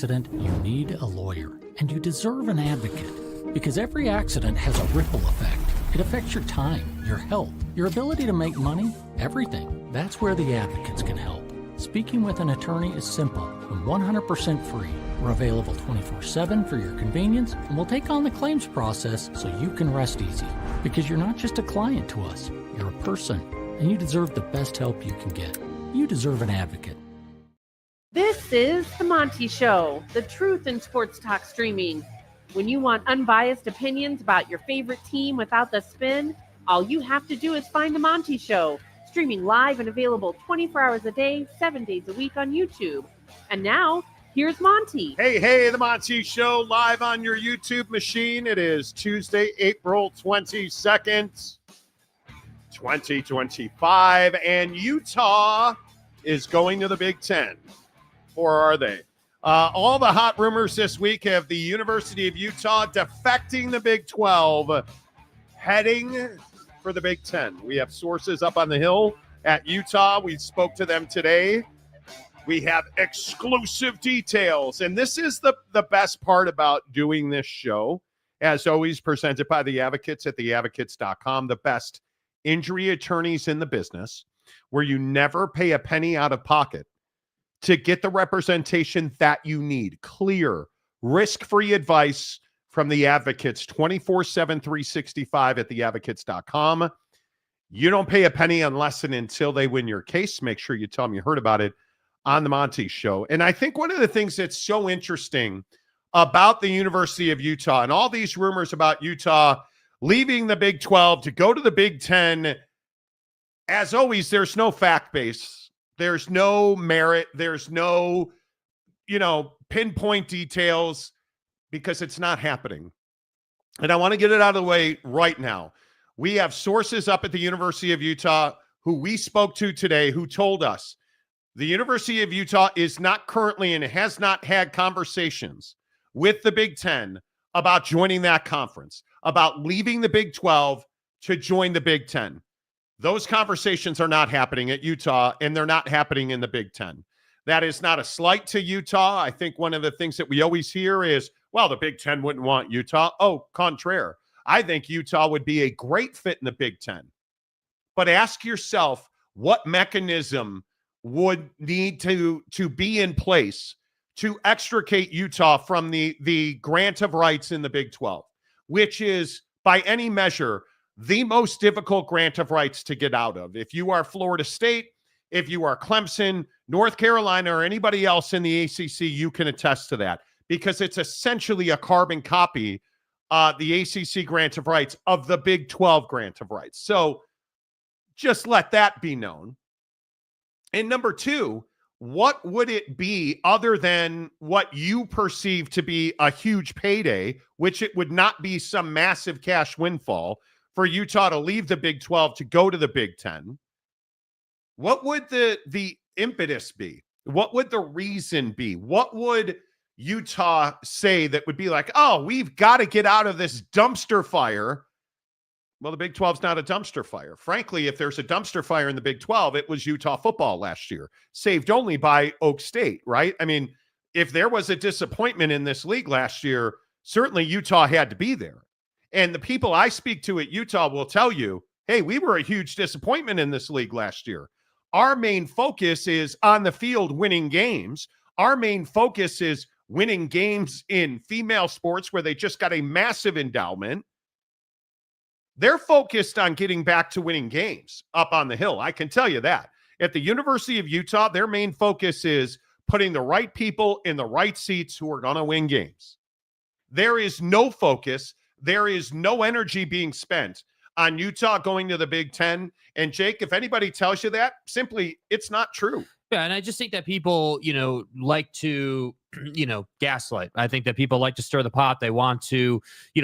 accident, you need a lawyer, and you deserve an advocate. Because every accident has a ripple effect. It affects your time, your health, your ability to make money, everything. That's where the advocates can help. Speaking with an attorney is simple and 100% free. We're available 24/7 for your convenience, and we'll take on the claims process so you can rest easy. Because you're not just a client to us, you're a person, and you deserve the best help you can get. You deserve an advocate. This is The Monty Show, the truth in sports talk streaming. When you want unbiased opinions about your favorite team without the spin, all you have to do is find The Monty Show, streaming live and available 24 hours a day, 7 days a week on YouTube. And now, here's Monty. Hey, The Monty Show live on your YouTube machine. It is Tuesday, April 22nd, 2025, and Utah is going to the Big Ten. Or are they? All the hot rumors this week have the University of Utah defecting the Big 12, heading for the Big Ten. We have sources up on the Hill at Utah. We spoke to them today. We have exclusive details. And this is the best part about doing this show, as always presented by the Advocates at theadvocates.com, the best injury attorneys in the business, where you never pay a penny out of pocket to get the representation that you need. Clear, risk-free advice from the Advocates 24/7, 365 at theadvocates.com. You don't pay a penny unless and until they win your case. Make sure you tell them you heard about it on the Monty Show. And I think one of the things that's so interesting about the University of Utah and all these rumors about Utah leaving the Big 12 to go to the Big 10, as always, there's no fact base. There's no merit. There's no, pinpoint details because it's not happening. And I want to get it out of the way right now. We have sources up at the University of Utah who we spoke to today who told us the University of Utah is not currently and has not had conversations with the Big Ten about joining that conference, about leaving the Big 12 to join the Big Ten. Those conversations are not happening at Utah, and they're not happening in the Big Ten. That is not a slight to Utah. I think one of the things that we always hear is, well, the Big Ten wouldn't want Utah. Oh, contraire. I think Utah would be a great fit in the Big Ten. But ask yourself, what mechanism would need to be in place to extricate Utah from the grant of rights in the Big 12, which is, by any measure, the most difficult grant of rights to get out of. If you are Florida State, if you are Clemson, North Carolina, or anybody else in the ACC, you can attest to that because it's essentially a carbon copy, the ACC grant of rights of the Big 12 grant of rights. So just let that be known. And number two, what would it be other than what you perceive to be a huge payday, which it would not be some massive cash windfall for Utah to leave the Big 12 to go to the Big 10? What would the impetus be? What would the reason be? What would Utah say that would be like, oh, we've got to get out of this dumpster fire? Well, the Big 12 is not a dumpster fire. Frankly, if there's a dumpster fire in the Big 12, it was Utah football last year, saved only by Oak State, right? I mean, if there was a disappointment in this league last year, certainly Utah had to be there. And the people I speak to at Utah will tell you, hey, we were a huge disappointment in this league last year. Our main focus is on the field winning games. Our main focus is winning games in female sports where they just got a massive endowment. They're focused on getting back to winning games up on the Hill. I can tell you that. At the University of Utah, their main focus is putting the right people in the right seats who are going to win games. There is no focus. There is no energy being spent on Utah going to the Big Ten. And Jake, if anybody tells you that, simply, it's not true. Yeah, and I just think that people, like to, gaslight. I think that people like to stir the pot. They want to,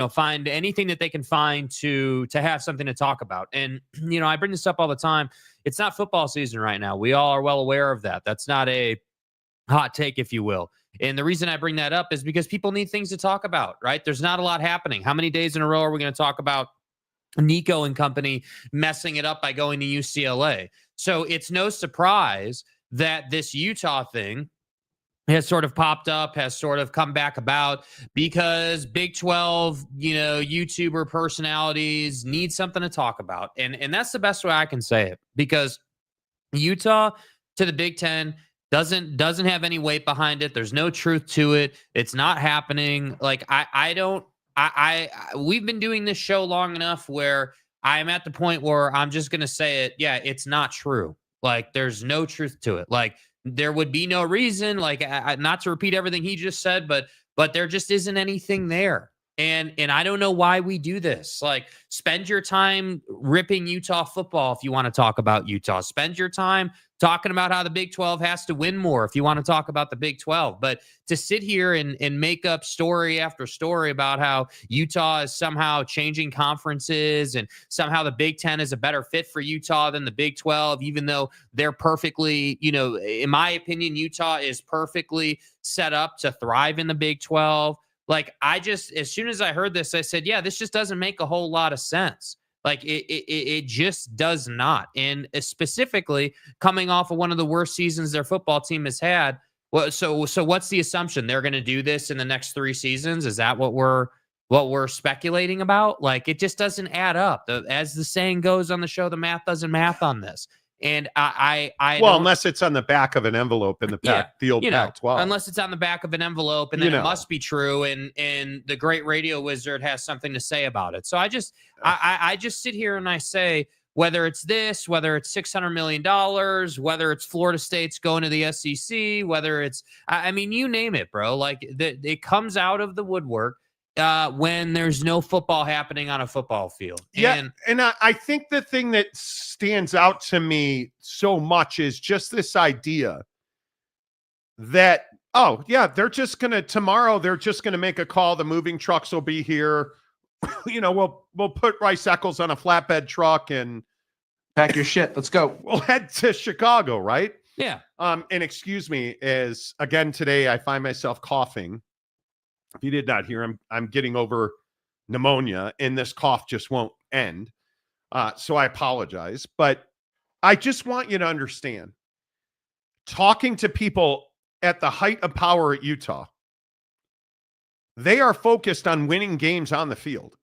find anything that they can find to have something to talk about. And, I bring this up all the time. It's not football season right now. We all are well aware of that. That's not a hot take, if you will. And the reason I bring that up is because people need things to talk about, right? There's not a lot happening. How many days in a row are we going to talk about Nico and company messing it up by going to UCLA? So it's no surprise that this Utah thing has sort of popped up, has sort of come back about because Big 12, YouTuber personalities need something to talk about. And that's the best way I can say it, because Utah to the Big Ten doesn't have any weight behind it. There's no truth to it. It's not happening. Like we've been doing this show long enough where I'm at the point where I'm just going to say it. Yeah, it's not true. Like, there's no truth to it. Like, there would be no reason, like, not to repeat everything he just said, but there just isn't anything there. And I don't know why we do this. Like, spend your time ripping Utah football if you want to talk about Utah. Spend your time talking about how the Big 12 has to win more if you want to talk about the Big 12. But to sit here and make up story after story about how Utah is somehow changing conferences and somehow the Big 10 is a better fit for Utah than the Big 12, even though they're perfectly, in my opinion, Utah is perfectly set up to thrive in the Big 12. Like, as soon as I heard this, I said, yeah, this just doesn't make a whole lot of sense. Like, it just does not. And specifically coming off of one of the worst seasons their football team has had. Well, so what's the assumption? They're going to do this in the next 3 seasons? Is that what we're speculating about? Like, it just doesn't add up. As the saying goes on the show, the math doesn't math on this. And unless it's on the back of an envelope in the old Pac-12. Unless it's on the back of an envelope, and then it must be true, and the great radio wizard has something to say about it. So I just sit here and I say, whether it's this, whether it's $600 million, whether it's Florida State's going to the SEC, whether it's, you name it, bro. Like, it comes out of the woodwork when there's no football happening on a football field. And I think the thing that stands out to me so much is just this idea that, they're just going to make a call. The moving trucks will be here. We'll put Rice Eccles on a flatbed truck and pack your shit. Let's go. We'll head to Chicago, right? Yeah. And excuse me, as again today I find myself coughing. If you did not hear, I'm getting over pneumonia, and this cough just won't end. So I apologize, but I just want you to understand, talking to people at the height of power at Utah, they are focused on winning games on the field.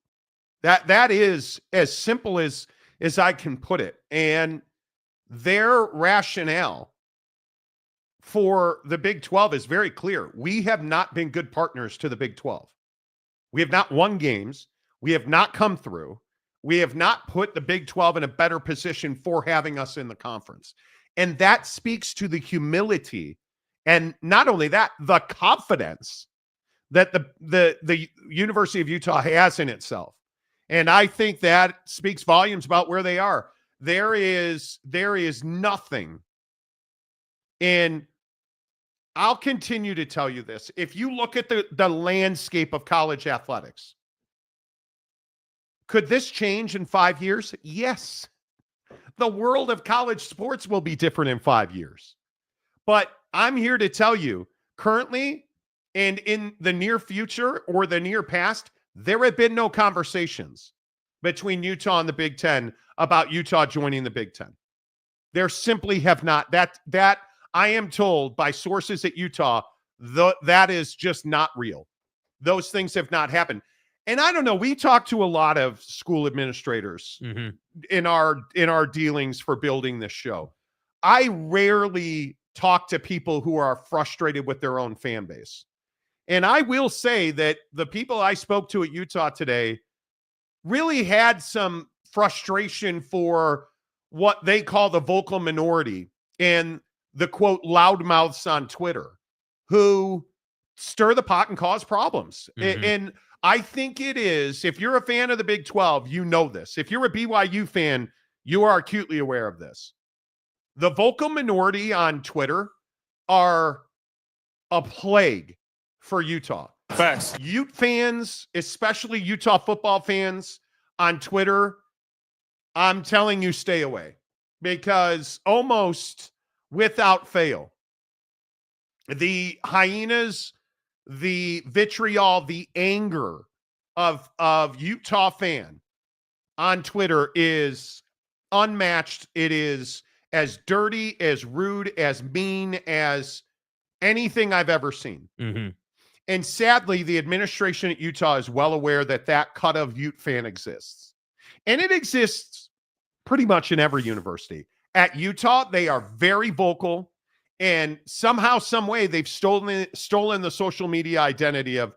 That is as simple as I can put it. And their rationale for the Big 12 is very clear. We have not been good partners to the Big 12. We have not won games. We have not come through. We have not put the Big 12 in a better position for having us in the conference. And that speaks to the humility, and not only that, the confidence that the University of Utah has in itself. And I think that speaks volumes about where they are. There is nothing. And I'll continue to tell you this. If you look at the landscape of college athletics, could this change in 5 years? Yes. The world of college sports will be different in 5 years. But I'm here to tell you, currently and in the near future or the near past, there have been no conversations between Utah and the Big Ten about Utah joining the Big Ten. There simply have not. That I am told by sources at Utah, that is just not real. Those things have not happened. And I don't know, we talked to a lot of school administrators in our dealings for building this show. I rarely talk to people who are frustrated with their own fan base. And I will say that the people I spoke to at Utah today really had some frustration for what they call the vocal minority and the, quote, loudmouths on Twitter who stir the pot and cause problems. And I think it is, if you're a fan of the Big 12, you know this. If you're a BYU fan, you are acutely aware of this. The vocal minority on Twitter are a plague for Utah. Facts. Ute fans, especially Utah football fans on Twitter, I'm telling you, stay away, because almost without fail, the hyenas, the vitriol, the anger of Utah fan on Twitter is unmatched. It is as dirty, as rude, as mean as anything I've ever seen. Mm-hmm. And sadly, the administration at Utah is well aware that that cut of Ute fan exists. And it exists pretty much in every university. At Utah, they are very vocal, and somehow, some way, they've stolen the social media identity of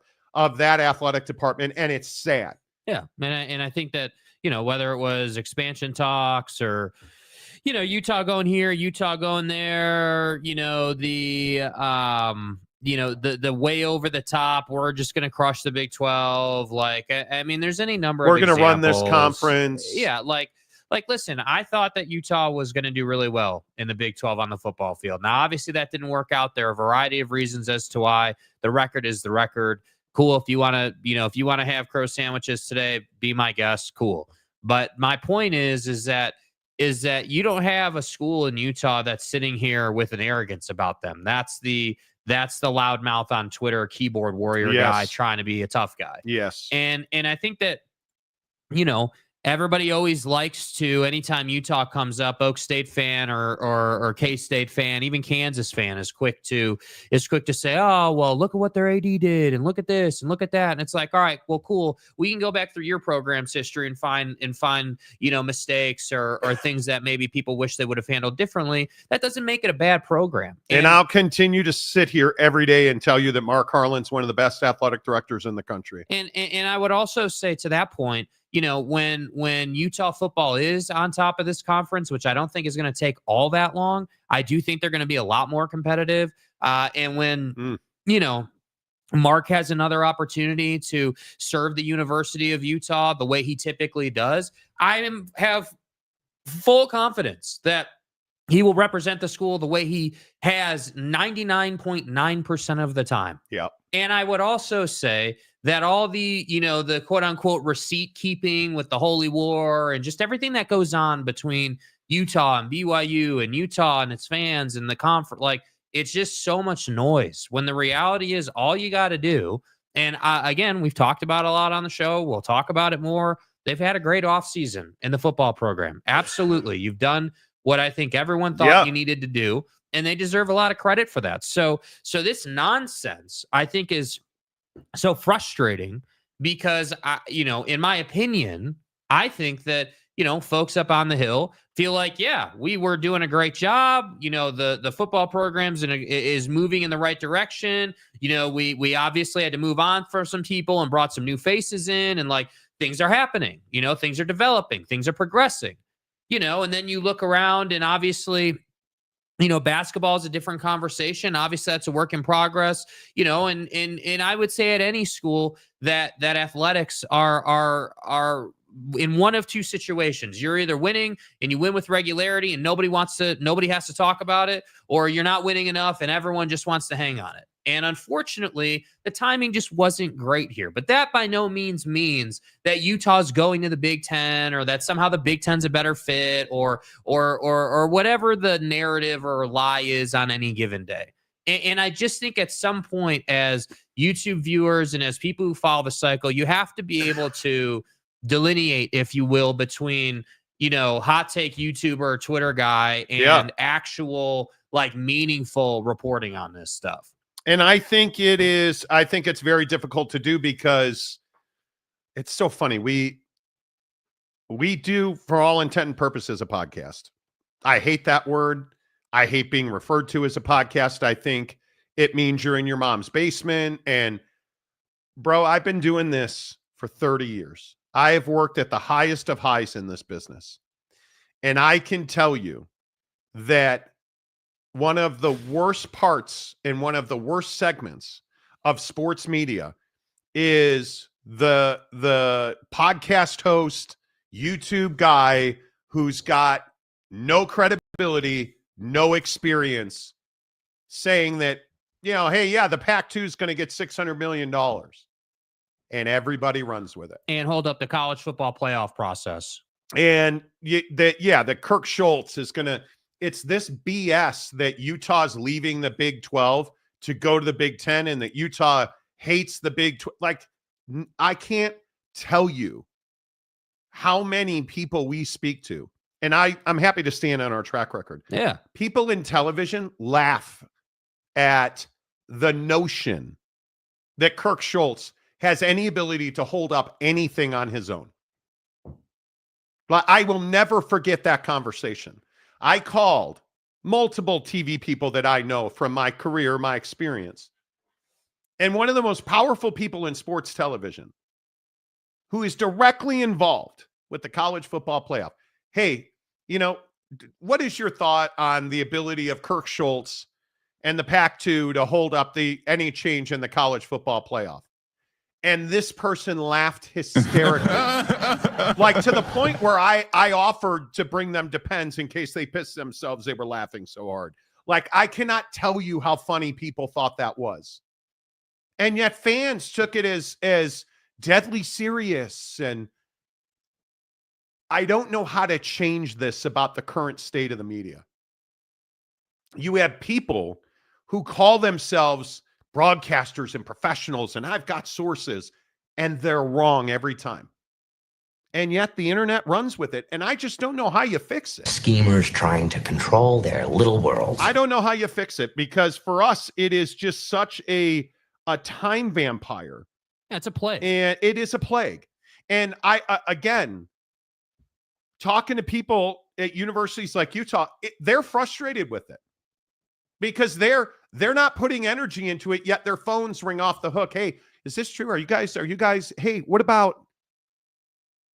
that athletic department, and it's sad. Yeah, and I think that, whether it was expansion talks or, Utah going here, Utah going there, the way over the top, we're just going to crush the Big 12. Like, I mean, there's any number of examples. We're going to run this conference. Yeah, like, listen, I thought that Utah was going to do really well in the Big 12 on the football field. Now, obviously, that didn't work out. There are a variety of reasons as to why. The record is the record. Cool. If you want to have crow sandwiches today, be my guest. Cool. But my point is that you don't have a school in Utah that's sitting here with an arrogance about them. That's the loudmouth on Twitter, keyboard warrior guy trying to be a tough guy. Yes. And I think that, everybody always likes to, anytime Utah comes up, Oak State fan or K-State fan, even Kansas fan is quick to say, oh, well, look at what their AD did, and look at this and look at that. And it's like, all right, well, cool. We can go back through your program's history and find mistakes or things that maybe people wish they would have handled differently. That doesn't make it a bad program. And I'll continue to sit here every day and tell you that Mark Harlan's one of the best athletic directors in the country. And I would also say, to that point, when Utah football is on top of this conference, which I don't think is going to take all that long, I do think they're going to be a lot more competitive. And when, Mark has another opportunity to serve the University of Utah the way he typically does, I have full confidence that he will represent the school the way he has 99.9% of the time. Yeah. And I would also say that all the, the quote unquote receipt keeping with the Holy War and just everything that goes on between Utah and BYU and Utah and its fans and the conference, like, it's just so much noise when the reality is all you got to do. And again, we've talked about it a lot on the show. We'll talk about it more. They've had a great offseason in the football program. Absolutely. You've done what I think everyone thought you needed to do, and they deserve a lot of credit for that. So this nonsense, I think, is so frustrating because, in my opinion, I think that, folks up on the Hill feel like, yeah, we were doing a great job. The football programs is moving in the right direction. We obviously had to move on for some people and brought some new faces in, and like, things are happening, things are developing, things are progressing. And then you look around and obviously, basketball is a different conversation. Obviously, that's a work in progress, and I would say at any school that athletics are in one of two situations. You're either winning and you win with regularity and nobody has to talk about it, or you're not winning enough and everyone just wants to hang on it. And unfortunately, the timing just wasn't great here. But that by no means means that Utah's going to the Big Ten, or that somehow the Big Ten's a better fit, or whatever the narrative or lie is on any given day. And I just think at some point, as YouTube viewers and as people who follow the cycle, you have to be able to delineate, if you will, between, hot take YouTuber or Twitter guy and actual, like, meaningful reporting on this stuff. And I think it's very difficult to do because it's so funny. We do, for all intent and purposes, a podcast. I hate that word. I hate being referred to as a podcast. I think it means you're in your mom's basement. And bro, I've been doing this for 30 years. I have worked at the highest of highs in this business. And I can tell you that one of the worst parts and one of the worst segments of sports media is the podcast host, YouTube guy who's got no credibility, no experience, saying that, hey, yeah, the Pac-2 is going to get $600 million. And everybody runs with it. And hold up the college football playoff process. And that Kirk Schultz is going to, it's this BS that Utah's leaving the Big 12 to go to the Big 10, and that Utah hates the Big 12. Like, I can't tell you how many people we speak to, and I'm happy to stand on our track record. Yeah. People in television laugh at the notion that Kirk Schultz has any ability to hold up anything on his own. But I will never forget that conversation. I called multiple TV people that I know from my career, my experience. And one of the most powerful people in sports television, who is directly involved with the college football playoff. Hey, what is your thought on the ability of Kirk Schultz and the Pac-2 to hold up any change in the college football playoff? And this person laughed hysterically. Like to the point where I offered to bring them Depends in case they pissed themselves. They were laughing so hard. Like, I cannot tell you how funny people thought that was. And yet fans took it as deadly serious. And I don't know how to change this about the current state of the media. You have people who call themselves broadcasters and professionals, and I've got sources, and they're wrong every time. And yet the internet runs with it, and I just don't know how you fix it. Schemers trying to control their little world. I don't know how you fix it, because for us, it is just such a time vampire. Yeah, it's a plague. And it is a plague. And I again, talking to people at universities like Utah, they're frustrated with it because they're not putting energy into it, yet their phones ring off the hook. Hey, is this true? Are you guys, hey, what about?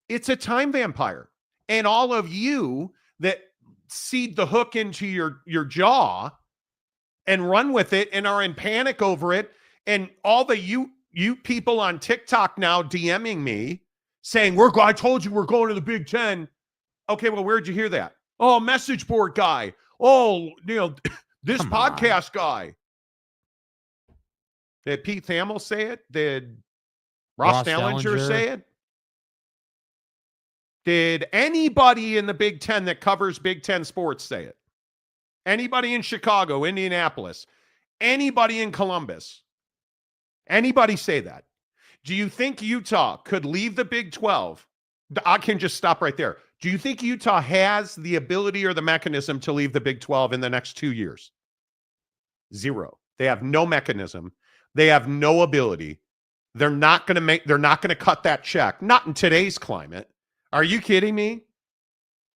It's a time vampire. And all of you that seed the hook into your jaw and run with it and are in panic over it, and all the you people on TikTok now DMing me saying, I told you we're going to the Big Ten. Okay, well, where'd you hear that? Oh, message board guy. Oh, this Come podcast guy. Did Pete Thamel say it? Did Ross Dellinger say it? Did anybody in the Big Ten that covers Big Ten sports say it? Anybody in Chicago, Indianapolis, anybody in Columbus? Anybody say that? Do you think Utah could leave the Big 12? I can just stop right there. Do you think Utah has the ability or the mechanism to leave the Big 12 in the next 2 years? Zero. They have no mechanism. They have no ability. They're not going to cut that check. Not in today's climate. Are you kidding me?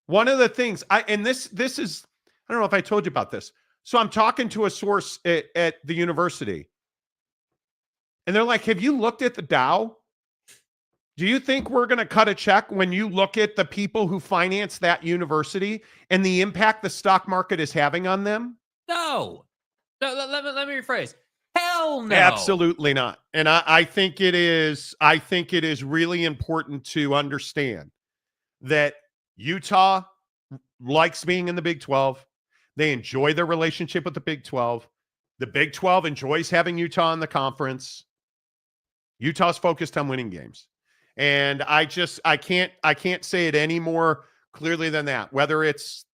One of the things this is, I don't know if I told you about this. So I'm talking to a source at the university, and they're like, have you looked at the Dow? Do you think we're going to cut a check when you look at the people who finance that university and the impact the stock market is having on them? No. Let me rephrase. Hell no. Absolutely not. And I think it is really important to understand that Utah likes being in the Big 12. They enjoy their relationship with the Big 12. The Big 12 enjoys having Utah in the conference. Utah's focused on winning games. And I can't say it any more clearly than that. Whether it's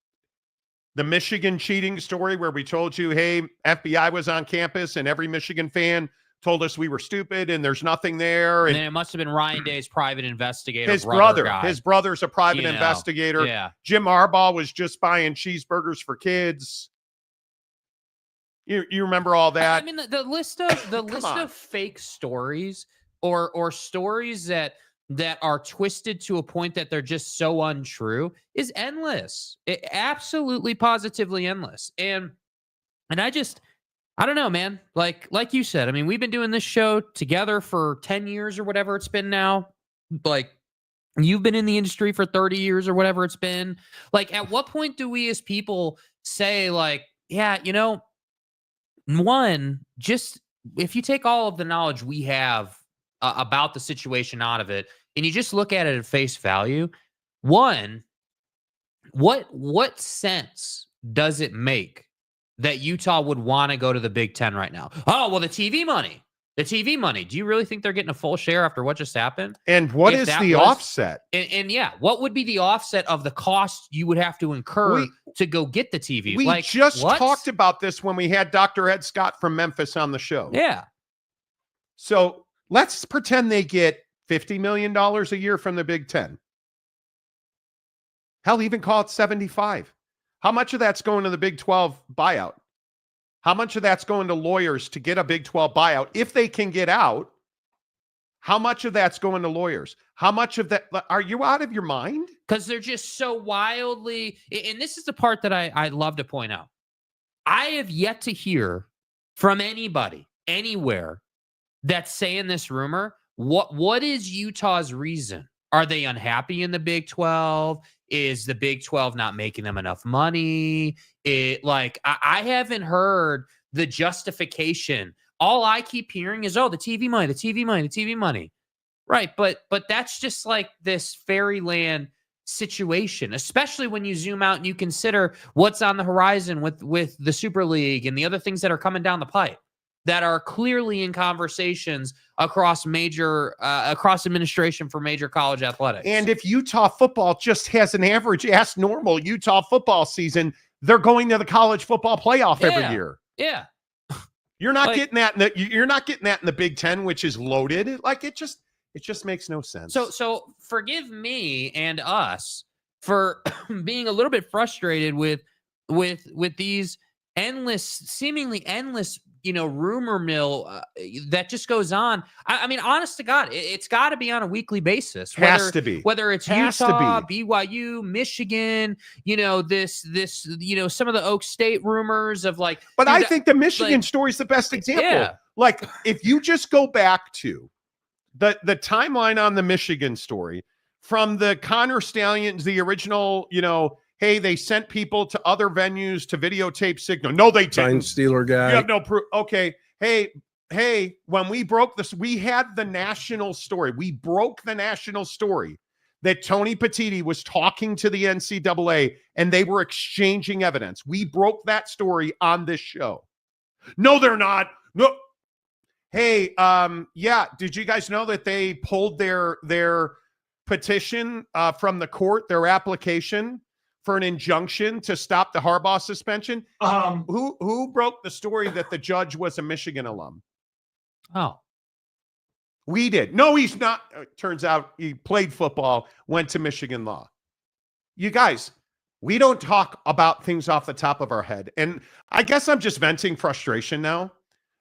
the Michigan cheating story where we told you, hey, FBI was on campus and every Michigan fan told us we were stupid and there's nothing there. And then it must have been Ryan Day's private investigator. His guy. His brother's a private investigator. Yeah. Jim Harbaugh was just buying cheeseburgers for kids. You remember all that? I mean, the list of fake stories or stories that are twisted to a point that they're just so untrue is endless. Absolutely, positively endless. And I don't know, man. Like you said, I mean, we've been doing this show together for 10 years or whatever it's been now. Like, you've been in the industry for 30 years or whatever it's been. Like, at what point do we as people say, like, yeah, one, just if you take all of the knowledge we have about the situation out of it, and you just look at it at face value, one, what sense does it make that Utah would want to go to the Big Ten right now? Oh, well, the TV money. Do you really think they're getting a full share after what just happened? And what is the offset? And yeah, what would be the offset of the cost you would have to incur to go get the TV? We talked about this when we had Dr. Ed Scott from Memphis on the show. Yeah. So let's pretend they get $50 million a year from the Big Ten. Hell, even call it 75. How much of that's going to the Big 12 buyout? How much of that's going to lawyers to get a Big 12 buyout? If they can get out, how much of that's going to lawyers? How much of that? Are you out of your mind? Because they're just so wildly, and this is the part that I love to point out. I have yet to hear from anybody, anywhere, that's saying this rumor. What is Utah's reason? Are they unhappy in the Big 12? Is the Big 12 not making them enough money? I haven't heard the justification. All I keep hearing is, oh, the TV money, the TV money, the TV money. Right, but that's just like this fairyland situation, especially when you zoom out and you consider what's on the horizon with the Super League and the other things that are coming down the pipe that are clearly in conversations across administration for major college athletics. And if Utah football just has an average ass normal Utah football season, they're going to the college football playoff every year. Yeah. You're not getting that you're not getting that in the Big 10, which is loaded. Like it just makes no sense. So forgive me and us for being a little bit frustrated with these seemingly endless, rumor mill that just goes on. I mean, honest to God, it's got to be on a weekly basis. Has to be. Whether it's Utah, BYU, Michigan, some of the Oak State rumors of like. But I think the Michigan story is the best example. Yeah. Like if you just go back to the timeline on the Michigan story from the Connor Stallions, the original, hey, they sent people to other venues to videotape signal. No, they didn't. Sign stealer guy. You have no proof. Okay. Hey, when we broke this, we had the national story. We broke the national story that Tony Petitti was talking to the NCAA and they were exchanging evidence. We broke that story on this show. No, they're not. No. Hey, did you guys know that they pulled their petition from the court, their application for an injunction to stop the Harbaugh suspension? Who broke the story that the judge was a Michigan alum? Oh. We did. No, he's not. Turns out he played football, went to Michigan law. You guys, we don't talk about things off the top of our head. And I guess I'm just venting frustration now.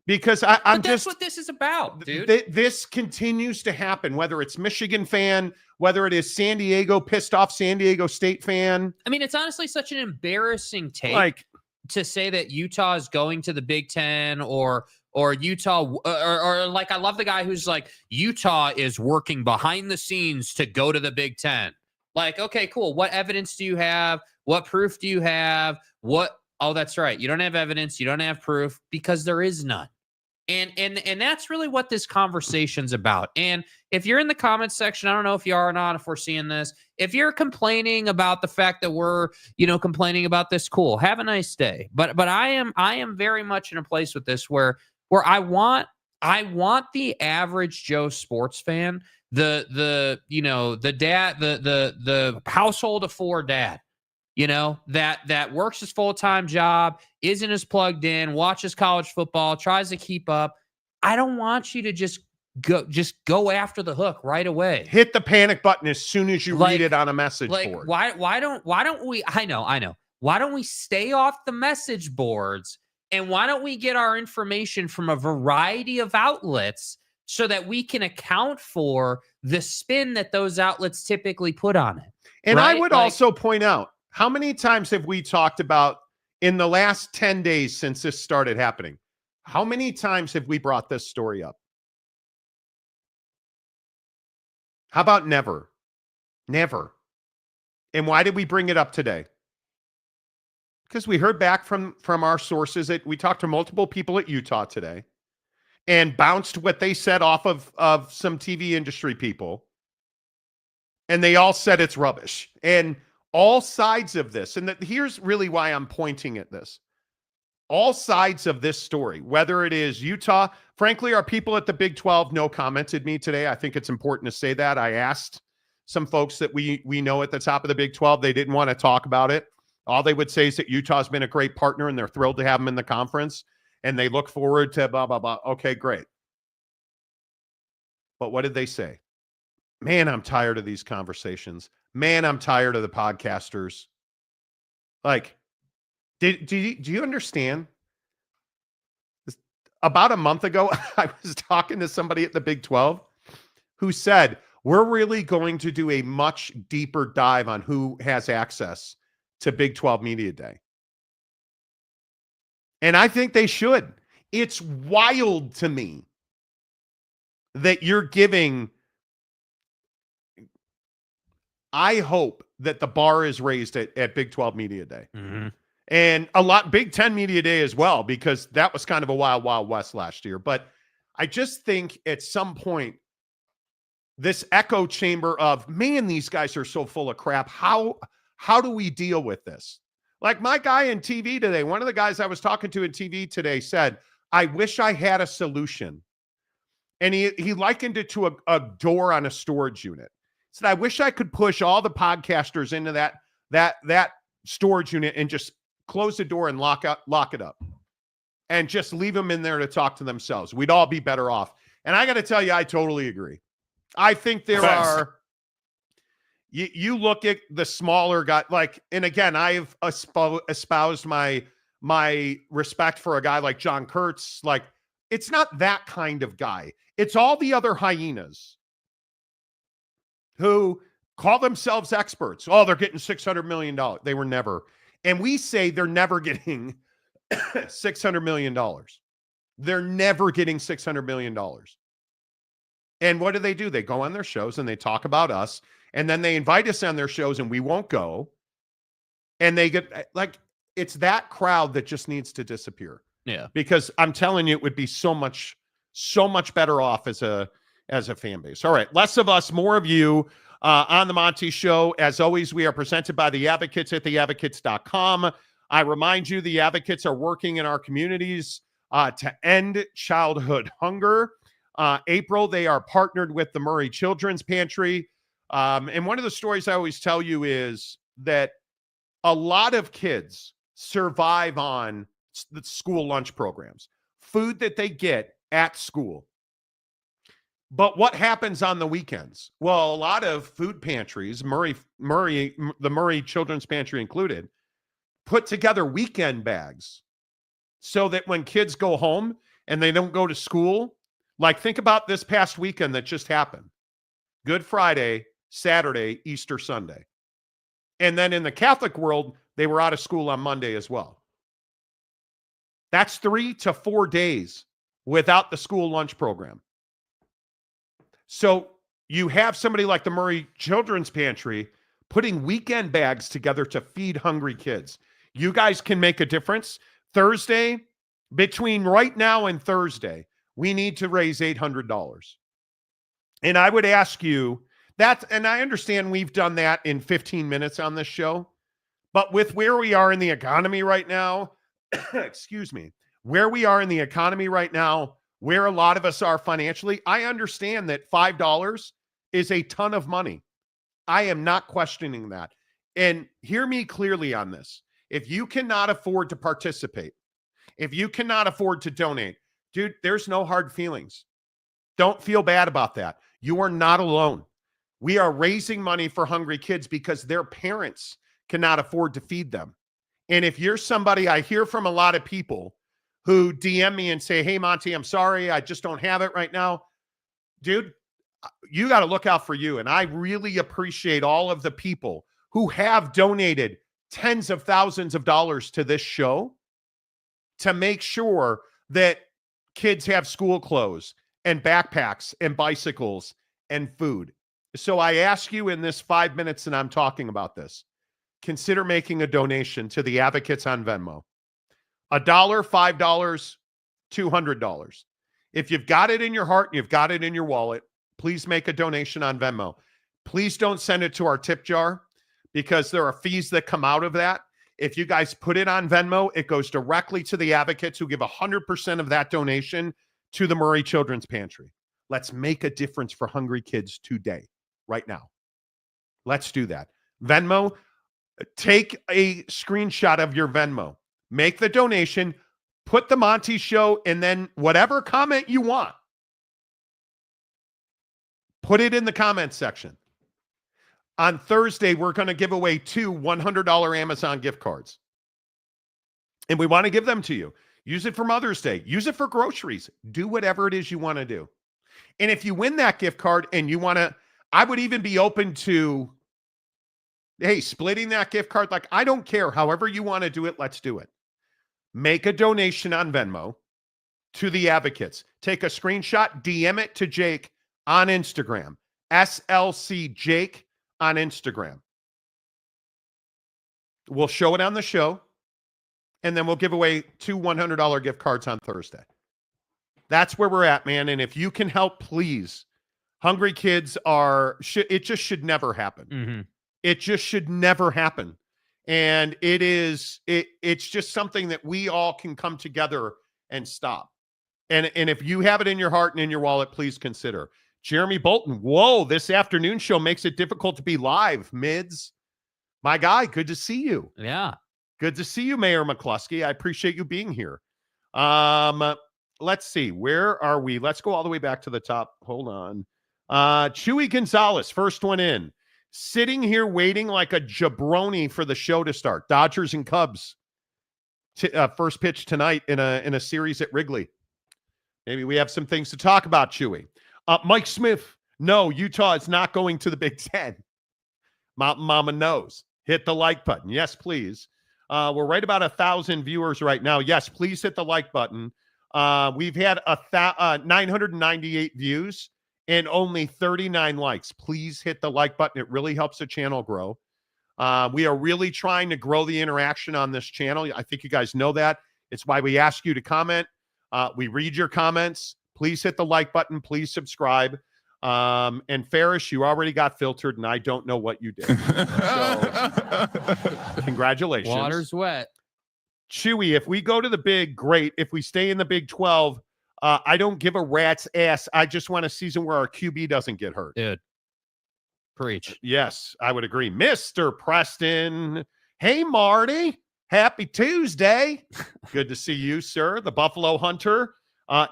Because that's what this is about, dude. This continues to happen, whether it's Michigan fan, whether it is San Diego, pissed off San Diego State fan. I mean, it's honestly such an embarrassing take to say that Utah is going to the Big Ten or Utah, or like I love the guy who's like, Utah is working behind the scenes to go to the Big Ten. Like, okay, cool. What evidence do you have? What proof do you have? Oh, that's right. You don't have evidence. You don't have proof because there is none. And that's really what this conversation's about. And if you're in the comments section, I don't know if you are or not, if we're seeing this, if you're complaining about the fact that we're, complaining about this, cool, have a nice day. But I am very much in a place with this where I want the average Joe sports fan, the dad, the household of four dad, that works his full-time job, isn't as plugged in, watches college football, tries to keep up. I don't want you to just go after the hook right away. Hit the panic button as soon as you read it on a message board. Why don't we, I know. Why don't we stay off the message boards and why don't we get our information from a variety of outlets so that we can account for the spin that those outlets typically put on it? And right? I would also point out, how many times have we talked about in the last 10 days since this started happening? How many times have we brought this story up? How about never? Never. And why did we bring it up today? Because we heard back from our sources. We talked to multiple people at Utah today and bounced what they said off of some TV industry people. And they all said it's rubbish. And all sides of this, and here's really why I'm pointing at this. All sides of this story, whether it is Utah, frankly, our people at the Big 12 commented me today. I think it's important to say that. I asked some folks that we know at the top of the Big 12. They didn't want to talk about it. All they would say is that Utah's been a great partner and they're thrilled to have them in the conference and they look forward to blah, blah, blah. Okay, great. But what did they say? Man, I'm tired of these conversations. Man, I'm tired of the podcasters. Like, do you understand? about a month ago, I was talking to somebody at the Big 12 who said, we're really going to do a much deeper dive on who has access to Big 12 Media Day. And I think they should. It's wild to me that you're giving. I hope that the bar is raised at Big 12 Media Day. Mm-hmm. And Big 10 Media Day as well, because that was kind of a wild, wild west last year. But I just think at some point, this echo chamber of, man, these guys are so full of crap. How do we deal with this? Like my guy in TV today, one of the guys I was talking to in TV today said, I wish I had a solution. And he likened it to a door on a storage unit. He said, I wish I could push all the podcasters into that storage unit and just close the door and lock it up and just leave them in there to talk to themselves. We'd all be better off. And I got to tell you, I totally agree. I think there are, you look at the smaller guy, like, and again, I've espoused my respect for a guy like John Kurtz. Like, it's not that kind of guy. It's all the other hyenas who call themselves experts. Oh, they're getting $600 million. They were never. And we say they're never getting $600 million. They're never getting $600 million. And what do? They go on their shows and they talk about us. And then they invite us on their shows and we won't go. And they get like, it's that crowd that just needs to disappear. Yeah. Because I'm telling you, it would be so much better off as a fan base. All right. Less of us, more of you on the Monty Show. As always, we are presented by the Advocates at theadvocates.com. I remind you, the Advocates are working in our communities to end childhood hunger. April, they are partnered with the Murray Children's Pantry. And one of the stories I always tell you is that a lot of kids survive on the school lunch programs, food that they get at school. But what happens on the weekends? Well, a lot of food pantries, the Murray Children's Pantry included, put together weekend bags so that when kids go home and they don't go to school, like think about this past weekend that just happened. Good Friday, Saturday, Easter Sunday. And then in the Catholic world, they were out of school on Monday as well. That's 3 to 4 days without the school lunch program. So you have somebody like the Murray Children's Pantry putting weekend bags together to feed hungry kids. You guys can make a difference. Thursday, between right now and Thursday, we need to raise $800. And I would ask you that, and I understand we've done that in 15 minutes on this show, but with where we are in the economy right now, excuse me, where we are in the economy right now, where a lot of us are financially, I understand that $5 is a ton of money. I am not questioning that. And hear me clearly on this. If you cannot afford to participate, if you cannot afford to donate, dude, there's no hard feelings. Don't feel bad about that. You are not alone. We are raising money for hungry kids because their parents cannot afford to feed them. And if you're somebody, I hear from a lot of people who DM me and say, hey, Monty, I'm sorry, I just don't have it right now. Dude, you got to look out for you. And I really appreciate all of the people who have donated tens of thousands of dollars to this show to make sure that kids have school clothes and backpacks and bicycles and food. So I ask you in this 5 minutes that I'm talking about this, consider making a donation to the Advocates on Venmo. $1, $5, $200. If you've got it in your heart and you've got it in your wallet, please make a donation on Venmo. Please don't send it to our tip jar because there are fees that come out of that. If you guys put it on Venmo, it goes directly to the Advocates who give 100% of that donation to the Murray Children's Pantry. Let's make a difference for hungry kids today, right now. Let's do that. Venmo, take a screenshot of your Venmo. Make the donation, put the Monty Show, and then whatever comment you want, put it in the comment section. On Thursday, we're going to give away 2 $100 Amazon gift cards. And we want to give them to you. Use it for Mother's Day. Use it for groceries. Do whatever it is you want to do. And if you win that gift card and you want to, I would even be open to, hey, splitting that gift card. Like, I don't care. However you want to do it, let's do it. Make a donation on Venmo to the advocates. Take a screenshot, DM it to Jake on Instagram. SLC Jake on Instagram. We'll show it on the show, and then we'll give away 2 $100 gift cards on Thursday. That's where we're at, man. And if you can help, please. Hungry kids it just should never happen. Mm-hmm. It just should never happen. And it's just something that we all can come together and stop. And if you have it in your heart and in your wallet, please consider. Jeremy Bolton, whoa, this afternoon show makes it difficult to be live. Mids, my guy, good to see you. Yeah. Good to see you, Mayor McCluskey. I appreciate you being here. Let's see. Where are we? Let's go all the way back to the top. Hold on. Chewy Gonzalez, first one in. Sitting here waiting like a jabroni for the show to start. Dodgers and Cubs. First pitch tonight in a series at Wrigley. Maybe we have some things to talk about, Chewy. Mike Smith. No, Utah is not going to the Big Ten. Mountain Mama knows. Hit the like button. Yes, please. We're right about 1,000 viewers right now. Yes, please hit the like button. We've had 998 views and only 39 likes. Please hit the like button. It really helps the channel grow. We are really trying to grow the interaction on this channel. I think you guys know that. It's why we ask you to comment. We read your comments. Please hit the like button. Please subscribe. And Ferris, you already got filtered, and I don't know what you did. So, congratulations. Water's wet. Chewy, if we go to the big, great. If we stay in the Big 12, I don't give a rat's ass. I just want a season where our QB doesn't get hurt. Dude. Preach. Yes, I would agree. Mr. Preston. Hey, Marty. Happy Tuesday. Good to see you, sir. The Buffalo Hunter,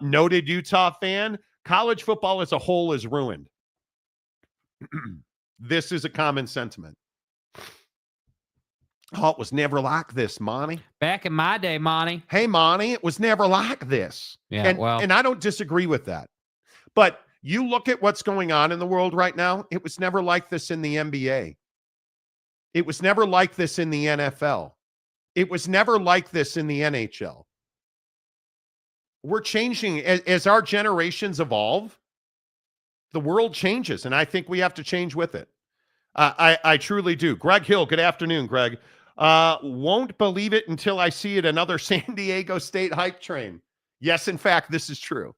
noted Utah fan. College football as a whole is ruined. This is a common sentiment. Oh, it was never like this, Monty. Back in my day, Monty. Hey, Monty, it was never like this. Yeah, and I don't disagree with that. But you look at what's going on in the world right now, it was never like this in the NBA. It was never like this in the NFL. It was never like this in the NHL. We're changing as our generations evolve. The world changes, and I think we have to change with it. I truly do. Greg Hill, good afternoon, Greg. Won't believe it until I see it. Another San Diego State hype train. Yes, in fact, this is true.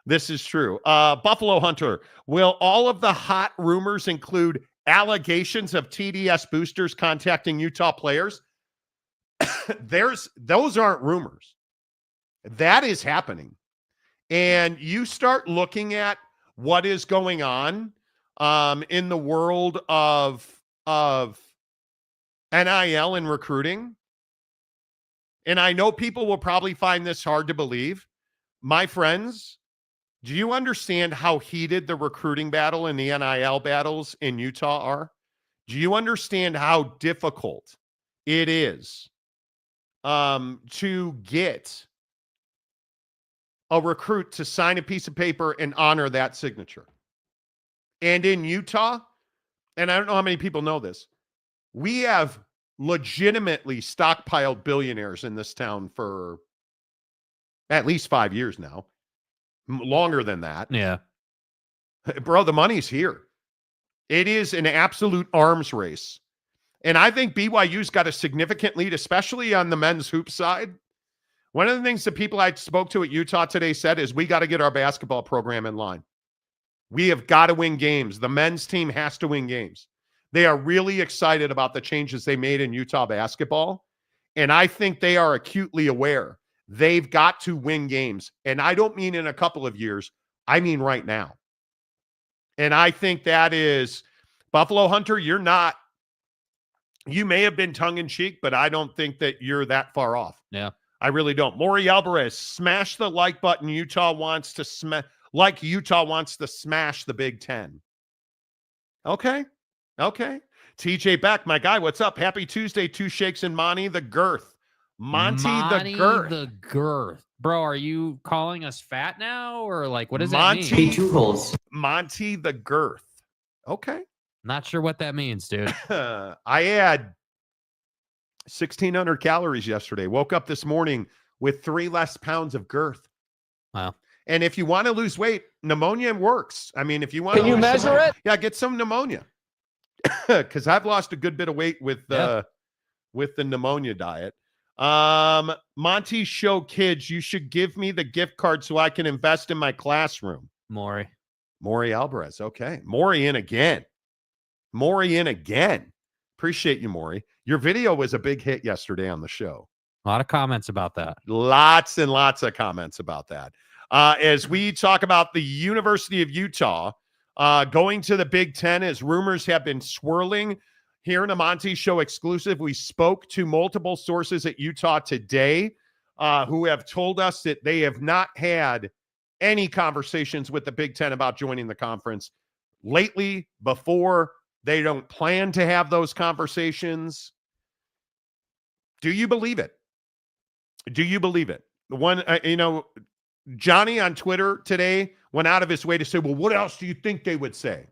This is true. Buffalo Hunter, will all of the hot rumors include allegations of TDS boosters contacting Utah players? Those aren't rumors. That is happening. And you start looking at what is going on in the world of NIL and recruiting. And I know people will probably find this hard to believe. My friends, do you understand how heated the recruiting battle and the NIL battles in Utah are? Do you understand how difficult it is to get a recruit to sign a piece of paper and honor that signature? And in Utah, and I don't know how many people know this, we have legitimately stockpiled billionaires in this town for at least 5 years now. Longer than that. Yeah. Bro, the money's here. It is an absolute arms race. And I think BYU's got a significant lead, especially on the men's hoop side. One of the things that people I spoke to at Utah today said is we got to get our basketball program in line. We have got to win games. The men's team has to win games. They are really excited about the changes they made in Utah basketball. And I think they are acutely aware they've got to win games. And I don't mean in a couple of years. I mean right now. And I think that is Buffalo Hunter. You may have been tongue in cheek, but I don't think that you're that far off. Yeah. I really don't. Maury Alvarez, smash the like button. Utah wants to smash the Big Ten. Okay. TJ Beck, my guy, what's up? Happy Tuesday, Two Shakes and Monty, the girth. Monty the Girth. the Girth. Bro, are you calling us fat now? Or like, what does Monty, that mean? Be two holes. Monty the Girth. Okay. Not sure what that means, dude. I had 1,600 calories yesterday. Woke up this morning with 3 less pounds of girth. Wow. And if you want to lose weight, pneumonia works. I mean, if you want Can you measure it? Yeah, get some pneumonia. Because I've lost a good bit of weight with the pneumonia diet. Monty Show kids, you should give me the gift card so I can invest in my classroom. Maury Alvarez. Okay. Maury in again. Appreciate you, Maury. Your video was a big hit yesterday on the show. A lot of comments about that. Lots and lots of comments about that. As we talk about the University of Utah going to the Big Ten, as rumors have been swirling here in a Monty Show exclusive, we spoke to multiple sources at Utah today who have told us that they have not had any conversations with the Big Ten about joining the conference lately, before. They don't plan to have those conversations. Do you believe it? The one, Johnny on Twitter today went out of his way to say, well, what else do you think they would say?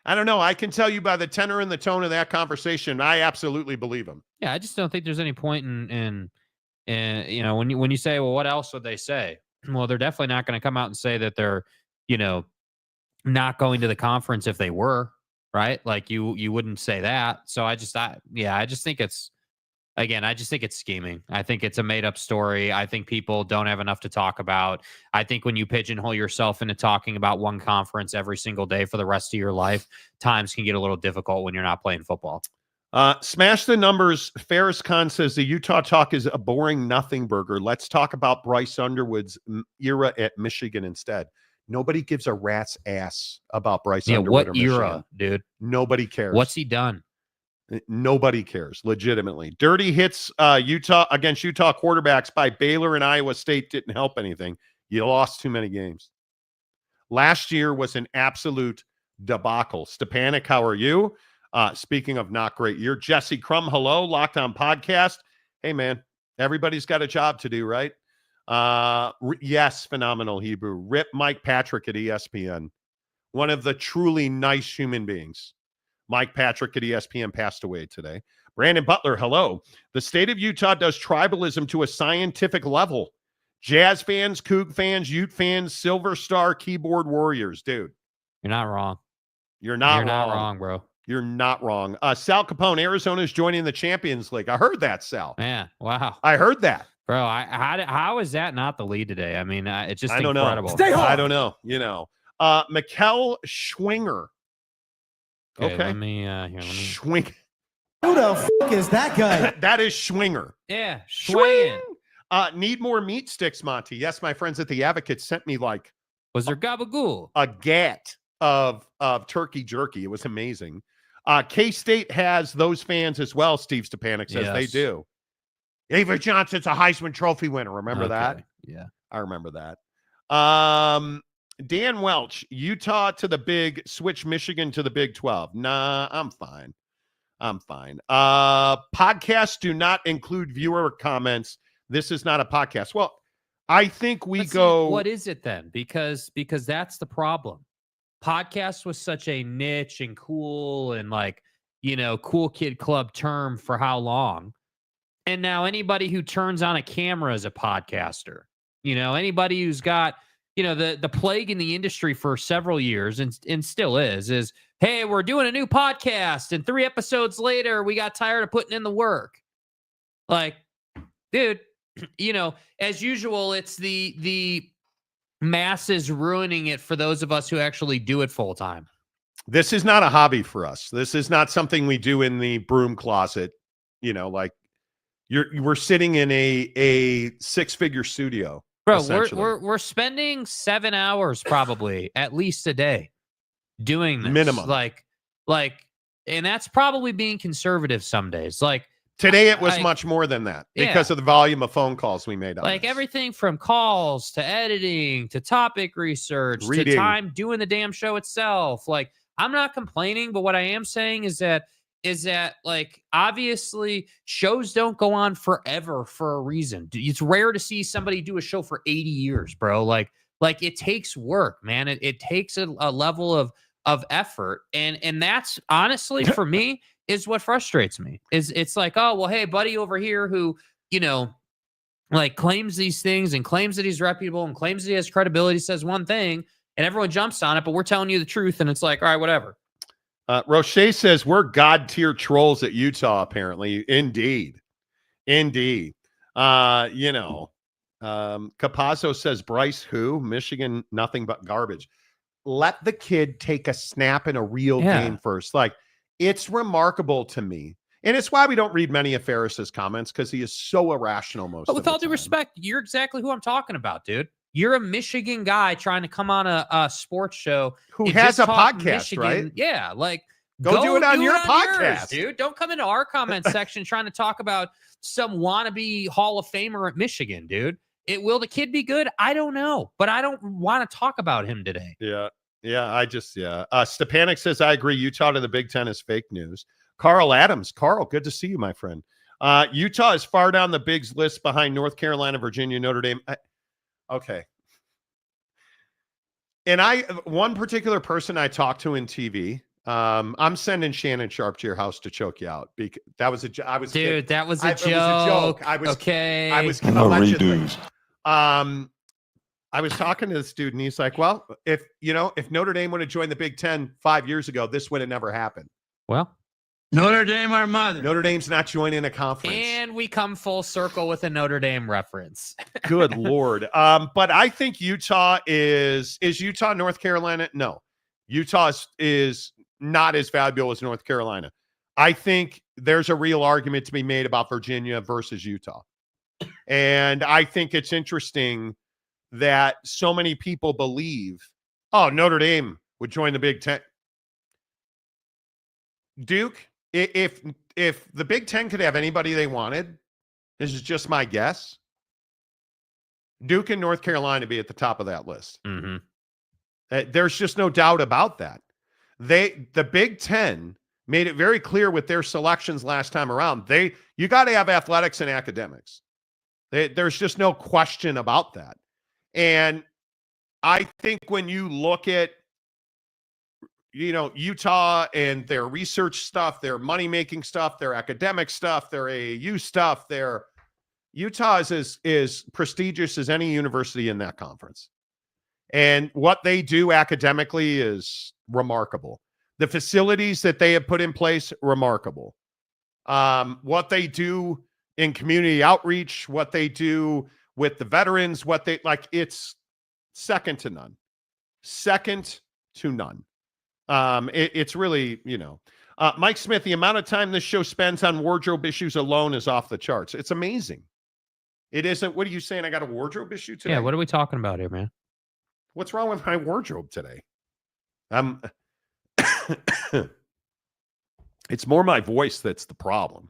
I don't know. I can tell you by the tenor and the tone of that conversation, I absolutely believe him. Yeah, I just don't think there's any point in when you say, well, what else would they say? Well, they're definitely not going to come out and say that they're, not going to the conference if they were, right? Like you wouldn't say that. So I just think it's, again, I just think it's scheming. I think it's a made up story. I think people don't have enough to talk about. I think when you pigeonhole yourself into talking about one conference every single day for the rest of your life, times can get a little difficult when you're not playing football. Smash the numbers. Ferris Khan says the Utah talk is a boring nothing burger. Let's talk about Bryce Underwood's era at Michigan instead. Nobody gives a rat's ass about Bryce Underwood. What era, dude? Nobody cares. What's he done? Nobody cares, legitimately. Dirty hits Utah against Utah quarterbacks by Baylor and Iowa State didn't help anything. You lost too many games. Last year was an absolute debacle. Stepanik, how are you? Speaking of not great year, Jesse Crum, hello, Locked On Podcast. Hey, man, everybody's got a job to do, right? Yes, phenomenal Hebrew. Rip Mike Patrick at ESPN. One of the truly nice human beings. Mike Patrick at ESPN passed away today. Brandon Butler, hello. The state of Utah does tribalism to a scientific level. Jazz fans, Coug fans, Ute fans, Silver Star keyboard warriors. Dude. You're not wrong. You're not wrong, bro. You're not wrong. Sal Capone, Arizona is joining the Champions League. I heard that, Sal. Yeah, wow. I heard that. Bro, how is that not the lead today? I mean, it's just incredible. Know. Stay home. I don't know. Mikkel Schwinger. Okay. Let me Schwing. Who the fuck is that guy? That is Schwinger. Yeah, swinging. Need more meat sticks, Monty. Yes, my friends at the Advocate sent me was there gabagool? A gat of turkey jerky. It was amazing. K-State has those fans as well, Steve Stepanik says. Yes. They do. Avery Johnson's a Heisman Trophy winner. Remember that? Yeah. I remember that. Dan Welch, Utah to the Big, switch Michigan to the Big 12. Nah, I'm fine. Podcasts do not include viewer comments. This is not a podcast. Well, I think what is it then? Because that's the problem. Podcast was such a niche and cool and cool kid club term for how long? And now anybody who turns on a camera is a podcaster. Anybody who's got, the plague in the industry for several years and still is, hey, we're doing a new podcast. And 3 episodes later, we got tired of putting in the work. Like, dude, as usual, it's the masses ruining it for those of us who actually do it full time. This is not a hobby for us. This is not something we do in the broom closet. We're sitting in a 6-figure studio. Bro, we're spending 7 hours probably at least a day doing this. Minimum. And that's probably being conservative some days. Today it was much more than that because of the volume of phone calls we made. Everything from calls to editing to topic research to time doing the damn show itself. I'm not complaining, but what I am saying is that is that, like, obviously shows don't go on forever for a reason. It's rare to see somebody do a show for 80 years, bro. Like it takes work, man. It takes a level of effort. And that's honestly for me is what frustrates me. Is it's like, oh, well, hey, buddy over here who, you know, like claims these things and claims that he's reputable and claims that he has credibility, says one thing and everyone jumps on it, but we're telling you the truth. And it's like, all right, whatever. Roche says we're god tier trolls at Utah, apparently. Indeed. You know, Capazzo says Bryce who? Michigan, nothing but garbage. Let the kid take a snap in a real game first. Like, it's remarkable to me. And it's why we don't read many of Ferris's comments, because he is so irrational most But of with the all due time. respect, you're exactly who I'm talking about, dude. You're a Michigan guy trying to come on a sports show Who and has just a talk podcast, Michigan. right? Yeah, like Go do it on your podcast, yours, dude. Don't come into our comment section trying to talk about some wannabe Hall of Famer at Michigan, dude. Will the kid be good? I don't know, but I don't want to talk about him today. Yeah. Stepanek says, I agree. Utah to the Big Ten is fake news. Carl Adams. Carl, good to see you, my friend. Utah is far down the Bigs list behind North Carolina, Virginia, Notre Dame. Okay. And one particular person I talked to in TV, I'm sending Shannon Sharpe to your house to choke you out. Because that was a joke. That was a joke. It was a joke. Okay. I was allegedly. I was talking to this dude, and he's like, well, if Notre Dame would have joined the Big Ten 5 years ago, this would have never happened. Well, Notre Dame, our mother. Notre Dame's not joining a conference. And we come full circle with a Notre Dame reference. Good Lord. But I think Utah is Utah North Carolina? No. Utah is not as valuable as North Carolina. I think there's a real argument to be made about Virginia versus Utah. And I think it's interesting that so many people believe, oh, Notre Dame would join the Big Ten. Duke, if the Big Ten could have anybody they wanted, this is just my guess, Duke and North Carolina be at the top of that list. Mm-hmm. There's just no doubt about that. The Big Ten made it very clear with their selections last time around. You got to have athletics and academics. There's just no question about that. And I think when you look at, Utah and their research stuff, their money-making stuff, their academic stuff, their AAU stuff, Utah is as prestigious as any university in that conference. And what they do academically is remarkable. The facilities that they have put in place, remarkable. What they do in community outreach, what they do with the veterans, it's second to none. Second to none. It's really, Mike Smith, the amount of time this show spends on wardrobe issues alone is off the charts. It's amazing. It isn't. What are you saying? I got a wardrobe issue today? Yeah, what are we talking about here, man? What's wrong with my wardrobe today? It's more my voice that's the problem.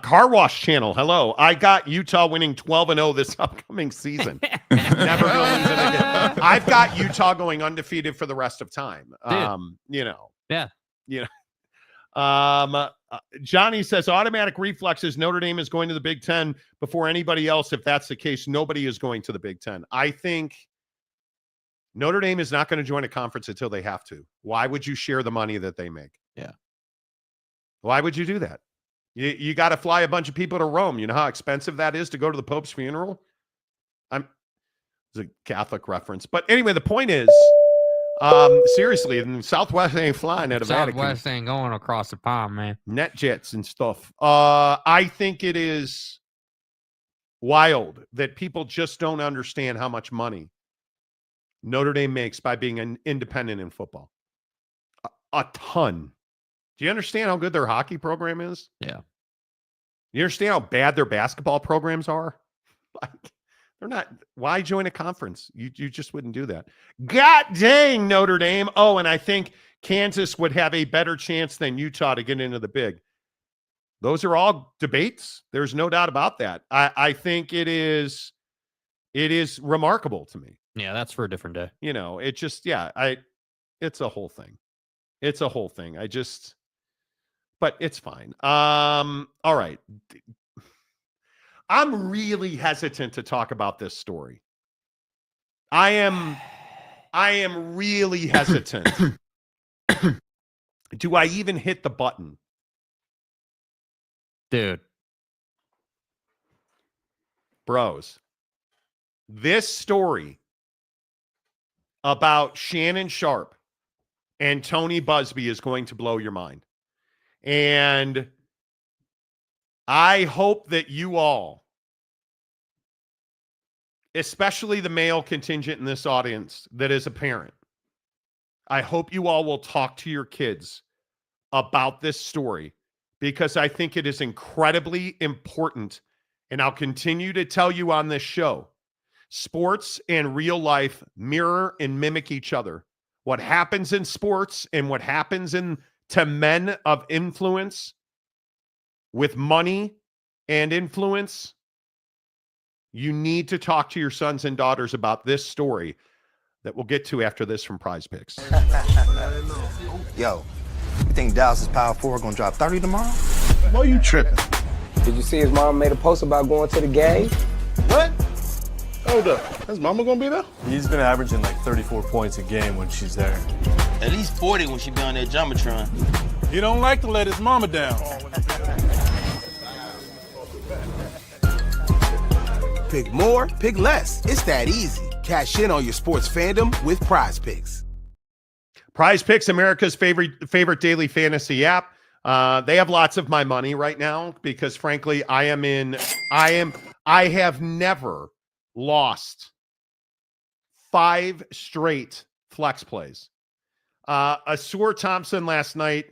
Car Wash Channel, hello. I got Utah winning 12-0 this upcoming season. Never going to lose it again. I've got Utah going undefeated for the rest of time. Yeah. Johnny says automatic reflexes. Notre Dame is going to the Big Ten before anybody else. If that's the case, nobody is going to the Big Ten. I think Notre Dame is not going to join a conference until they have to. Why would you share the money that they make? Yeah. Why would you do that? You got to fly a bunch of people to Rome. You know how expensive that is to go to the Pope's funeral? It's a Catholic reference. But anyway, the point is, seriously, Southwest ain't flying at a Vatican. Southwest ain't going across the pond, man. Net jets and stuff. I think it is wild that people just don't understand how much money Notre Dame makes by being an independent in football. A ton. Do you understand how good their hockey program is? Yeah. You understand how bad their basketball programs are? Like, they're not. Why join a conference? You just wouldn't do that. God dang, Notre Dame. Oh, and I think Kansas would have a better chance than Utah to get into the Big. Those are all debates. There's no doubt about that. I think it is remarkable to me. Yeah, that's for a different day. It's a whole thing. It's a whole thing. but it's fine. All right. I'm really hesitant to talk about this story. I am really hesitant. Do I even hit the button? Dude. Bros, this story about Shannon Sharpe and Tony Buzbee is going to blow your mind. And I hope that you all, especially the male contingent in this audience that is a parent, I hope you all will talk to your kids about this story because I think it is incredibly important. And I'll continue to tell you on this show, sports and real life mirror and mimic each other. What happens in sports and what happens to men of influence with money and influence, you need to talk to your sons and daughters about this story that we'll get to after this from Prize Picks. Yo, you think Dallas' Power 4 gonna drop 30 tomorrow? Why you tripping? Did you see his mom made a post about going to the game? What? Hold up. His mama gonna be there? He's been averaging like 34 points a game when she's there. At least 40 when she be on that Jumbotron. He don't like to let his mama down. Pick more, pick less. It's that easy. Cash in on your sports fandom with Prize Picks. Prize Picks, America's favorite daily fantasy app. They have lots of my money right now because, frankly, I have never lost 5 straight flex plays. Asur Thompson last night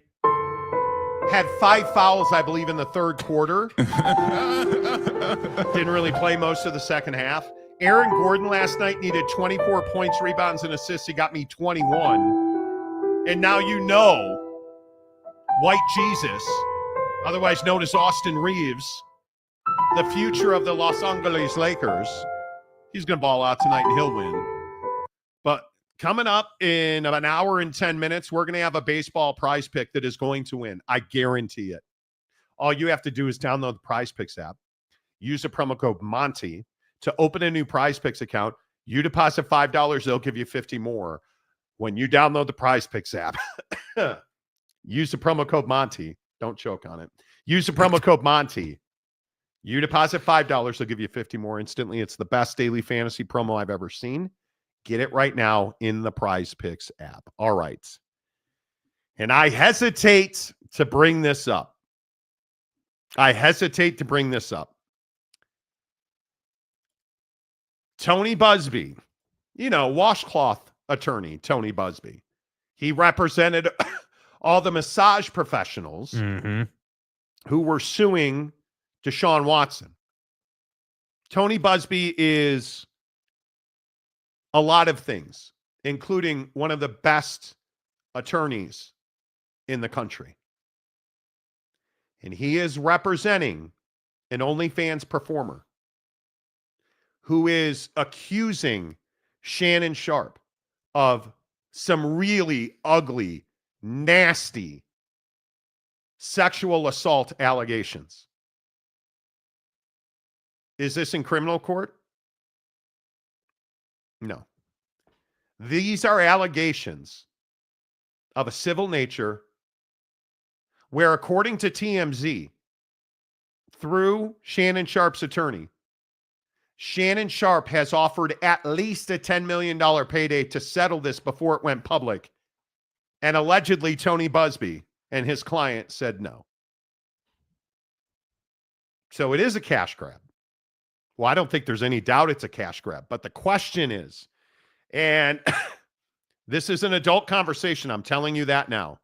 had 5 fouls, I believe, in the third quarter. Didn't really play most of the second half. Aaron Gordon last night needed 24 points, rebounds, and assists. He got me 21. And now you know White Jesus, otherwise known as Austin Reeves, the future of the Los Angeles Lakers. He's going to ball out tonight and he'll win. But coming up in about an hour and 10 minutes, we're going to have a baseball prize pick that is going to win. I guarantee it. All you have to do is download the Prize Picks app, use the promo code Monty to open a new Prize Picks account. You deposit $5, they'll give you 50 more. When you download the Prize Picks app, use the promo code Monty. Don't choke on it. Use the promo code Monty. You deposit $5, they'll give you 50 more instantly. It's the best daily fantasy promo I've ever seen. Get it right now in the Prize Picks app. All right. And I hesitate to bring this up. Tony Buzbee, washcloth attorney, Tony Buzbee. He represented all the massage professionals who were suing Deshaun Watson. Tony Buzbee is a lot of things, including one of the best attorneys in the country. And he is representing an OnlyFans performer who is accusing Shannon Sharpe of some really ugly, nasty sexual assault allegations. Is this in criminal court? No. These are allegations of a civil nature where, according to TMZ, through Shannon Sharpe's attorney, Shannon Sharpe has offered at least a $10 million payday to settle this before it went public. And allegedly, Tony Buzbee and his client said no. So it is a cash grab. Well, I don't think there's any doubt it's a cash grab. But the question is, and this is an adult conversation, I'm telling you that now.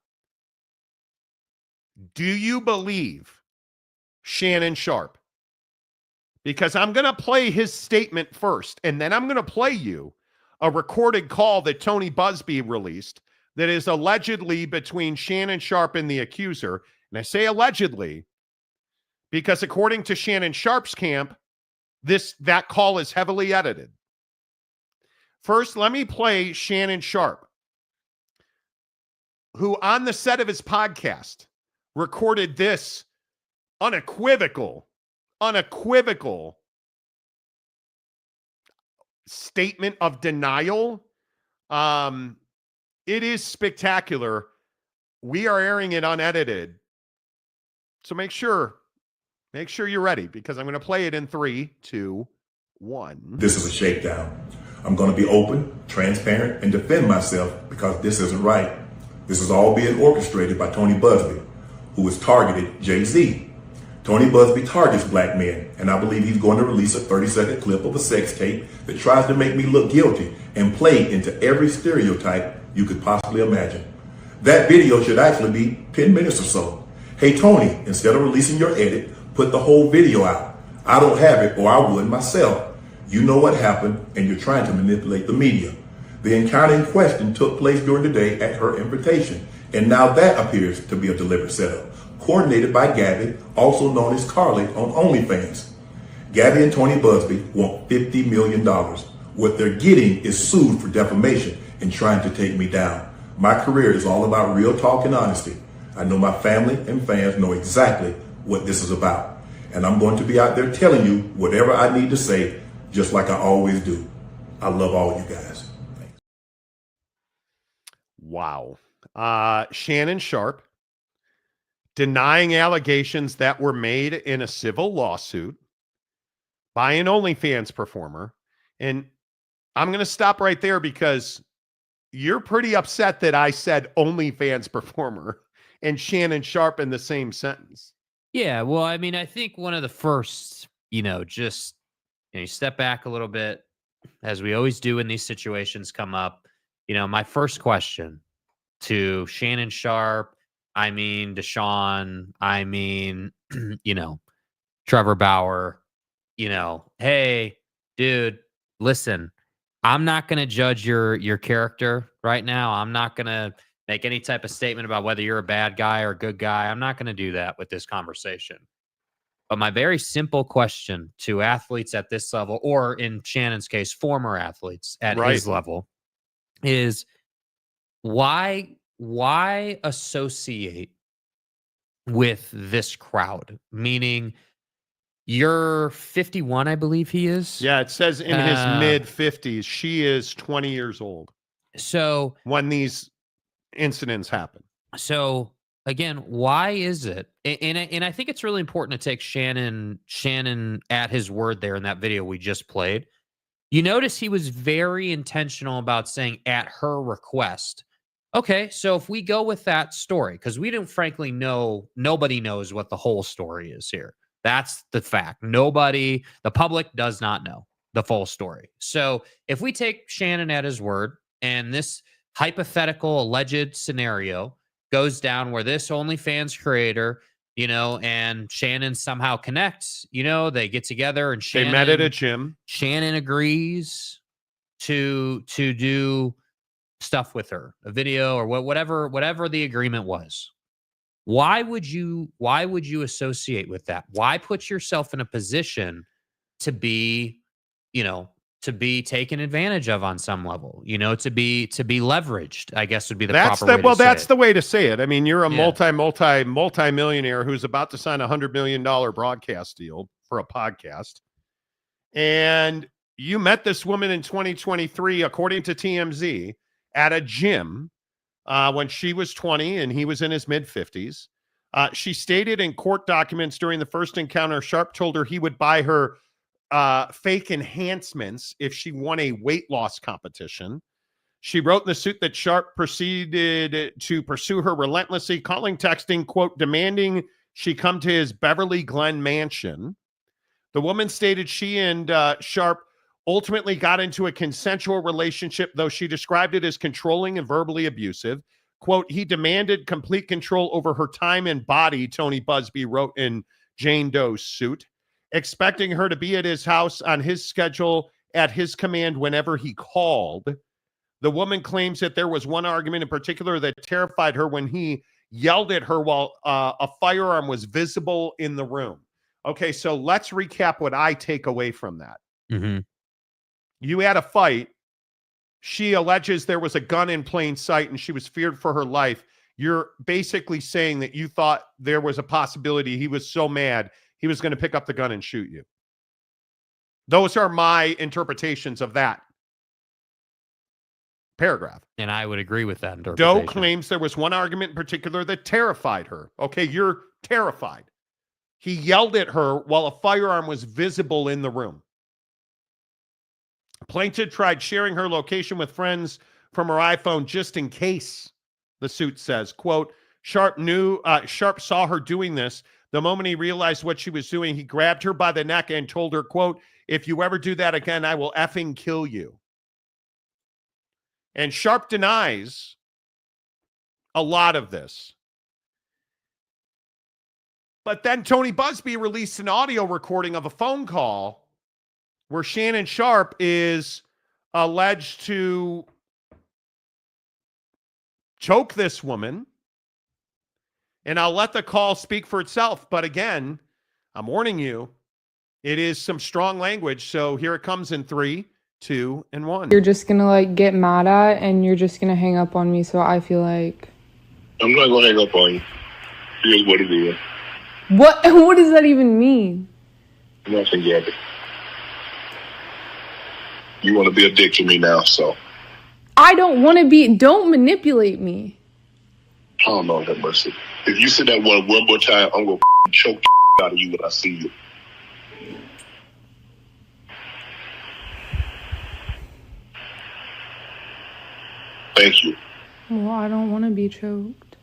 Do you believe Shannon Sharpe? Because I'm going to play his statement first, and then I'm going to play you a recorded call that Tony Buzbee released that is allegedly between Shannon Sharpe and the accuser. And I say allegedly because according to Shannon Sharpe's camp, that call is heavily edited. First, let me play Shannon Sharpe, who on the set of his podcast recorded this unequivocal statement of denial. It is spectacular. We are airing it unedited. So make sure you're ready, because I'm going to play it in 3, 2, 1. This is a shakedown. I'm going to be open, transparent, and defend myself because this isn't right. This is all being orchestrated by Tony Buzbee, who has targeted Jay-Z. Tony Buzbee targets black men, and I believe he's going to release a 30-second clip of a sex tape that tries to make me look guilty and play into every stereotype you could possibly imagine. That video should actually be 10 minutes or so. Hey, Tony, instead of releasing your edit, put the whole video out. I don't have it, or I would myself. You know what happened, and you're trying to manipulate the media. The encounter in question took place during the day at her invitation, and now that appears to be a deliberate setup, coordinated by Gabby, also known as Carly, on OnlyFans. Gabby and Tony Buzbee want $50 million. What they're getting is sued for defamation and trying to take me down. My career is all about real talk and honesty. I know my family and fans know exactly what this is about. And I'm going to be out there telling you whatever I need to say, just like I always do. I love all you guys. Thanks. Wow. Shannon Sharpe denying allegations that were made in a civil lawsuit by an OnlyFans performer. And I'm going to stop right there because you're pretty upset that I said OnlyFans performer and Shannon Sharpe in the same sentence. Yeah, well, I mean, I think one of the first, just you step back a little bit, as we always do when these situations come up. My first question to Shannon Sharpe, Deshaun, Trevor Bauer, hey, dude, listen, I'm not going to judge your character right now. I'm not going to make any type of statement about whether you're a bad guy or a good guy. I'm not going to do that with this conversation. But my very simple question to athletes at this level, or in Shannon's case, former athletes at his level, is why associate with this crowd? Meaning, you're 51, I believe he is. Yeah, it says in his mid-50s. She is 20 years old. So when these incidents happen. So again, why is it? And I think it's really important to take Shannon at his word there in that video we just played. You notice he was very intentional about saying at her request. Okay, so if we go with that story, because we don't frankly know, nobody knows what the whole story is here. That's the fact. The public does not know the full story. So if we take Shannon at his word, and this hypothetical alleged scenario goes down where this OnlyFans creator, and Shannon somehow connects, they get together and Shannon, they met at a gym. Shannon agrees to do stuff with her, a video or whatever the agreement was. Why would you associate with that? Why put yourself in a position to be, to be taken advantage of on some level, to be leveraged, I guess would be the proper way to say it. That's the way to say it. I mean, you're a multi-millionaire who's about to sign a $100 million broadcast deal for a podcast. And you met this woman in 2023, according to TMZ, at a gym when she was 20 and he was in his mid-50s. She stated in court documents during the first encounter, Sharpe told her he would buy her fake enhancements if she won a weight loss competition. She wrote in the suit that Sharpe proceeded to pursue her relentlessly, calling, texting, quote, demanding she come to his Beverly Glen mansion. The woman stated she and Sharpe ultimately got into a consensual relationship, though she described it as controlling and verbally abusive. Quote, he demanded complete control over her time and body, Tony Buzbee wrote in Jane Doe's suit, expecting her to be at his house on his schedule at his command whenever he called. The woman claims that there was one argument in particular that terrified her when he yelled at her while a firearm was visible in the room. Okay, so let's recap what I take away from that. Mm-hmm. You had a fight. She alleges there was a gun in plain sight and she was feared for her life. you're basically saying that you thought there was a possibility he was so mad he was going to pick up the gun and shoot you. Those are my interpretations of that paragraph. And I would agree with that interpretation. Doe claims there was one argument in particular that terrified her. Okay, you're terrified. He yelled at her while a firearm was visible in the room. Plaintiff tried sharing her location with friends from her iPhone just in case, the suit says. Quote, Sharpe saw her doing this. The moment he realized what she was doing, he grabbed her by the neck and told her, quote, if you ever do that again, I will effing kill you. And Sharpe denies a lot of this. But then Tony Buzbee released an audio recording of a phone call where Shannon Sharpe is alleged to choke this woman. And I'll let the call speak for itself. But again, I'm warning you, it is some strong language. So here it comes in 3, 2, and 1. You're just gonna like get mad at and you're just gonna hang up on me. So I feel like I'm not gonna hang up on you. Here's what it is. what does that even mean? Nothing, Gabby. You want to be a dick to me now, so. I don't want to be. Don't manipulate me. Oh, Lord have mercy. If you say that one more time, I'm going to choke the out of you when I see you. Thank you. Well, I don't want to be choked.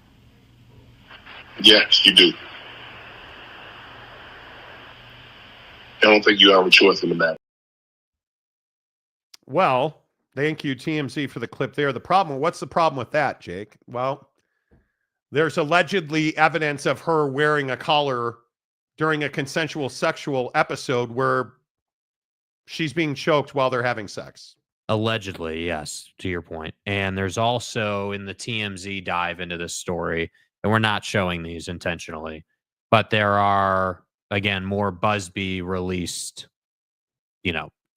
Yes, you do. I don't think you have a choice in the matter. Well, thank you, TMZ, for the clip there. What's the problem with that, Jake? Well, there's allegedly evidence of her wearing a collar during a consensual sexual episode where she's being choked while they're having sex. Allegedly, yes, to your point. And there's also in the TMZ dive into this story, and we're not showing these intentionally, but there are, again, more Buzbee released,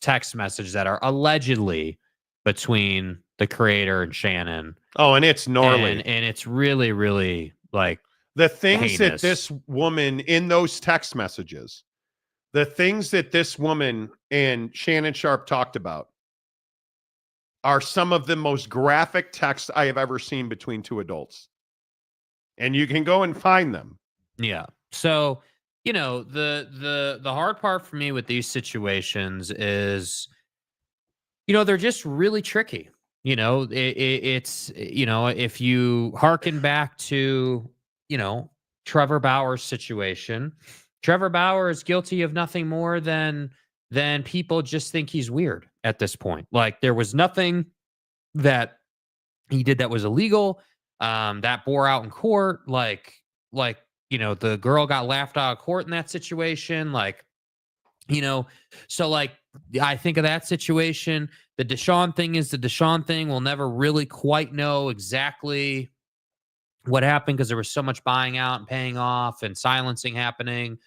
text messages that are allegedly between the creator and Shannon. Oh, and it's gnarly. And it's really, really like the things heinous. That this woman in those text messages, the things that this woman and Shannon Sharpe talked about are some of the most graphic texts I have ever seen between two adults. And you can go and find them. Yeah. So, the hard part for me with these situations is, they're just really tricky. It's, if you hearken back to, Trevor Bauer's situation, Trevor Bauer is guilty of nothing more than people just think he's weird at this point. Like, there was nothing that he did that was illegal, that bore out in court. The girl got laughed out of court in that situation. So I think of that situation. The Deshaun thing is the Deshaun thing. We'll never really quite know exactly what happened because there was so much buying out and paying off and silencing happening.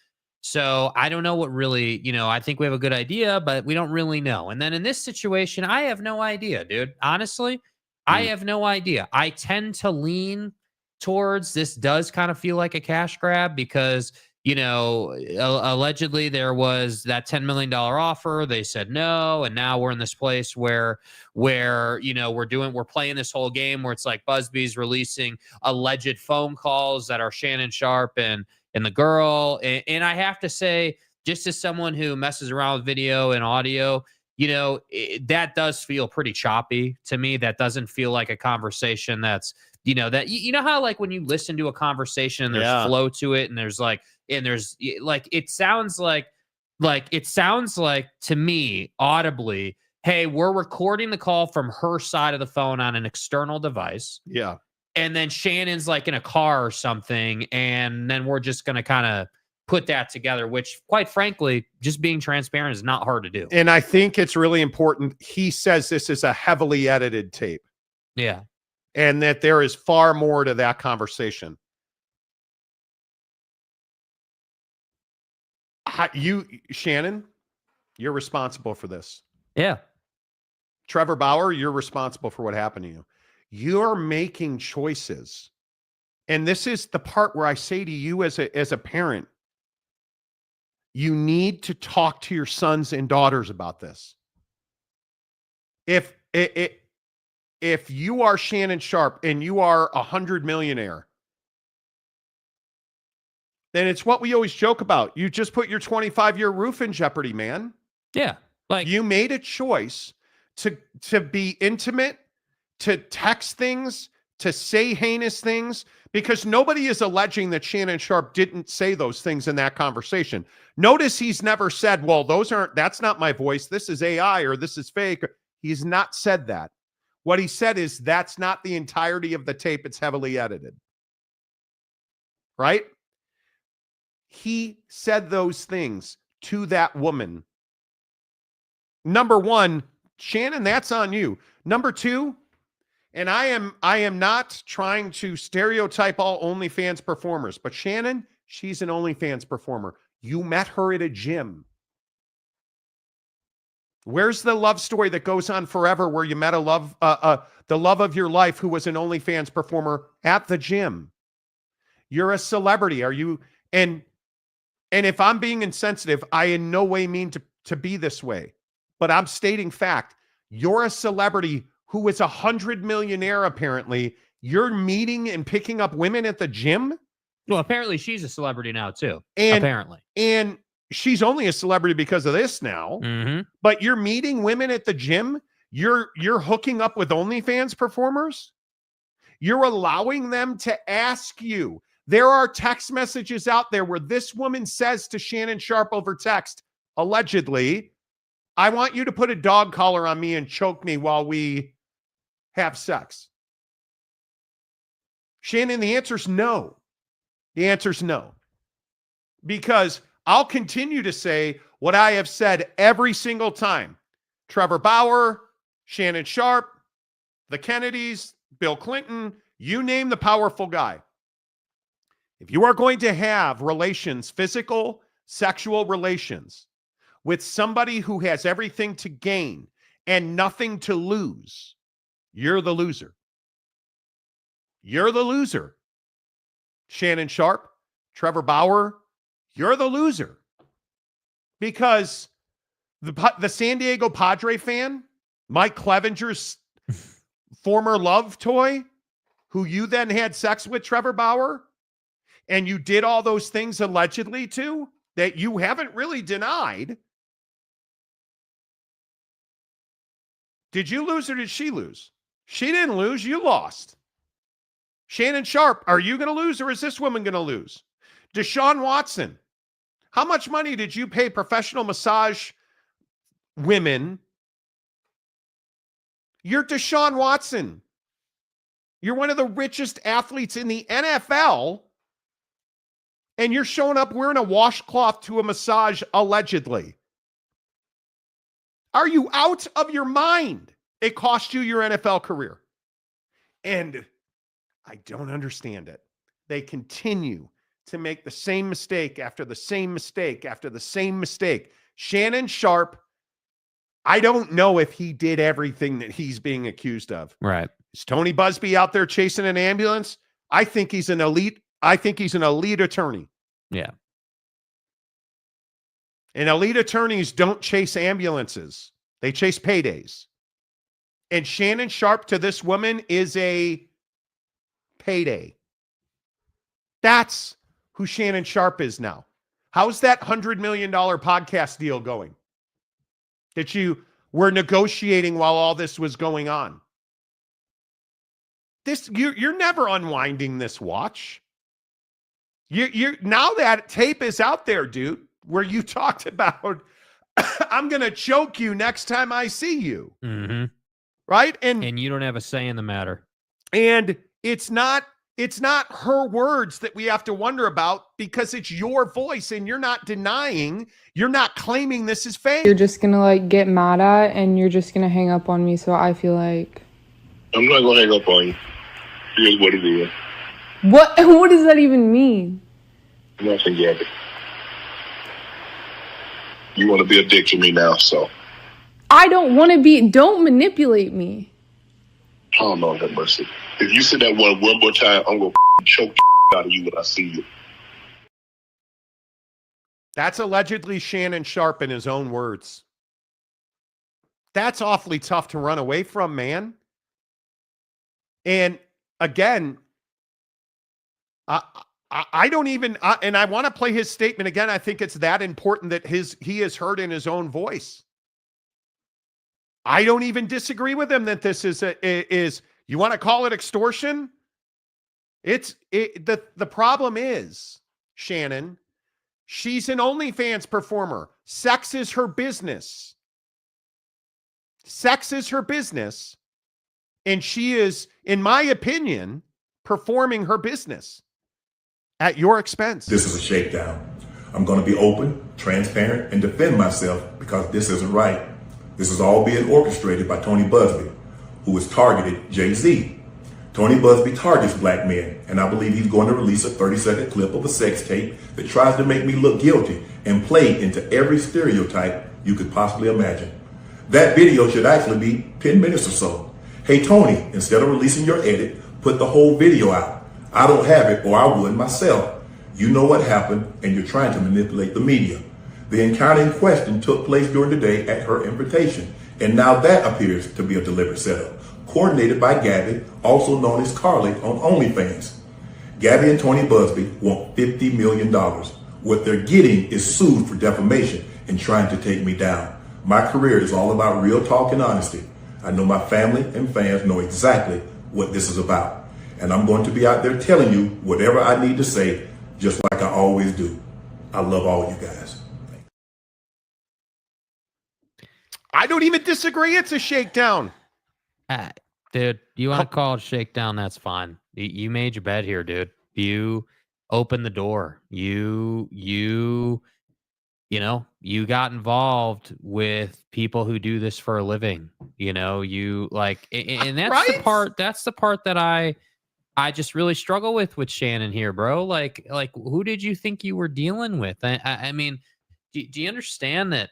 So I don't know what really, I think we have a good idea, but we don't really know. And then in this situation, I have no idea, dude. Honestly, I have no idea. I tend to lean towards this does kind of feel like a cash grab because, allegedly there was that $10 million offer. They said no. And now we're in this place where we're playing this whole game where it's like Buzbee's releasing alleged phone calls that are Shannon Sharpe and the girl. And I have to say, just as someone who messes around with video and audio, that does feel pretty choppy to me. That doesn't feel like a conversation that's, how like when you listen to a conversation and there's flow to it and there's it sounds like to me audibly, hey, we're recording the call from her side of the phone on an external device. Yeah. And then Shannon's like in a car or something. And then we're just going to kind of put that together, which quite frankly, just being transparent is not hard to do. And I think it's really important. He says this is a heavily edited tape. Yeah. And that there is far more to that conversation. Shannon, you're responsible for this. Yeah. Trevor Bauer, you're responsible for what happened to you. You're making choices And this is the part where I say to you as a parent, you need to talk to your sons and daughters about this. If you are Shannon Sharpe and you are a 100 millionaire, then it's what we always joke about. You just put your 25-year roof in jeopardy, man. Yeah. Like, you made a choice to be intimate, to text things, to say heinous things, because nobody is alleging that Shannon Sharpe didn't say those things in that conversation. Notice he's never said, well, that's not my voice. This is AI or this is fake. He's not said that. What he said is that's not the entirety of the tape. It's heavily edited. Right? He said those things to that woman. Number one, Shannon, that's on you. Number two, and I am not trying to stereotype all OnlyFans performers, but Shannon, she's an OnlyFans performer. You met her at a gym. Where's the love story that goes on forever where you met the love of your life who was an OnlyFans performer at the gym? You're a celebrity. Are you? And if I'm being insensitive, I in no way mean to be this way, but I'm stating fact. You're a celebrity who is 100 millionaire, apparently. You're meeting and picking up women at the gym? Well, apparently she's a celebrity now, too. And she's only a celebrity because of this now. Mm-hmm. But you're meeting women at the gym? You're hooking up with OnlyFans performers? You're allowing them to ask you. There are text messages out there where this woman says to Shannon Sharpe over text, allegedly, I want you to put a dog collar on me and choke me while we have sex. Shannon, the answer's no. The answer's no. Because I'll continue to say what I have said every single time. Trevor Bauer, Shannon Sharpe, the Kennedys, Bill Clinton, you name the powerful guy. If you are going to have relations, physical, sexual relations, with somebody who has everything to gain and nothing to lose, you're the loser. You're the loser. Shannon Sharpe, Trevor Bauer, you're the loser. Because the San Diego Padre fan, Mike Clevenger's former love toy, who you then had sex with, Trevor Bauer, and you did all those things allegedly to, that you haven't really denied. Did you lose or did she lose? She didn't lose. You lost. Shannon Sharpe, are you going to lose or is this woman going to lose? Deshaun Watson, how much money did you pay professional massage women? You're Deshaun Watson. You're one of the richest athletes in the NFL, and you're showing up wearing a washcloth to a massage, allegedly. Are you out of your mind? It cost you your NFL career. And I don't understand it. They continue to make the same mistake after the same mistake after the same mistake. Shannon Sharpe, I don't know if he did everything that he's being accused of. Right. Is Tony Buzbee out there chasing an ambulance? I think he's an elite attorney. Yeah. And elite attorneys don't chase ambulances. They chase paydays. And Shannon Sharpe to this woman is a payday. That's who Shannon Sharpe is now. How's that $100 million podcast deal going that you were negotiating while all this was going on? You're never unwinding this watch. You're now that tape is out there, dude, where you talked about, I'm going to choke you next time I see you. Mm-hmm. Right? And you don't have a say in the matter. And it's not her words that we have to wonder about because it's your voice and you're not denying, you're not claiming this is fake. You're just going to like get mad at and you're just going to hang up on me. So I feel like I'm not going to hang up on you. Here's what it is. What does that even mean? Nothing, Gabby. You want to be a dick to me now, so. I don't want to be, don't manipulate me. Oh, Lord have mercy. If you say that one more time, I'm going to choke out of you when I see you. That's allegedly Shannon Sharpe in his own words. That's awfully tough to run away from, man. And again, I don't even, and I want to play his statement again. I think it's that important that he is heard in his own voice. I don't even disagree with him that this is you want to call it extortion? The problem is, Shannon, she's an OnlyFans performer. Sex is her business. Sex is her business. And she is, in my opinion, performing her business at your expense. This is a shakedown. I'm going to be open, transparent, and defend myself because this isn't right. This is all being orchestrated by Tony Buzbee, who has targeted Jay-Z. Tony Buzbee targets black men, and I believe he's going to release a 30-second clip of a sex tape that tries to make me look guilty and play into every stereotype you could possibly imagine. That video should actually be 10 minutes or so. Hey, Tony, instead of releasing your edit, put the whole video out. I don't have it, or I would myself. You know what happened, and you're trying to manipulate the media. The encounter in question took place during the day at her invitation, and now that appears to be a deliberate setup, coordinated by Gabby, also known as Carly, on OnlyFans. Gabby and Tony Buzbee want $50 million. What they're getting is sued for defamation and trying to take me down. My career is all about real talk and honesty. I know my family and fans know exactly what this is about. And I'm going to be out there telling you whatever I need to say, just like I always do. I love all you guys. I don't even disagree. It's a shakedown. Dude, you want to call it shakedown? That's fine. You made your bed here, dude. You opened the door. You got involved with people who do this for a living. You like, and that's right? That's the part that I just really struggle with Shannon here, bro. Like who did you think you were dealing with? I mean, do you understand that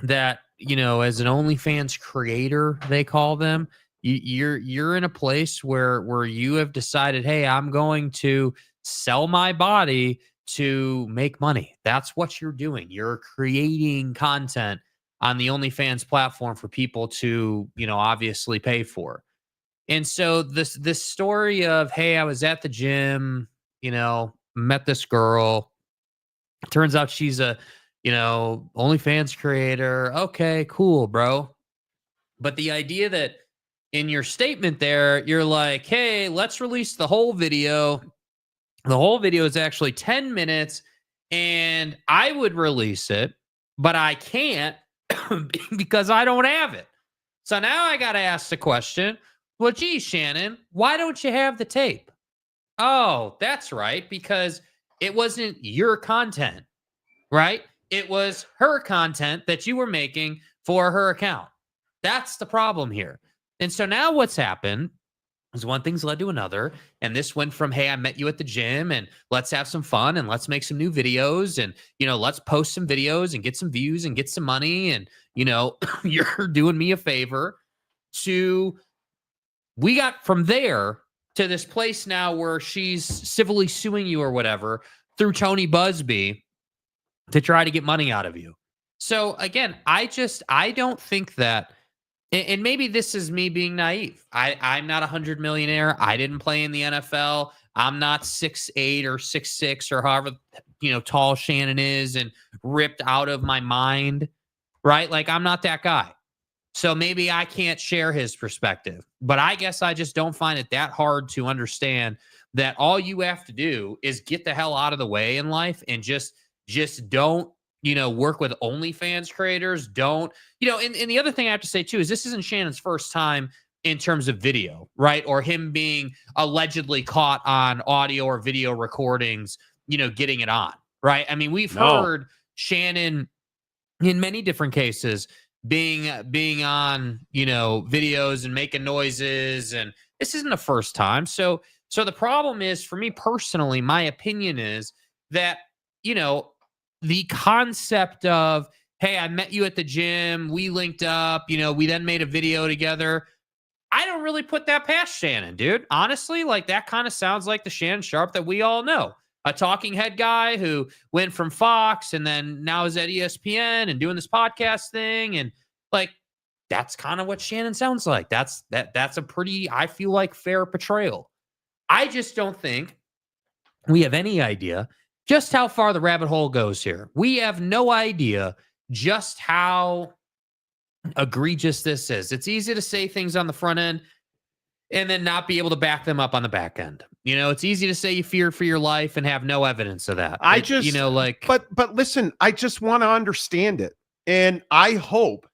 as an OnlyFans creator, they call them, you're in a place where you have decided, hey, I'm going to sell my body to make money. That's what you're doing. You're creating content on the OnlyFans platform for people to, obviously pay for. And so this story of, hey, I was at the gym, met this girl. Turns out she's a, OnlyFans creator. Okay, cool, bro. But the idea that in your statement there, you're like, hey, let's release the whole video. The whole video is actually 10 minutes, and I would release it, but I can't because I don't have it. So now I got to ask the question, well, geez, Shannon, why don't you have the tape? Oh, that's right, because it wasn't your content, right? It was her content that you were making for her account. That's the problem here. And so now what's happened is one thing's led to another. And this went from, hey, I met you at the gym and let's have some fun and let's make some new videos and, let's post some videos and get some views and get some money. And, you're doing me a favor we got from there to this place now where she's civilly suing you or whatever through Tony Buzbee to try to get money out of you. So again, I don't think that, and maybe this is me being naive. I'm not 100 millionaire. I didn't play in the NFL. I'm not 6'8" or 6'6" or however, tall Shannon is and ripped out of my mind, right? Like I'm not that guy. So maybe I can't share his perspective, but I guess I just don't find it that hard to understand that all you have to do is get the hell out of the way in life and just don't, work with OnlyFans creators. Don't, and the other thing I have to say too, is this isn't Shannon's first time in terms of video, right? Or him being allegedly caught on audio or video recordings, getting it on, right? I mean, we've heard Shannon in many different cases being on, videos and making noises, and this isn't the first time. So the problem is, for me personally, my opinion is that, the concept of, hey, I met you at the gym, we linked up, we then made a video together. I don't really put that past Shannon, dude. Honestly, like that kind of sounds like the Shannon Sharpe that we all know. A talking head guy who went from Fox and then now is at ESPN and doing this podcast thing. And like, that's kind of what Shannon sounds like. That's a pretty, I feel like, fair portrayal. I just don't think we have any idea just how far the rabbit hole goes here. We have no idea just how egregious this is. It's easy to say things on the front end and then not be able to back them up on the back end. You know, it's easy to say you fear for your life and have no evidence of that. But listen, I just want to understand it. And I hope,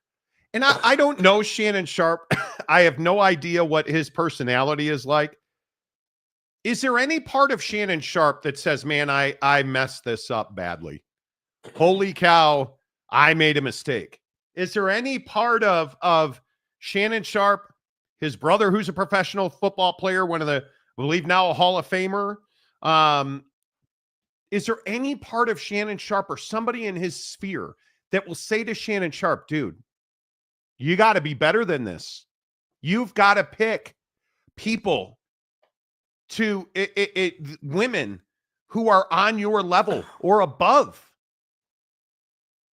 and I don't know Shannon Sharpe. I have no idea what his personality is like. Is there any part of Shannon Sharpe that says, man, I messed this up badly? Holy cow, I made a mistake. Is there any part of Shannon Sharpe, his brother, who's a professional football player, one of the, I believe now a Hall of Famer? Is there any part of Shannon Sharpe or somebody in his sphere that will say to Shannon Sharpe, dude, you got to be better than this. You've got to pick people to women who are on your level or above,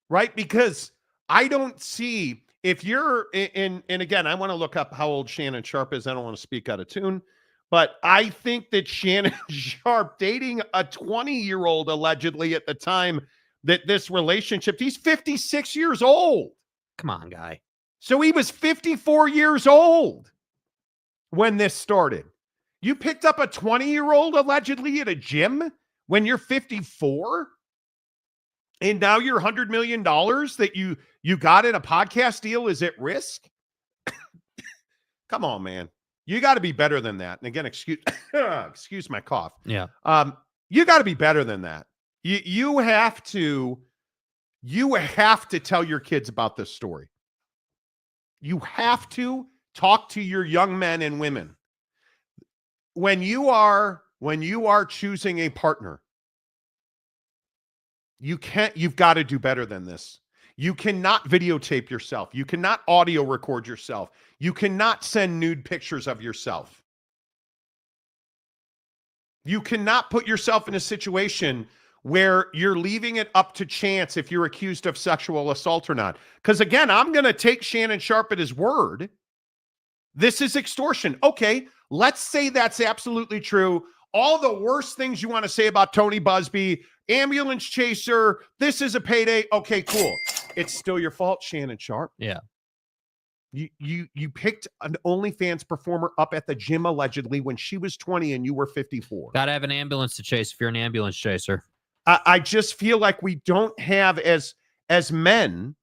right? Because I don't see, if you're and again, I want to look up how old Shannon Sharpe is. I don't want to speak out of tune, but I think that Shannon Sharpe dating a 20-year-old allegedly at the time that this relationship, he's 56 years old. Come on, guy. So he was 54 years old when this started. You picked up a 20-year-old allegedly at a gym when you're 54? And now your $100 million that you got in a podcast deal is at risk? Come on, man. You got to be better than that. And again, excuse my cough. Yeah. You got to be better than that. You have to tell your kids about this story. You have to talk to your young men and women. When you are choosing a partner, you've got to do better than this. You cannot videotape yourself. You cannot audio record yourself. You cannot send nude pictures of yourself. You cannot put yourself in a situation where you're leaving it up to chance if you're accused of sexual assault or not. Because again, I'm going to take Shannon Sharpe at his word. This is extortion. Okay, let's say that's absolutely true. All the worst things you want to say about Tony Buzbee, ambulance chaser, this is a payday. Okay, cool. It's still your fault, Shannon Sharpe. Yeah. You picked an OnlyFans performer up at the gym allegedly when she was 20 and you were 54. Got to have an ambulance to chase if you're an ambulance chaser. I just feel like we don't have as men,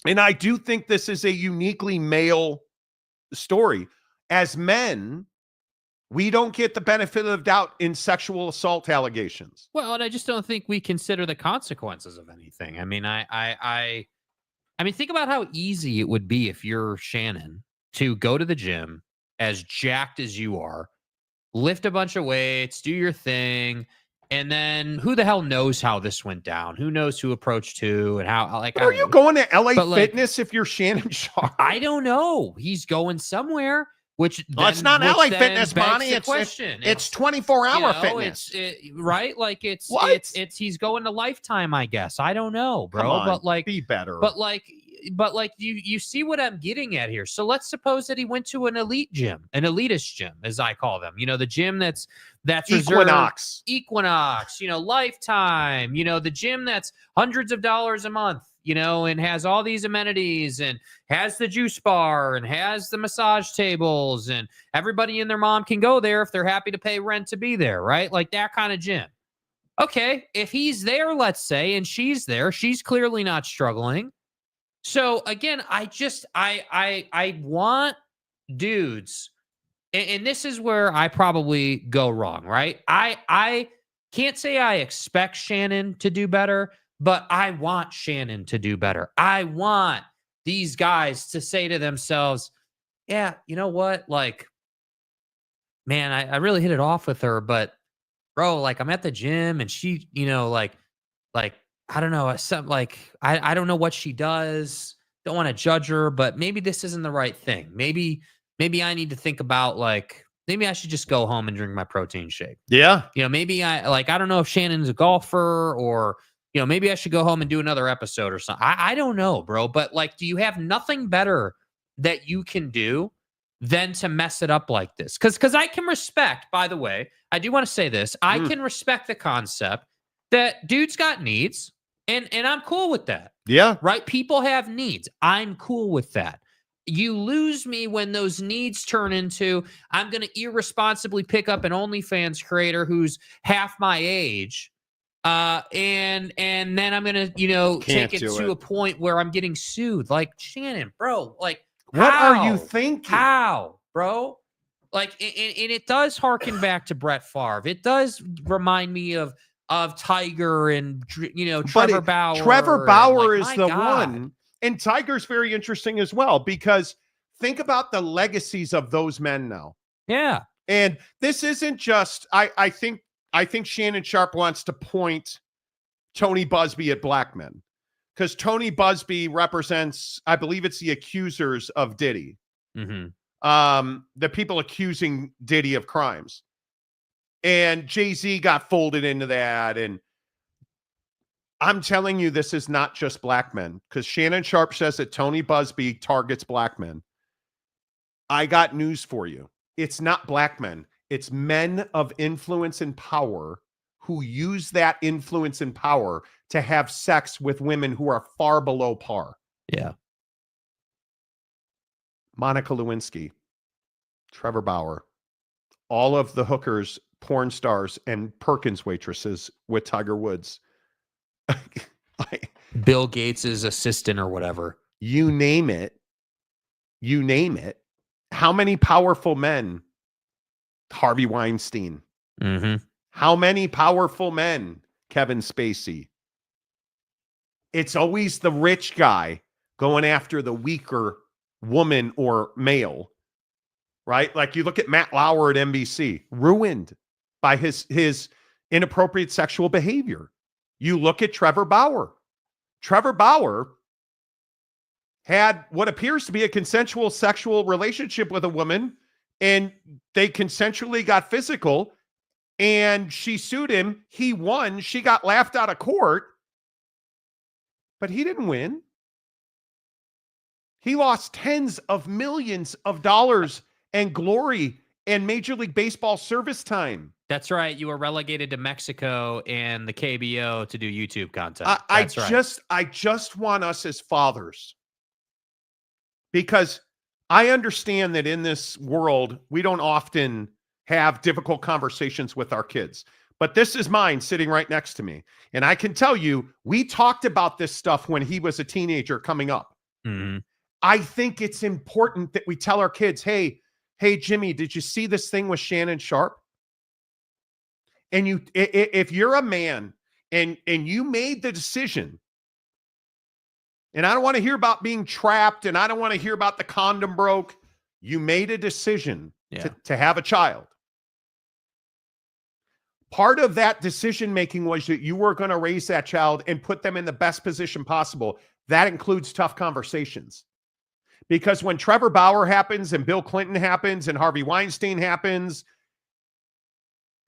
and I do think this is a uniquely male story. As men, we don't get the benefit of the doubt in sexual assault allegations. Well, and I just don't think we consider the consequences of anything. I mean, I mean, think about how easy it would be if you're Shannon to go to the gym as jacked as you are, lift a bunch of weights, do your thing, and then who the hell knows how this went down? Who knows who approached who and how? Like, are you going to LA Fitness if you're Shannon Sharpe? I don't know. He's going somewhere. Which it's not LA Fitness, Bonnie. It's 24-hour fitness, right? Like it's he's going to Lifetime, I guess. I don't know, bro. Come on, but like, be better. But like you see what I'm getting at here. So let's suppose that he went to an elite gym, an elitist gym, as I call them. You know, the gym that's Equinox, you know, Lifetime. You know, the gym that's hundreds of dollars a month. You know, and has all these amenities and has the juice bar and has the massage tables and everybody and their mom can go there if they're happy to pay rent to be there, right? Like that kind of gym. Okay, if he's there, let's say, and she's there, she's clearly not struggling. So again, I want dudes, and this is where I probably go wrong, right? I can't say I expect Shannon to do better, but I want Shannon to do better. I want these guys to say to themselves, yeah, you know what? Like, man, I really hit it off with her, but bro, like I'm at the gym and she, you know, like, I don't know, something like, I don't know what she does. Don't want to judge her, but maybe this isn't the right thing. Maybe maybe I need to think about like, maybe I should just go home and drink my protein shake. Yeah. You know, maybe I don't know if Shannon's a golfer or, you know, maybe I should go home and do another episode or something. I don't know, bro. But like, do you have nothing better that you can do than to mess it up like this? Because I can respect, by the way, I do want to say this. I can respect the concept that dudes got needs, and I'm cool with that. Yeah. Right? People have needs. I'm cool with that. You lose me when those needs turn into, I'm going to irresponsibly pick up an OnlyFans creator who's half my age. And then I'm going to, you know, take it to a point where I'm getting sued. Like, Shannon, bro, like, what are you thinking? How, bro? Like, and it does harken back to Brett Favre. It does remind me of Tiger and, you know, Trevor Bauer. Trevor Bauer like, is the one. And Tiger's very interesting as well, because think about the legacies of those men now. Yeah. And this isn't just, I think Shannon Sharpe wants to point Tony Buzbee at black men, because Tony Buzbee represents, I believe it's the accusers of Diddy. The people accusing Diddy of crimes. And Jay-Z got folded into that. And I'm telling you, this is not just black men, because Shannon Sharpe says that Tony Buzbee targets black men. I got news for you. It's not black men. It's men of influence and power who use that influence and power to have sex with women who are far below par. Yeah. Monica Lewinsky, Trevor Bauer, all of the hookers, porn stars, and Perkins waitresses with Tiger Woods. Bill Gates's assistant or whatever. You name it. You name it. How many powerful men? Harvey Weinstein. How many powerful men? Kevin Spacey. It's always the rich guy going after the weaker woman or male, right? Like you look at Matt Lauer at NBC, ruined by his inappropriate sexual behavior. You look at Trevor Bauer. Trevor Bauer had what appears to be a consensual sexual relationship with a woman, and they consensually got physical, and she sued him. He won. She got laughed out of court, but he didn't win. He lost tens of millions of dollars and glory and Major League Baseball service time. That's right. You were relegated to Mexico and the KBO to do YouTube content. I just want us as fathers, because I understand that in this world, we don't often have difficult conversations with our kids. But this is mine sitting right next to me. And I can tell you, we talked about this stuff when he was a teenager coming up. I think it's important that we tell our kids, hey, Jimmy, did you see this thing with Shannon Sharpe? And if you're a man and you made the decision, and I don't want to hear about being trapped, and I don't want to hear about the condom broke. You made a decision to have a child. Part of that decision-making was that you were going to raise that child and put them in the best position possible. That includes tough conversations. Because when Trevor Bauer happens and Bill Clinton happens and Harvey Weinstein happens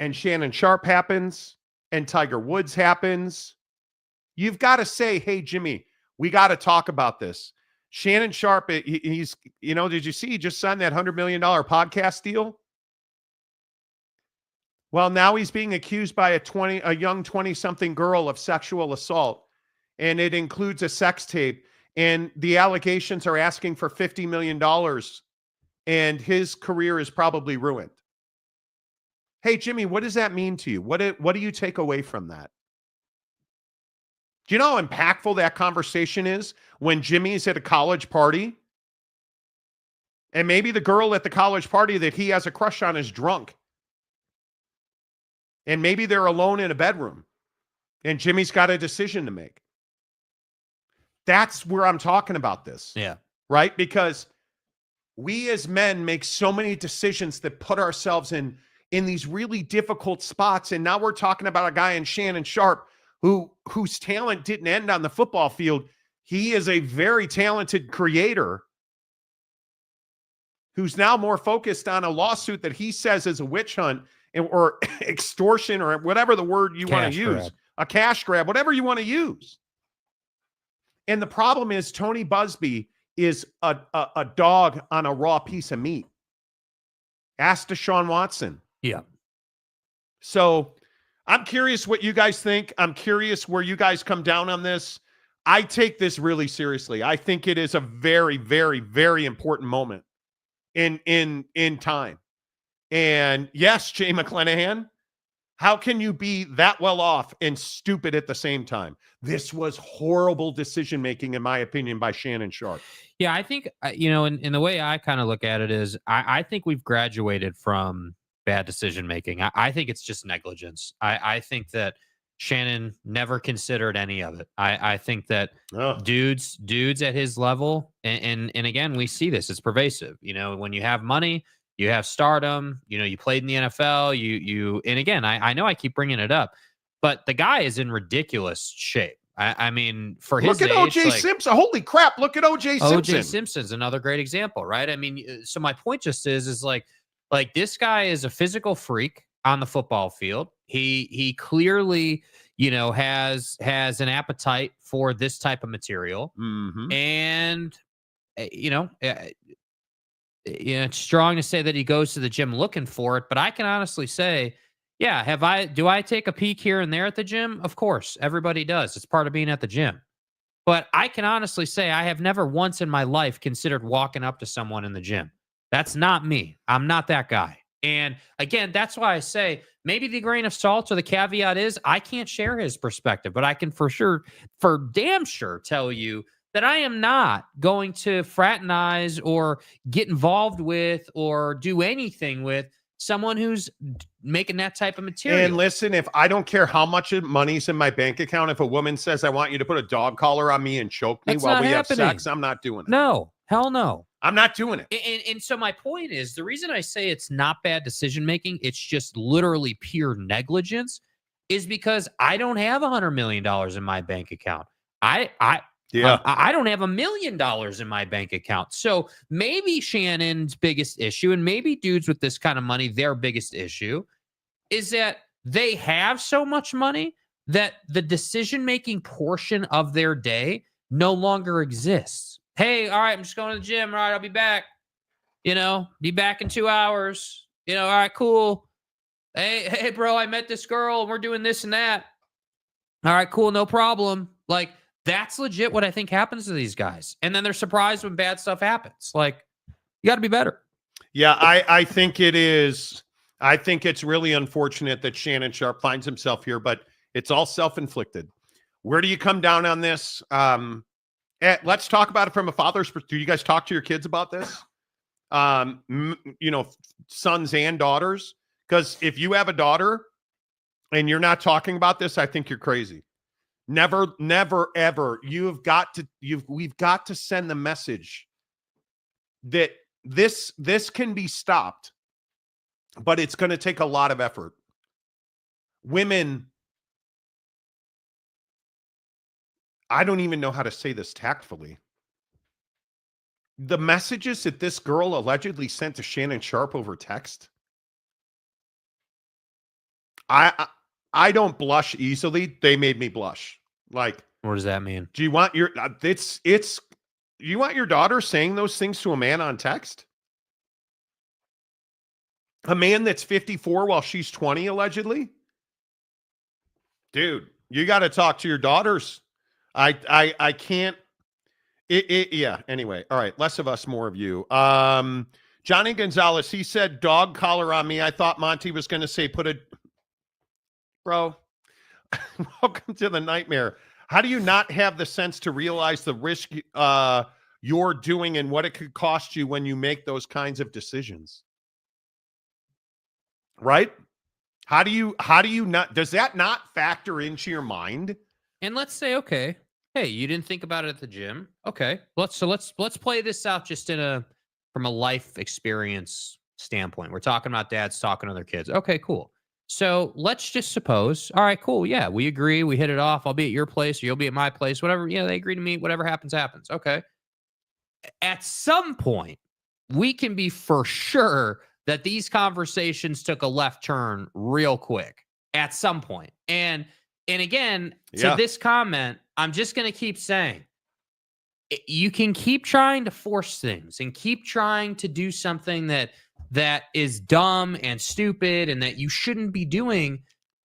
and Shannon Sharpe happens and Tiger Woods happens, you've got to say, hey, Jimmy, we got to talk about this. Shannon Sharpe, he's, you know, did you see he just signed that $100 million podcast deal? Well, now he's being accused by a young 20-something girl of sexual assault, and it includes a sex tape, and the allegations are asking for $50 million, and his career is probably ruined. Hey, Jimmy, what does that mean to you? What do you take away from that? Do you know how impactful that conversation is when Jimmy's at a college party and maybe the girl at the college party that he has a crush on is drunk, and maybe they're alone in a bedroom and Jimmy's got a decision to make? That's where I'm talking about this. Yeah. Right? Because we as men make so many decisions that put ourselves in these really difficult spots. And now we're talking about a guy in Shannon Sharpe whose talent didn't end on the football field. He is a very talented creator who's now more focused on a lawsuit that he says is a witch hunt or extortion or whatever the word you want to use, a cash grab, whatever you want to use. And the problem is Tony Buzbee is a dog on a raw piece of meat. Ask Deshaun Watson. Yeah. So I'm curious what you guys think. I'm curious where you guys come down on this. I take this really seriously. I think it is a very, very, very important moment in time. And yes, Jay McClanahan, how can you be that well off and stupid at the same time? This was horrible decision-making, in my opinion, by Shannon Sharpe. Yeah, I think, in the way I kind of look at it is I think we've graduated from bad decision-making. I think it's just negligence. I think that Shannon never considered any of it. I think that dudes at his level, and again, we see this, it's pervasive. When you have money, you have stardom, you played in the NFL, and again, I know I keep bringing it up, but the guy is in ridiculous shape. I mean, for his look at age, OJ Simpson. Holy crap. Look at OJ Simpson. OJ Simpson's another great example, right? I mean, so my point just is like this guy is a physical freak on the football field. He clearly, has an appetite for this type of material. Mm-hmm. And, it's strong to say that he goes to the gym looking for it, but I can honestly say, yeah, do I take a peek here and there at the gym? Of course, everybody does. It's part of being at the gym. But I can honestly say I have never once in my life considered walking up to someone in the gym. That's not me. I'm not that guy. And again, that's why I say maybe the grain of salt or the caveat is I can't share his perspective, but I can for damn sure tell you that I am not going to fraternize or get involved with or do anything with someone who's making that type of material. And listen, if I don't care how much money's in my bank account, if a woman says, I want you to put a dog collar on me and choke me while we have sex, I'm not doing it. No, hell no. I'm not doing it. And so my point is, the reason I say it's not bad decision-making, it's just literally pure negligence, is because I don't have $100 million in my bank account. I don't have $1 million in my bank account. So maybe Shannon's biggest issue, and maybe dudes with this kind of money, their biggest issue, is that they have so much money that the decision-making portion of their day no longer exists. Hey, all right, I'm just going to the gym. All right, I'll be back. Be back in 2 hours. All right, cool. Hey, bro, I met this girl and we're doing this and that. All right, cool, no problem. Like, that's legit what I think happens to these guys. And then they're surprised when bad stuff happens. Like, you got to be better. Yeah, I think it is. I think it's really unfortunate that Shannon Sharpe finds himself here, but it's all self-inflicted. Where do you come down on this? Let's talk about it from a father's perspective. Do you guys talk to your kids about this? Sons and daughters? Because if you have a daughter and you're not talking about this, I think you're crazy. Never, ever. We've got to send the message that this can be stopped, but it's going to take a lot of effort. Women, I don't even know how to say this tactfully. The messages that this girl allegedly sent to Shannon Sharpe over text, I don't blush easily. They made me blush. Like, what does that mean? Do you want your you want your daughter saying those things to a man on text? A man that's 54 while she's 20, allegedly? Dude, you got to talk to your daughters. I can't. Yeah. Anyway. All right. Less of us, more of you. Johnny Gonzalez, he said dog collar on me. I thought Monty was going to say bro, welcome to the nightmare. How do you not have the sense to realize the risk you're doing and what it could cost you when you make those kinds of decisions? Right? How do you not, does that not factor into your mind? And let's say, okay, hey, you didn't think about it at the gym. Okay. Let's play this out just from a life experience standpoint. We're talking about dads talking to their kids. Okay, cool. So let's just suppose, all right, cool. Yeah, we agree. We hit it off. I'll be at your place or you'll be at my place, whatever. They agree to meet. Whatever happens, happens. Okay. At some point, we can be for sure that these conversations took a left turn real quick at some point. And again, to this comment, I'm just going to keep saying, you can keep trying to force things and keep trying to do something that is dumb and stupid and that you shouldn't be doing.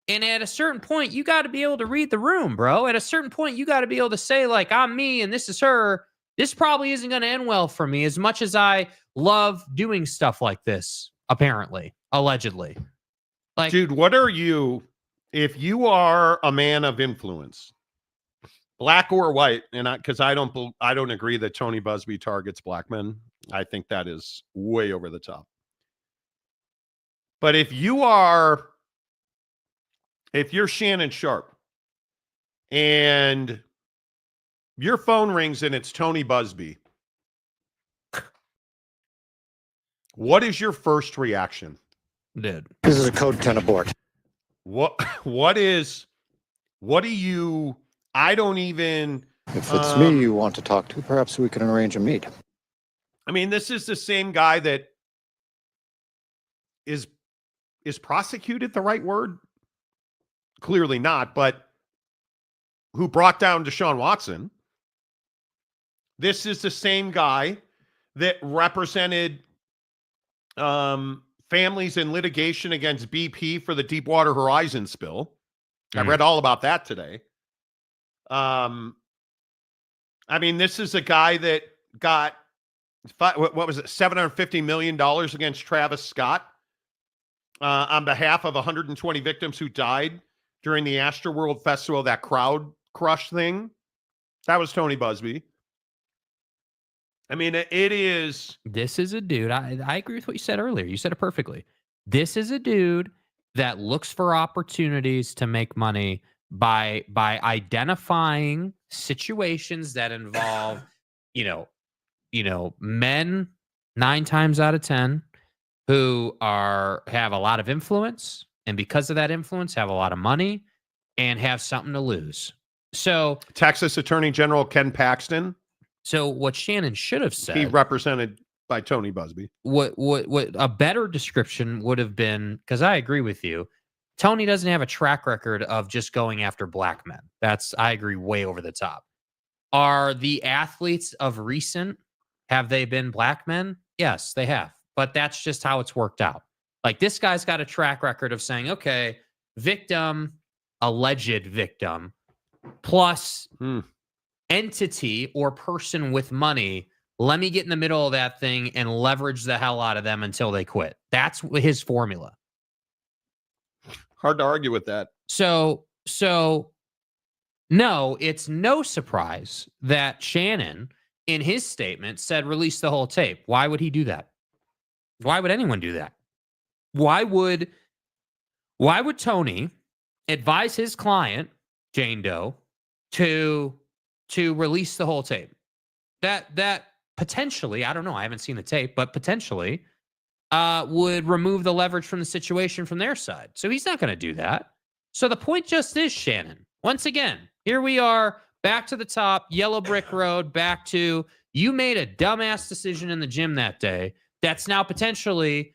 And at a certain point, you got to be able to read the room, bro. At a certain point, you got to be able to say, like, I'm me and this is her. This probably isn't going to end well for me, as much as I love doing stuff like this, apparently, allegedly. Like, dude, what are you, if you are a man of influence, black or white, and because I don't agree that Tony Buzbee targets black men. I think that is way over the top. But if you're Shannon Sharpe and your phone rings and it's Tony Buzbee, what is your first reaction? Dude, this is a code 10 abort. What do you, I don't even. If it's me you want to talk to, perhaps we can arrange a meet. I mean, this is the same guy that is prosecuted the right word? Clearly not, but who brought down Deshaun Watson. This is the same guy that represented families in litigation against BP for the Deepwater Horizon spill. I read all about that today. I mean, this is a guy that got, what was it, $750 million against Travis Scott on behalf of 120 victims who died during the Astroworld Festival, that crowd crush thing. That was Tony Buzbee. I mean, it is. This is a dude. I agree with what you said earlier. You said it perfectly. This is a dude that looks for opportunities to make money by identifying situations that involve, men 9 times out of 10 who have a lot of influence, and because of that influence have a lot of money and have something to lose. So Texas Attorney General Ken Paxton. So what Shannon should have said, he represented by Tony Buzbee. What a better description would have been, because I agree with you, Tony doesn't have a track record of just going after black men. I agree, way over the top. Are the athletes of recent, have they been black men? Yes, they have. But that's just how it's worked out. Like, this guy's got a track record of saying, okay, victim, alleged victim, plus entity or person with money, let me get in the middle of that thing and leverage the hell out of them until they quit. That's his formula. Hard to argue with that. So no, it's no surprise that Shannon, in his statement, said release the whole tape. Why would he do that? Why would anyone do that? Why would Tony advise his client, Jane Doe, to release the whole tape? That potentially, I don't know, I haven't seen the tape, but potentially would remove the leverage from the situation from their side. So he's not going to do that. So the point just is, Shannon, once again, here we are, back to the top, yellow brick road, back to, you made a dumbass decision in the gym that day that's now potentially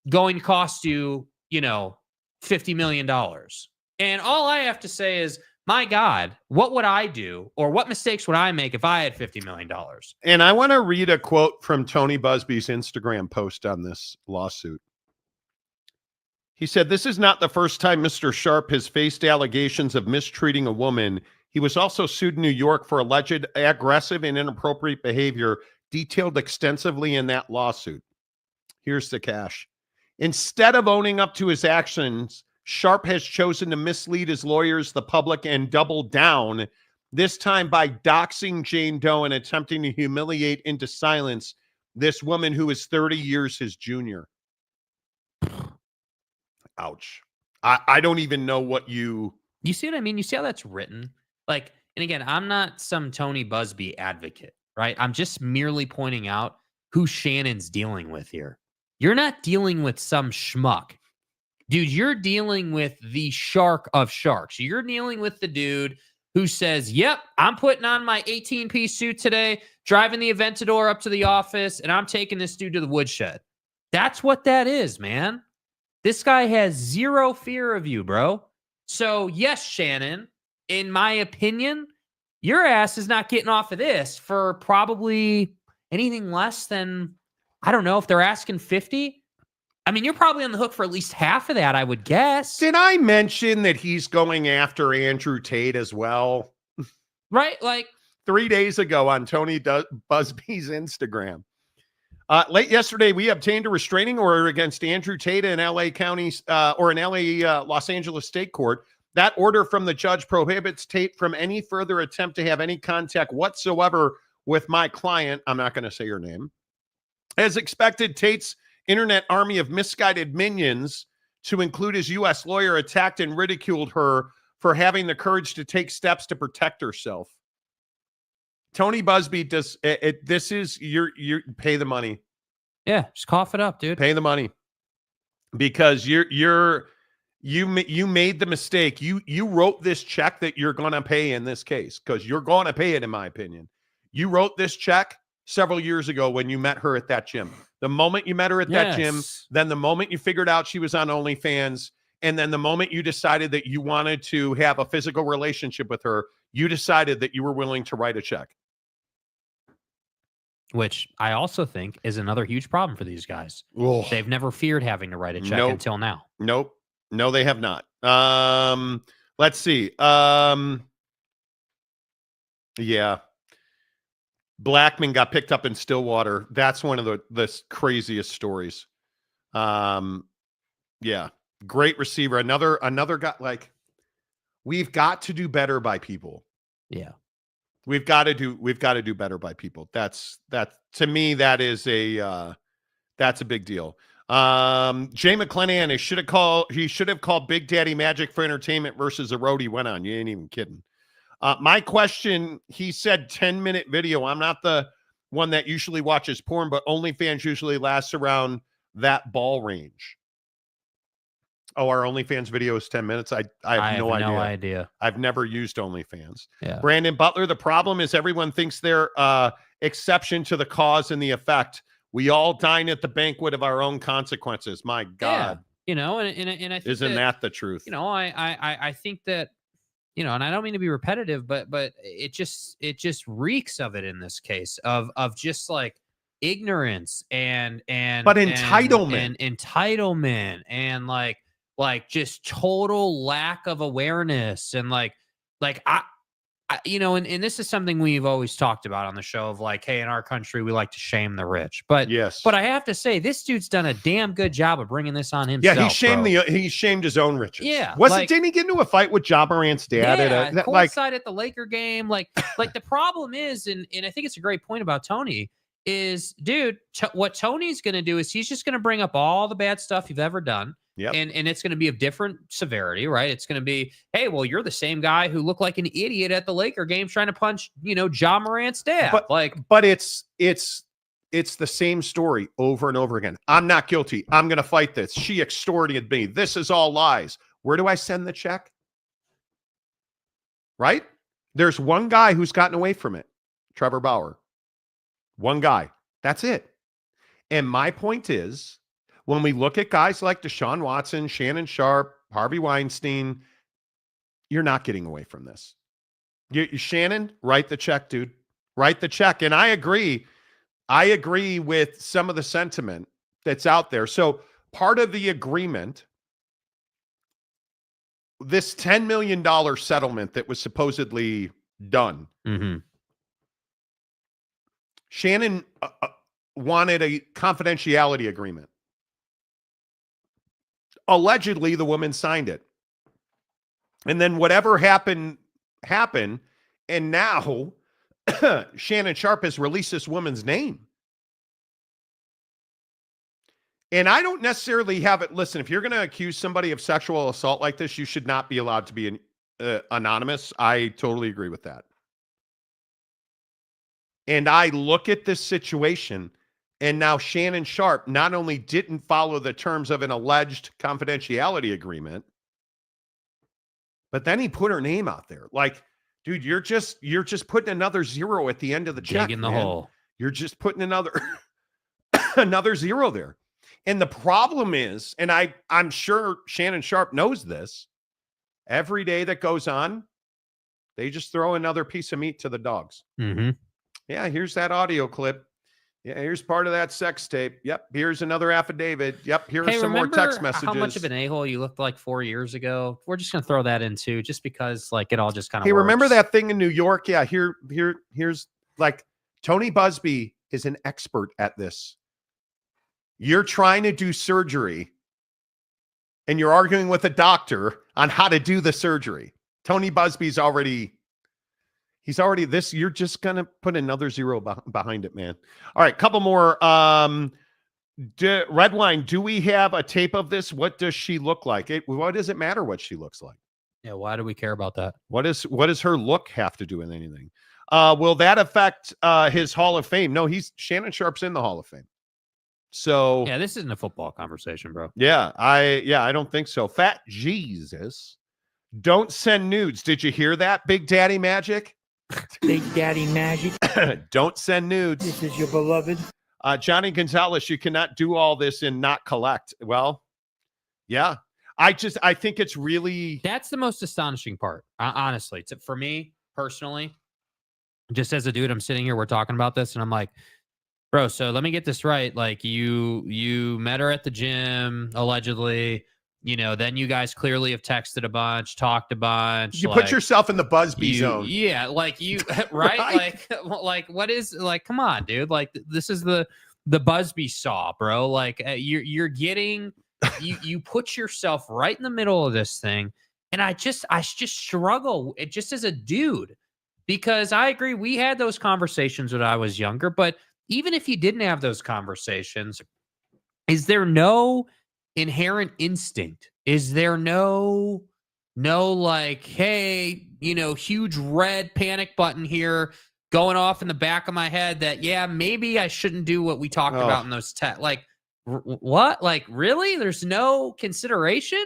going to cost you, $50 million. And all I have to say is, my God, what would I do, or what mistakes would I make if I had $50 million? And I want to read a quote from Tony Buzbee's Instagram post on this lawsuit. He said, "This is not the first time Mr. Sharpe has faced allegations of mistreating a woman. He was also sued in New York for alleged aggressive and inappropriate behavior, detailed extensively in that lawsuit." Here's the cash. Instead of owning up to his actions, Sharpe has chosen to mislead his lawyers, the public, and double down, this time by doxing Jane Doe and attempting to humiliate into silence this woman who is 30 years his junior. Ouch. I don't even know what you see what I mean? You see how that's written? Like, and again, I'm not some Tony Buzbee advocate, right? I'm just merely pointing out who Shannon's dealing with here. You're not dealing with some schmuck. Dude, you're dealing with the shark of sharks. You're dealing with the dude who says, yep, I'm putting on my 18-piece suit today, driving the Aventador up to the office, and I'm taking this dude to the woodshed. That's what that is, man. This guy has zero fear of you, bro. So, yes, Shannon, in my opinion, your ass is not getting off of this for probably anything less than, I don't know, if they're asking 50. I mean, you're probably on the hook for at least half of that, I would guess. Did I mention that he's going after Andrew Tate as well? Right? Like 3 days ago on Tony Buzbee's Instagram. Late yesterday, we obtained a restraining order against Andrew Tate in LA County or in LA Los Angeles State Court. That order from the judge prohibits Tate from any further attempt to have any contact whatsoever with my client. I'm not going to say your name. As expected, Tate's internet army of misguided minions, to include his U.S. lawyer, attacked and ridiculed her for having the courage to take steps to protect herself. Tony Buzbee does it. This is you pay the money. Yeah, just cough it up, dude. Pay the money because you made the mistake. You wrote this check that you're going to pay in this case because you're going to pay it, in my opinion. You wrote this check several years ago when you met her at that gym. The moment you met her at that gym, then the moment you figured out she was on OnlyFans, and then the moment you decided that you wanted to have a physical relationship with her, you decided that you were willing to write a check. Which I also think is another huge problem for these guys. Ugh. They've never feared having to write a check until now. Nope. No, they have not. Let's see. Yeah. Blackman got picked up in Stillwater. That's one of the craziest stories. Yeah. Great receiver. Another guy. Like, we've got to do better by people. Yeah. We've got to do better by people. That to me, that is that's a big deal. Jay McClanahan, he should have called Big Daddy Magic for entertainment versus a road he went on. You ain't even kidding. My question, he said 10-minute video. I'm not the one that usually watches porn, but OnlyFans usually lasts around that ball range. Oh, our OnlyFans video is 10 minutes. I have no idea. I've never used OnlyFans. Yeah. Brandon Butler, the problem is everyone thinks they're exception to the cause and the effect. We all dine at the banquet of our own consequences. My God. Yeah. And I think isn't that the truth? I think that, and I don't mean to be repetitive, but it just reeks of it in this case of just like ignorance and entitlement and entitlement and like just total lack of awareness and like I and this is something we've always talked about on the show of like, hey, in our country we like to shame the rich, but I have to say this dude's done a damn good job of bringing this on himself. Yeah, he shamed his own riches. Yeah, didn't he get into a fight with Ja Morant's dad at the Laker game? Like the problem is, and I think it's a great point about Tony is, dude, what Tony's going to do is he's just going to bring up all the bad stuff you've ever done. Yep. And it's going to be of different severity, right? It's going to be, hey, well, you're the same guy who looked like an idiot at the Laker game trying to punch, Ja Morant's dad. But it's the same story over and over again. I'm not guilty. I'm going to fight this. She extorted me. This is all lies. Where do I send the check? Right? There's one guy who's gotten away from it. Trevor Bauer. One guy. That's it. And my point is, when we look at guys like Deshaun Watson, Shannon Sharpe, Harvey Weinstein, you're not getting away from this. Shannon, write the check, dude. Write the check. And I agree. I agree with some of the sentiment that's out there. So part of the agreement, this $10 million settlement that was supposedly done, Shannon wanted a confidentiality agreement. Allegedly, the woman signed it. And then whatever happened. And now Shannon Sharpe has released this woman's name. And I don't necessarily have it. Listen, if you're going to accuse somebody of sexual assault like this, you should not be allowed to be anonymous. I totally agree with that. And I look at this situation, and now Shannon Sharpe not only didn't follow the terms of an alleged confidentiality agreement, but then he put her name out there. Like, Dude, you're just putting another zero at the end of the check. Dig in the hole. You're just putting another another zero there. And the problem is, and I'm sure Shannon Sharpe knows this, every day that goes on, they just throw another piece of meat to the dogs. Mm-hmm. Yeah, here's that audio clip. Yeah, here's part of that sex tape. Yep, here's another affidavit. Yep, here's some more text messages. How much of an a-hole you looked like 4 years ago? We're just gonna throw that in too, just because like it all just kind of. Hey, works. remember that thing in New York? Yeah, here's like Tony Buzbee is an expert at this. You're trying to do surgery, and you're arguing with a doctor on how to do the surgery. Tony Busby's already. He's already this. You're just going to put another zero behind it, man. All right. Couple more. Redwine, do we have a tape of this? What does she look like? What does it matter what she looks like? Yeah. Why do we care about that? What does her look have to do with anything? Will that affect his Hall of Fame? No, Shannon Sharpe's in the Hall of Fame. So yeah, this isn't a football conversation, bro. Yeah, I don't think so. Fat Jesus. Don't send nudes. Did you hear that, Big Daddy Magic? Big Daddy Magic. Don't send nudes. This is your beloved. Johnny Gonzalez, you cannot do all this and not collect. Well, yeah. I think it's really. That's the most astonishing part, honestly. For me, personally, just as a dude, I'm sitting here, we're talking about this, and I'm like, bro, so let me get this right. Like, you met her at the gym, allegedly. You know, then you guys clearly have texted a bunch, talked a bunch. You put yourself in the Buzbee zone. Yeah, like you, right? Like what is, like, come on, dude. Like, this is the Buzbee saw, bro. Like, you're getting, you put yourself right in the middle of this thing. And I just struggle just as a dude, because I agree. We had those conversations when I was younger, but even if you didn't have those conversations, is there no inherent instinct? Is there no like, hey, huge red panic button here going off in the back of my head that, yeah, maybe I shouldn't do what we talked about in those tests? Like, what? Like, really? There's no consideration?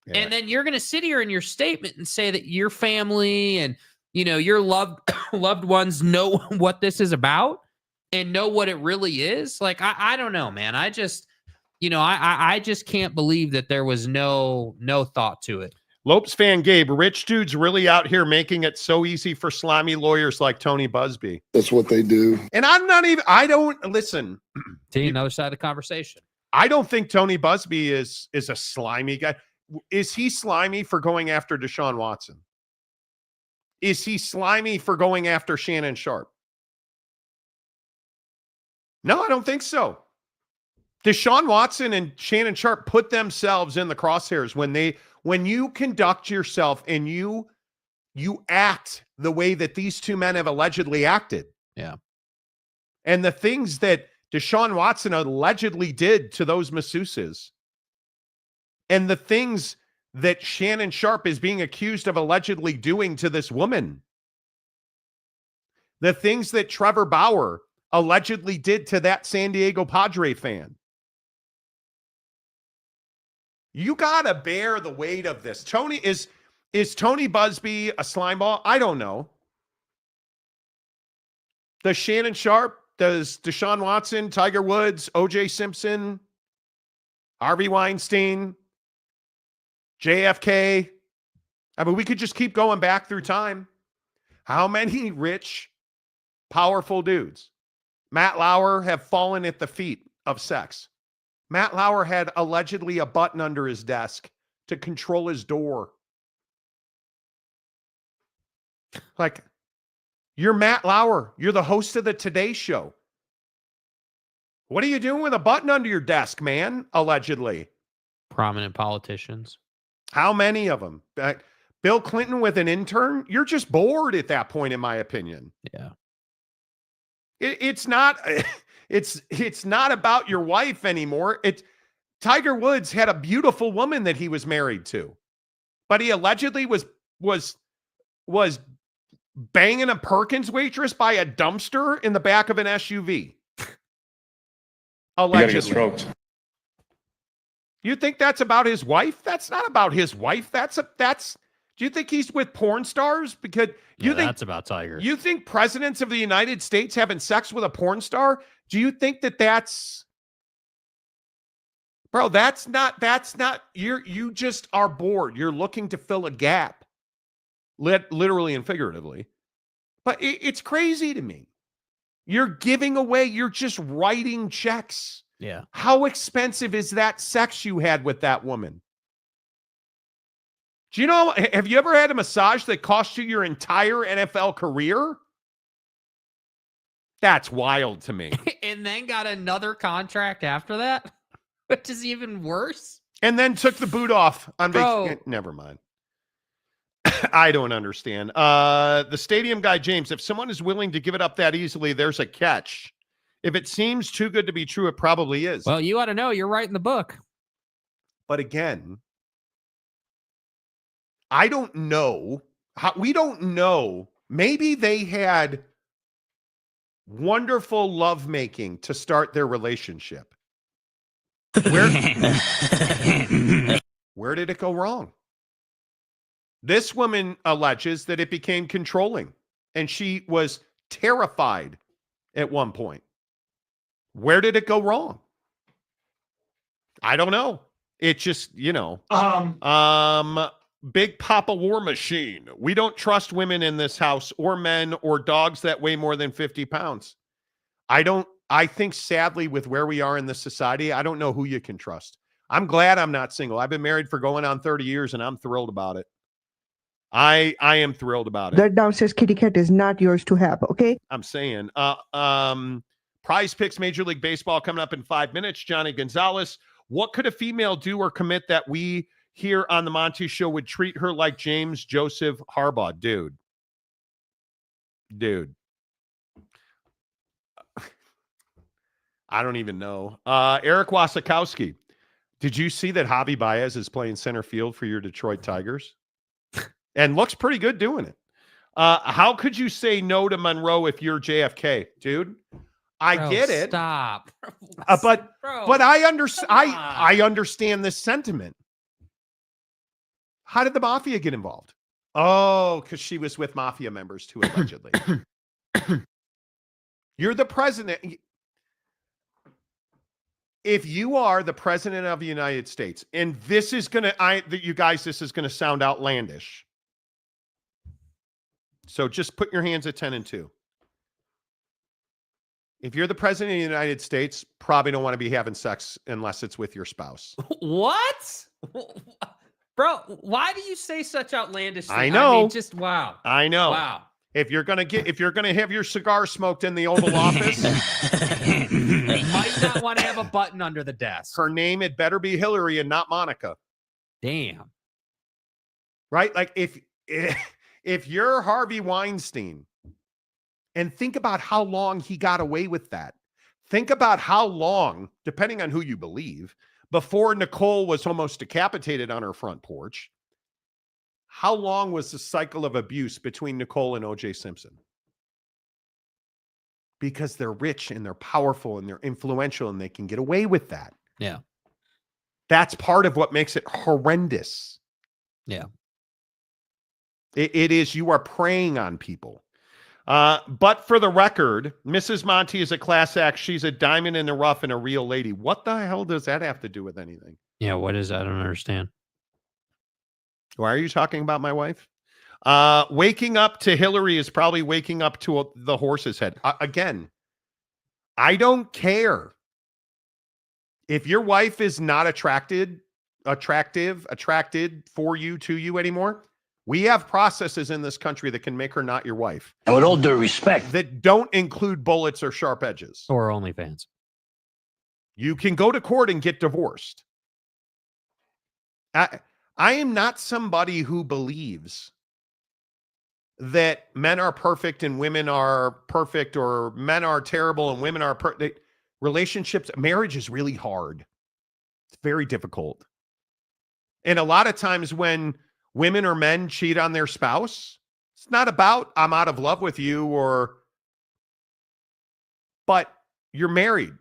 Yeah. And then you're going to sit here in your statement and say that your family and, your loved ones know what this is about and know what it really is. Like, I don't know, man. I just can't believe that there was no thought to it. Lopes fan Gabe, rich dudes really out here making it so easy for slimy lawyers like Tony Buzbee. That's what they do. And I don't listen. To another side of the conversation. I don't think Tony Buzbee is a slimy guy. Is he slimy for going after Deshaun Watson? Is he slimy for going after Shannon Sharpe? No, I don't think so. Deshaun Watson and Shannon Sharpe put themselves in the crosshairs when you conduct yourself and you act the way that these two men have allegedly acted. Yeah. And the things that Deshaun Watson allegedly did to those masseuses, and the things that Shannon Sharpe is being accused of allegedly doing to this woman, the things that Trevor Bauer allegedly did to that San Diego Padre fan. You got to bear the weight of this. Tony, is Tony Buzbee a slimeball? I don't know. Does Shannon Sharpe, does Deshaun Watson, Tiger Woods, O.J. Simpson, Harvey Weinstein, JFK? I mean, we could just keep going back through time. How many rich, powerful dudes, Matt Lauer, have fallen at the feet of sex? Matt Lauer had allegedly a button under his desk to control his door. Like, you're Matt Lauer. You're the host of the Today Show. What are you doing with a button under your desk, man? Allegedly. Prominent politicians. How many of them? Bill Clinton with an intern? You're just bored at that point, in my opinion. Yeah. It's not... It's not about your wife anymore. Tiger Woods had a beautiful woman that he was married to, but he allegedly was banging a Perkins waitress by a dumpster in the back of an SUV. Allegedly. You gotta get stroked. You think that's about his wife? That's not about his wife. That's Do you think he's with porn stars? Because you think that's about Tiger. You think presidents of the United States having sex with a porn star? Do you think that's bro? That's not. You just are bored. You're looking to fill a gap, literally and figuratively. But it's crazy to me. You're giving away. You're just writing checks. Yeah. How expensive is that sex you had with that woman? Do you know, have you ever had a massage that cost you your entire NFL career? That's wild to me. And then got another contract after that, which is even worse. And then took the boot off on vacation. Never mind. I don't understand. The stadium guy, James, if someone is willing to give it up that easily, there's a catch. If it seems too good to be true, it probably is. Well, you ought to know. You're writing the book. But again, I don't know. We don't know. Maybe they had wonderful lovemaking to start their relationship. Where did it go wrong? This woman alleges that it became controlling, and she was terrified at one point. Where did it go wrong? I don't know. It just, Big Papa War Machine. We don't trust women in this house or men or dogs that weigh more than 50 pounds. I think sadly with where we are in this society, I don't know who you can trust. I'm glad I'm not single. I've been married for going on 30 years and I'm thrilled about it. I am thrilled about it. That downstairs kitty cat is not yours to have, okay? I'm saying, Prize Picks Major League Baseball coming up in 5 minutes. Johnny Gonzalez. What could a female do or commit that we here on the Monty Show would treat her like James Joseph Harbaugh? Dude. I don't even know. Eric Wasikowski. Did you see that Javi Baez is playing center field for your Detroit Tigers? And looks pretty good doing it. How could you say no to Monroe if you're JFK, dude? I get it. Stop. But I understand this sentiment. How did the mafia get involved? Oh, because she was with mafia members too, allegedly. You're the president. If you are the president of the United States, and this is going to, this is going to sound outlandish. So just put your hands at 10 and 2. If you're the president of the United States, probably don't want to be having sex unless it's with your spouse. What? Bro, why do you say such outlandish things? I know. I mean, just wow. I know. Wow. If you're gonna have your cigar smoked in the Oval Office, you might not want to have a button under the desk. Her name had better be Hillary and not Monica. Damn. Right? Like if you're Harvey Weinstein, and think about how long he got away with that. Think about how long, depending on who you believe, before Nicole was almost decapitated on her front porch. How long was the cycle of abuse between Nicole and O.J. Simpson? Because they're rich and they're powerful and they're influential and they can get away with that. Yeah. That's part of what makes it horrendous. Yeah. It is, you are preying on people. But for the record, Mrs. Monty is a class act. She's a diamond in the rough and a real lady. What the hell does that have to do with anything? Yeah, what is that? I don't understand. Why are you talking about my wife? Waking up to Hillary is probably waking up to the horse's head. Again, I don't care. If your wife is not attracted for you, to you anymore, we have processes in this country that can make her not your wife. And with all due respect, that don't include bullets or sharp edges. Or OnlyFans. You can go to court and get divorced. I am not somebody who believes that men are perfect and women are perfect, or men are terrible and women are perfect. Relationships, marriage is really hard. It's very difficult. And a lot of times when women or men cheat on their spouse, it's not about I'm out of love with you, but you're married.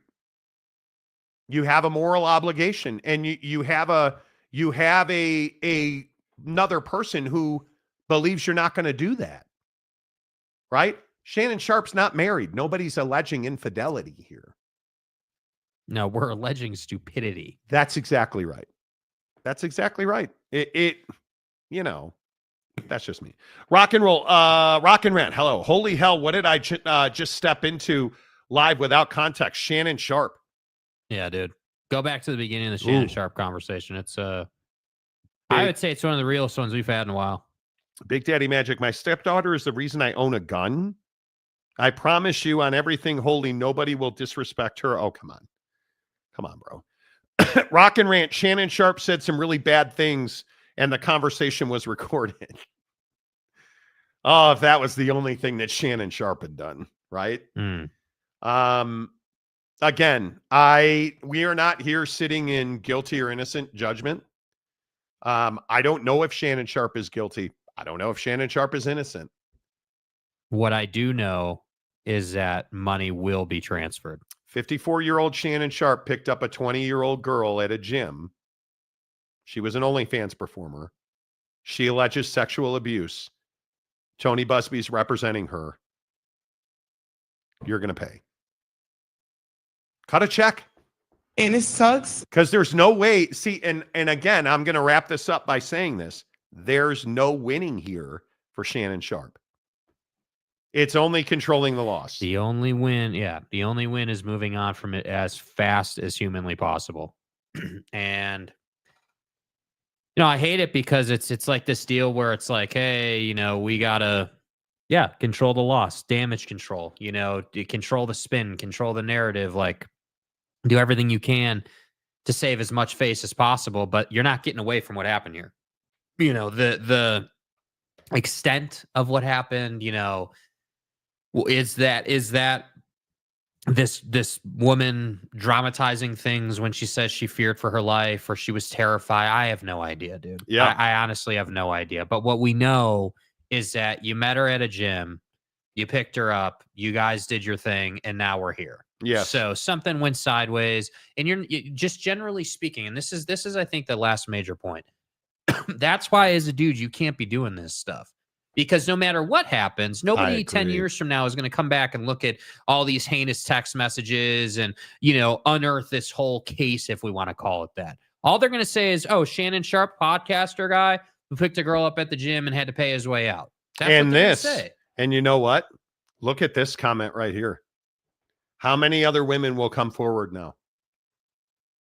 You have a moral obligation, and you have a another person who believes you're not going to do that. Right? Shannon Sharpe's not married. Nobody's alleging infidelity here. No, we're alleging stupidity. That's exactly right. That's exactly right. It you know, that's just me. Rock and roll. Rock and rant. Hello. Holy hell. What did I just step into live without context? Shannon Sharpe. Yeah, dude. Go back to the beginning of the Shannon Sharpe conversation. It's I would say it's one of the realest ones we've had in a while. Big Daddy Magic. My stepdaughter is the reason I own a gun. I promise you on everything holy, nobody will disrespect her. Oh, come on. Come on, bro. Rock and rant. Shannon Sharpe said some really bad things and the conversation was recorded. Oh, if that was the only thing that Shannon Sharpe had done, right? Again, we are not here sitting in guilty or innocent judgment. I don't know if Shannon Sharpe is guilty. I don't know if Shannon Sharpe is innocent. What I do know is that money will be transferred. 54-year-old Shannon Sharpe picked up a 20-year-old girl at a gym. She was an OnlyFans performer. She alleges sexual abuse. Tony Buzbee's representing her. You're going to pay. Cut a check. And it sucks. Because there's no way. See, and again, I'm going to wrap this up by saying this. There's no winning here for Shannon Sharpe. It's only controlling the loss. The only win is moving on from it as fast as humanly possible. And I hate it because it's like this deal where it's like, hey, we gotta control the loss, damage control, control the spin, control the narrative, like do everything you can to save as much face as possible, but you're not getting away from what happened here. The extent of what happened, is that this woman dramatizing things when she says she feared for her life or she was terrified? I have no idea, dude. Yeah. I honestly have no idea. But what we know is that you met her at a gym, you picked her up, you guys did your thing, and now we're here. Yeah. So something went sideways, and you're just generally speaking, and this is I think the last major point. That's why as a dude, you can't be doing this stuff. Because no matter what happens, nobody 10 years from now is going to come back and look at all these heinous text messages and, unearth this whole case, if we want to call it that. All they're going to say is, oh, Shannon Sharpe, podcaster guy who picked a girl up at the gym and had to pay his way out. That's what they're gonna say. And you know what? Look at this comment right here. How many other women will come forward now?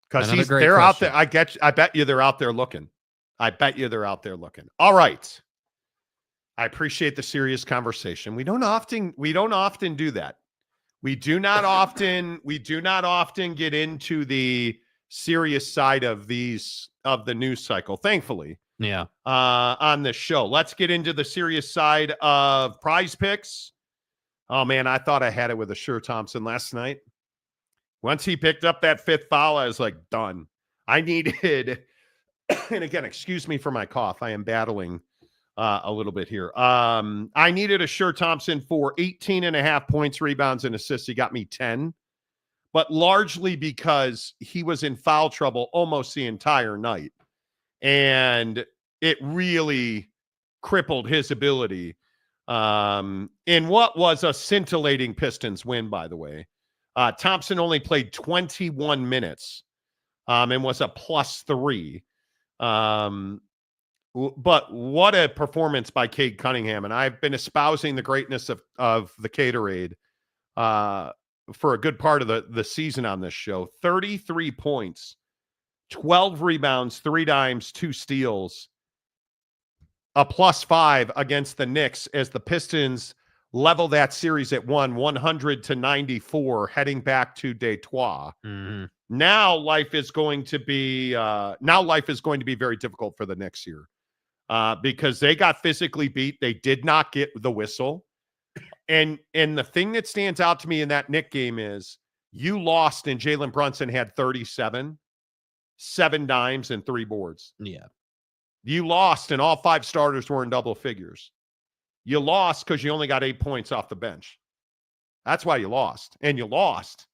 Because they're out there. I bet you they're out there looking. I bet you they're out there looking. All right. I appreciate the serious conversation. We don't often do that. We do not often get into the serious side of the news cycle, thankfully. Yeah. On this show. Let's get into the serious side of Prize Picks. Oh man, I thought I had it with Asher Thompson last night. Once he picked up that fifth foul, I was like, done. I needed, and again, excuse me for my cough. I am battling a little bit here. I needed Asher Thompson for 18.5 points, rebounds, and assists. He got me 10, but largely because he was in foul trouble almost the entire night. And it really crippled his ability in what was a scintillating Pistons win, by the way. Thompson only played 21 minutes and was a +3. But what a performance by Cade Cunningham. And I've been espousing the greatness of the Caterade for a good part of the season on this show. 33 points, 12 rebounds, 3 dimes, 2 steals, a +5 against the Knicks as the Pistons level that series at 100-94, heading back to Detroit. Mm-hmm. Now life is going to be very difficult for the Knicks here. Because they got physically beat. They did not get the whistle. And the thing that stands out to me in that Knick game is you lost and Jalen Brunson had 37, 7 dimes, and 3 boards. Yeah. You lost and all 5 starters were in double figures. You lost because you only got 8 points off the bench. That's why you lost. And you lost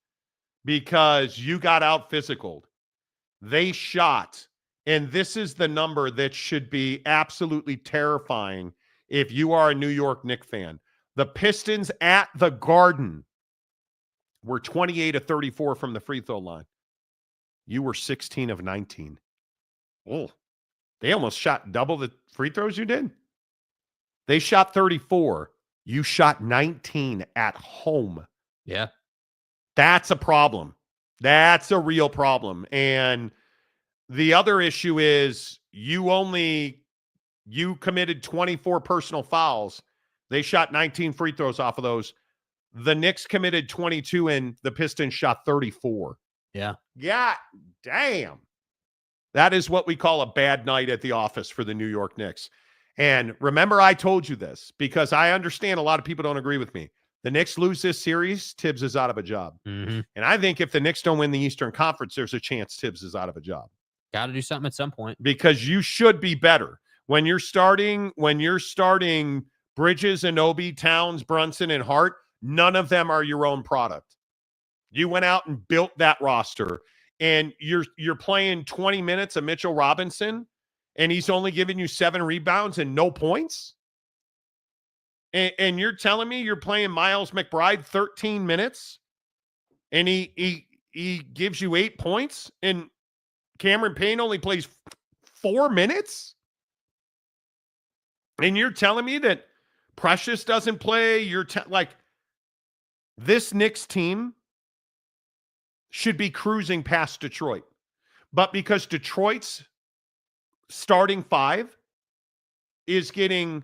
because you got out physicaled. They shot And this is the number that should be absolutely terrifying if you are a New York Knicks fan. The Pistons at the Garden were 28 of 34 from the free throw line. You were 16 of 19. Oh, they almost shot double the free throws you did. They shot 34. You shot 19 at home. Yeah. That's a problem. That's a real problem. And the other issue is you committed 24 personal fouls. They shot 19 free throws off of those. The Knicks committed 22 and the Pistons shot 34. Yeah. Yeah. Damn. That is what we call a bad night at the office for the New York Knicks. And remember, I told you this because I understand a lot of people don't agree with me. The Knicks lose this series, Tibbs is out of a job. Mm-hmm. And I think if the Knicks don't win the Eastern Conference, there's a chance Tibbs is out of a job. Got to do something at some point. Because you should be better. When you're starting Bridges, Anunoby, Towns, Brunson, and Hart, none of them are your own product. You went out and built that roster, and you're playing 20 minutes of Mitchell Robinson, and he's only giving you 7 rebounds and no points? And you're telling me you're playing Miles McBride 13 minutes, and he gives you 8 points, and Cameron Payne only plays 4 minutes? And you're telling me that Precious doesn't play? This Knicks team should be cruising past Detroit. But because Detroit's starting 5 is getting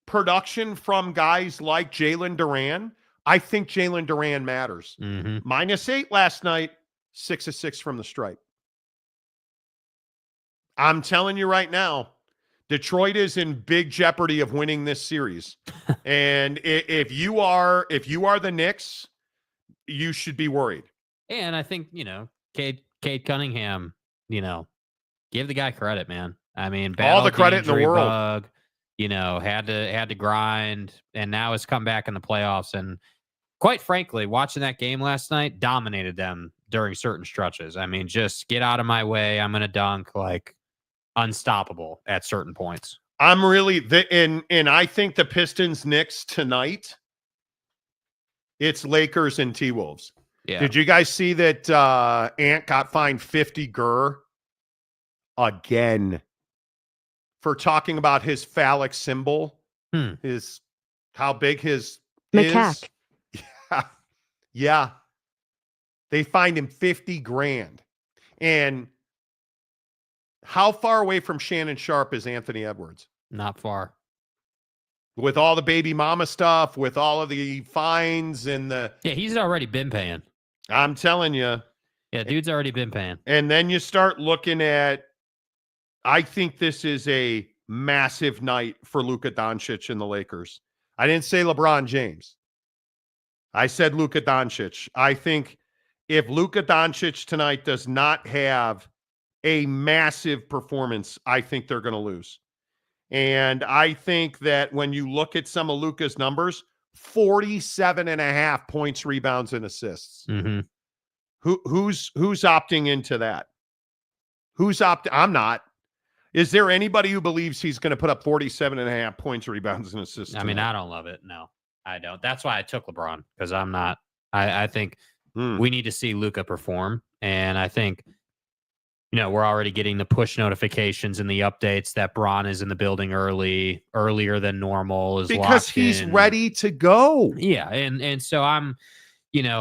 production from guys like Jalen Duran, I think Jalen Duran matters. Mm-hmm. -8 last night, 6 of 6 from the stripe. I'm telling you right now, Detroit is in big jeopardy of winning this series. And if you are the Knicks, you should be worried. And I think, Cade Cunningham, give the guy credit, man. I mean, all the credit in the world. Bug, had to grind, and now has come back in the playoffs. And quite frankly, watching that game last night, dominated them during certain stretches. I mean, just get out of my way. I'm going to dunk, unstoppable at certain points. I'm really and I think the Pistons Knicks tonight, it's Lakers and T-Wolves. Yeah. Did you guys see that Ant got fined $50 again for talking about his phallic symbol? His how big his macaque. Is? Yeah. They fined him $50,000. And how far away from Shannon Sharpe is Anthony Edwards? Not far. With all the baby mama stuff, with all of the fines and the... Yeah, he's already been paying. I'm telling you. Yeah, dude's already been paying. And then you start looking at... I think this is a massive night for Luka Doncic and the Lakers. I didn't say LeBron James. I said Luka Doncic. I think if Luka Doncic tonight does not have a massive performance, I think they're going to lose. And I think that when you look at some of Luka's numbers, 47.5 points, rebounds, and assists. Mm-hmm. Who's opting into that? I'm not. Is there anybody who believes he's going to put up 47.5 points, rebounds, and assists tonight? I mean, I don't love it. No, I don't. That's why I took LeBron, because I'm not. I think we need to see Luka perform. And I think, we're already getting the push notifications and the updates that Bron is in the building earlier than normal. Because he's ready to go. Yeah. And so I'm,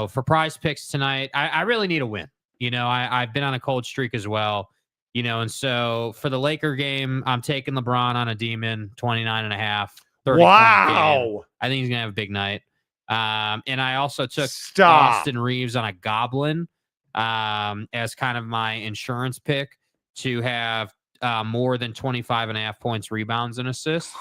for Prize Picks tonight, I really need a win. I've been on a cold streak as well, and so for the Laker game, I'm taking LeBron on a demon, 29.5. Wow. I think he's going to have a big night. And I also took Austin Reeves on a goblin as kind of my insurance pick to have more than 25.5 points, rebounds, and assists.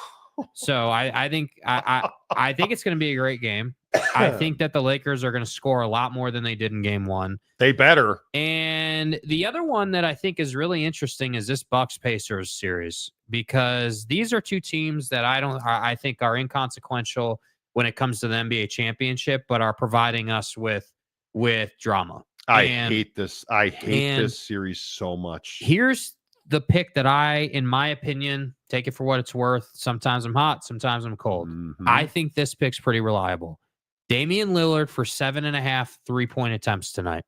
So I think it's going to be a great game. I think that the Lakers are going to score a lot more than they did in game 1. They better. And the other one that I think is really interesting is this Bucks-Pacers series, because these are two teams that I think are inconsequential when it comes to the NBA championship, but are providing us with with drama. I hate this. I hate this series so much. Here's the pick that in my opinion, take it for what it's worth. Sometimes I'm hot, sometimes I'm cold. I think this pick's pretty reliable. Damian Lillard for 7.5 3-point attempts tonight.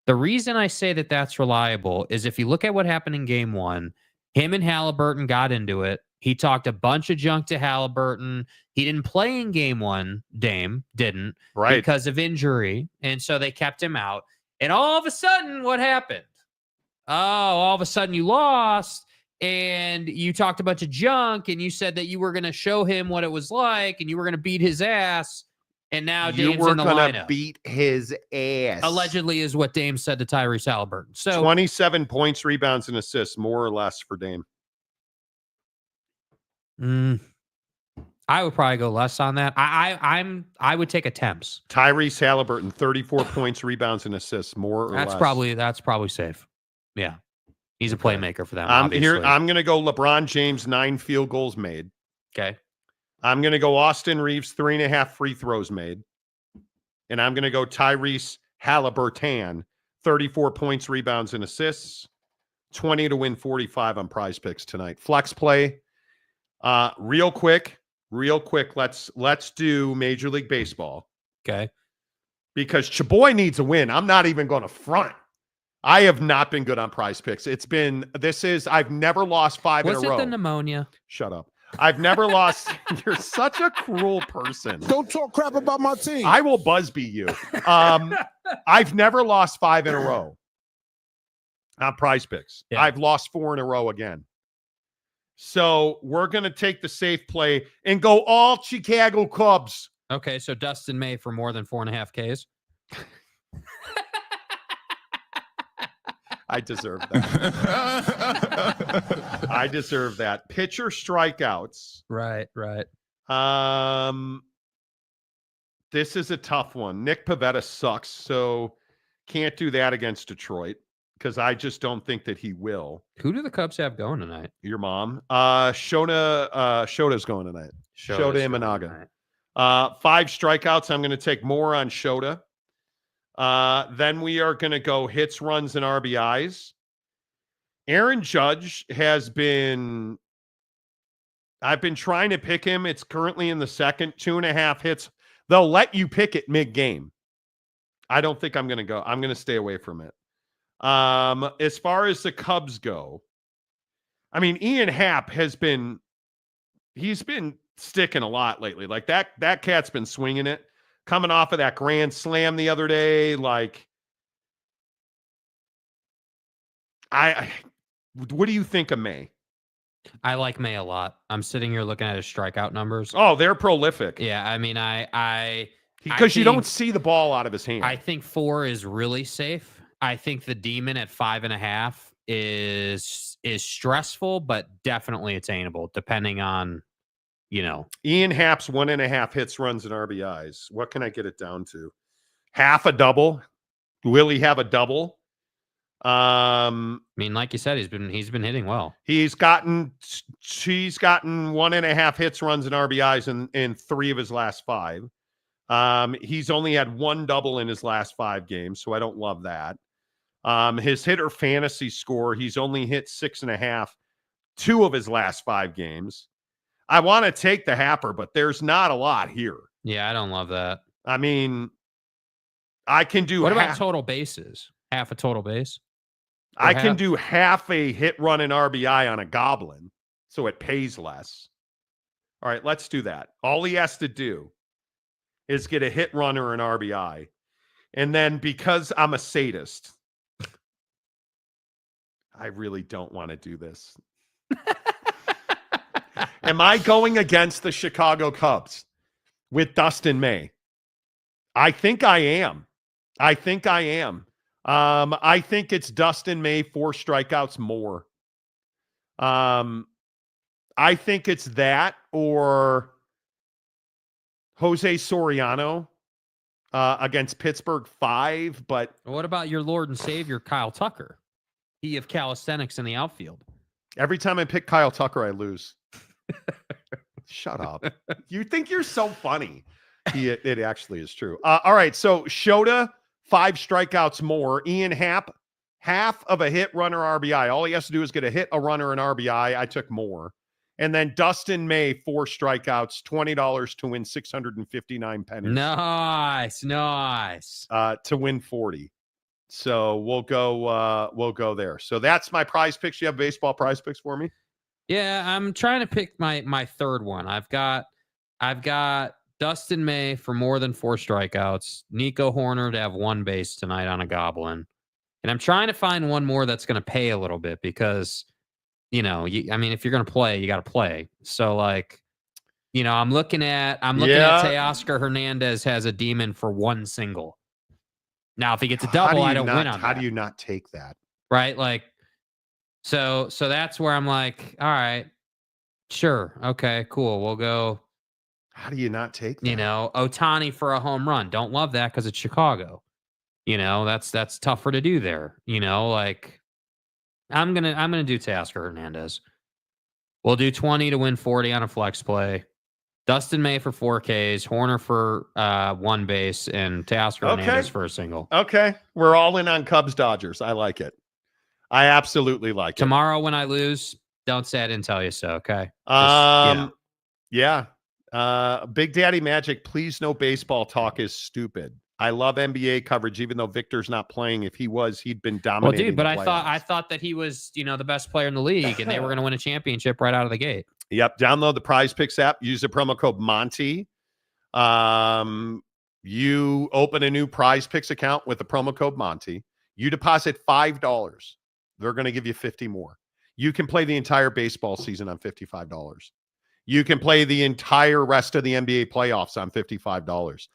The reason I say that that's reliable is if you look at what happened in game 1, him and Halliburton got into it. He talked a bunch of junk to Halliburton. He didn't play in game 1, Dame didn't, because of injury. And so they kept him out. And all of a sudden, what happened? Oh, all of a sudden you lost and you talked a bunch of junk and you said that you were going to show him what it was like and you were going to beat his ass. And now Dame's in the lineup. Beat his ass. Allegedly is what Dame said to Tyrese Halliburton. So 27 points, rebounds, and assists, more or less for Dame. I would probably go less on that. I would take attempts. Tyrese Halliburton, 34 points, rebounds, and assists, more or less. That's probably safe. Yeah. He's a playmaker for them. I'm going to go LeBron James, 9 field goals made. Okay. I'm going to go Austin Reeves, 3.5 free throws made. And I'm going to go Tyrese Halliburton, 34 points, rebounds, and assists. 20 to win 45 on Prize Picks tonight. Flex play. Real quick, let's do Major League Baseball. Okay. Because Chaboy needs a win. I'm not even going to front. I have not been good on Prize Picks. I've never lost 5 in a row. Was it the pneumonia? Shut up. I've never lost. You're such a cruel person. Don't talk crap about my team. I will Buzbee you. I've never lost 5 in a row on Prize Picks. Yeah. I've lost 4 in a row again. So we're going to take the safe play and go all Chicago Cubs. Okay, so Dustin May for more than 4.5 Ks. I deserve that. I deserve that. Pitcher strikeouts. Right. This is a tough one. Nick Pivetta sucks, so can't do that against Detroit because I just don't think that he will. Who do the Cubs have going tonight? Your mom. Shota's going tonight. Shota Imanaga. 5 strikeouts. I'm going to take more on Shota. Then we are going to go hits, runs, and RBIs. Aaron Judge I've been trying to pick him. It's currently in the second, 2.5 hits. They'll let you pick it mid-game. I don't think I'm going to go. I'm going to stay away from it. As far as the Cubs go, I mean, Ian Happ he's been sticking a lot lately. Like that cat's been swinging it. Coming off of that grand slam the other day, like, what do you think of May? I like May a lot. I'm sitting here looking at his strikeout numbers. Oh, they're prolific. Yeah, I mean, because you don't see the ball out of his hand. I think 4 is really safe. I think the Demon at 5.5 is stressful, but definitely attainable, depending on. Ian Happ's 1.5 hits, runs, and RBIs. What can I get it down to? Half a double? Will he have a double? I mean, like you said, he's been hitting well. She's gotten 1.5 hits, runs, and RBIs in 3 of his last 5. He's only had 1 double in his last 5 games, so I don't love that. His hitter fantasy score, he's only hit 6.5, 2 of his last 5 games. I want to take the Happer, but there's not a lot here. Yeah, I don't love that. I mean, I can do. What about total bases? Half a total base? I can do half a hit, run, and RBI on a Goblin, so it pays less. All right, let's do that. All he has to do is get a hit, run, or an RBI. And then because I'm a sadist, I really don't want to do this. Am I going against the Chicago Cubs with Dustin May? I think I am. I think it's Dustin May, 4 strikeouts more. I think it's that or Jose Soriano against Pittsburgh, 5. But what about your Lord and Savior, Kyle Tucker? He of calisthenics in the outfield. Every time I pick Kyle Tucker, I lose. Shut up. You think you're so funny. It actually is true. All right. So Shota, 5 strikeouts more. Ian Happ, half of a hit, runner, RBI. All he has to do is get a hit, a runner, an RBI. I took more. And then Dustin May, 4 strikeouts, $20 to win 659 pennies. Nice. To win 40. So we'll go there. So that's my prize picks. You have baseball prize picks for me? Yeah, I'm trying to pick my third one. I've got Dustin May for more than 4 strikeouts, Nico Horner to have 1 base tonight on a goblin. And I'm trying to find one more that's going to pay a little bit because, if you're going to play, you got to play. So I'm looking at Teoscar Hernandez has a demon for 1 single. Now, if he gets a double, I don't win on that. How do you not take that? Right? So that's where I'm like, all right, sure. Okay, cool. We'll go. How do you not take that? Ohtani for a home run. Don't love that because it's Chicago. That's tougher to do there. I'm gonna do Teoscar Hernandez. We'll do 20 to win 40 on a flex play. Dustin May for 4 Ks, Horner for 1 base, and Teoscar Hernandez for a single. Okay. We're all in on Cubs Dodgers. I like it. I absolutely like it. Tomorrow when I lose, don't say I didn't tell you so, okay? Yeah. Big Daddy Magic, please no baseball talk is stupid. I love NBA coverage, even though Victor's not playing. If he was, he'd been dominating. Well, dude, but I thought that he was, the best player in the league, and they were going to win a championship right out of the gate. Yep. Download the Prize Picks app. Use the promo code Monty. You open a new Prize Picks account with the promo code Monty. You deposit $5. They're going to give you 50 more. You can play the entire baseball season on $55. You can play the entire rest of the NBA playoffs on $55.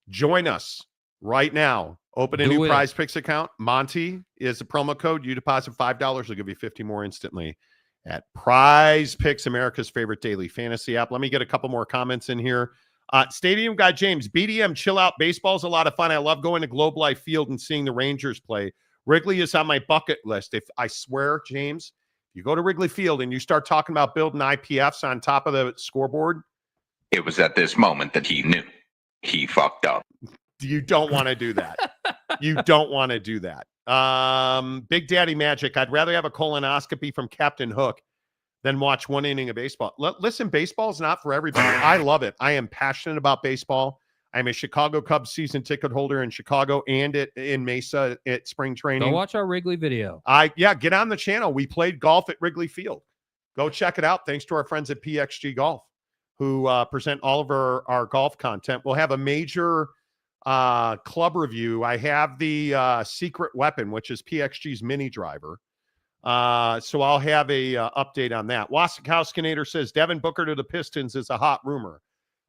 Join us right now. Open a new Prize Picks account. Monty is the promo code. You deposit $5. They'll give you 50 more instantly at Prize Picks, America's favorite daily fantasy app. Let me get a couple more comments in here. Stadium Guy James, BDM, chill out. Baseball's a lot of fun. I love going to Globe Life Field and seeing the Rangers play. Wrigley is on my bucket list. If I swear, James, you go to Wrigley Field and you start talking about building IPFs on top of the scoreboard. It was at this moment that he knew he fucked up. You don't want to do that. You don't want to do that. Big Daddy Magic, I'd rather have a colonoscopy from Captain Hook than watch 1 inning of baseball. Listen, baseball is not for everybody. I love it. I am passionate about baseball. I'm a Chicago Cubs season ticket holder in Chicago and in Mesa at spring training. Go watch our Wrigley video. Get on the channel. We played golf at Wrigley Field. Go check it out. Thanks to our friends at PXG Golf who present all of our golf content. We'll have a major club review. I have the secret weapon, which is PXG's mini driver. So I'll have a update on that. Wasikowskinator says Devin Booker to the Pistons is a hot rumor.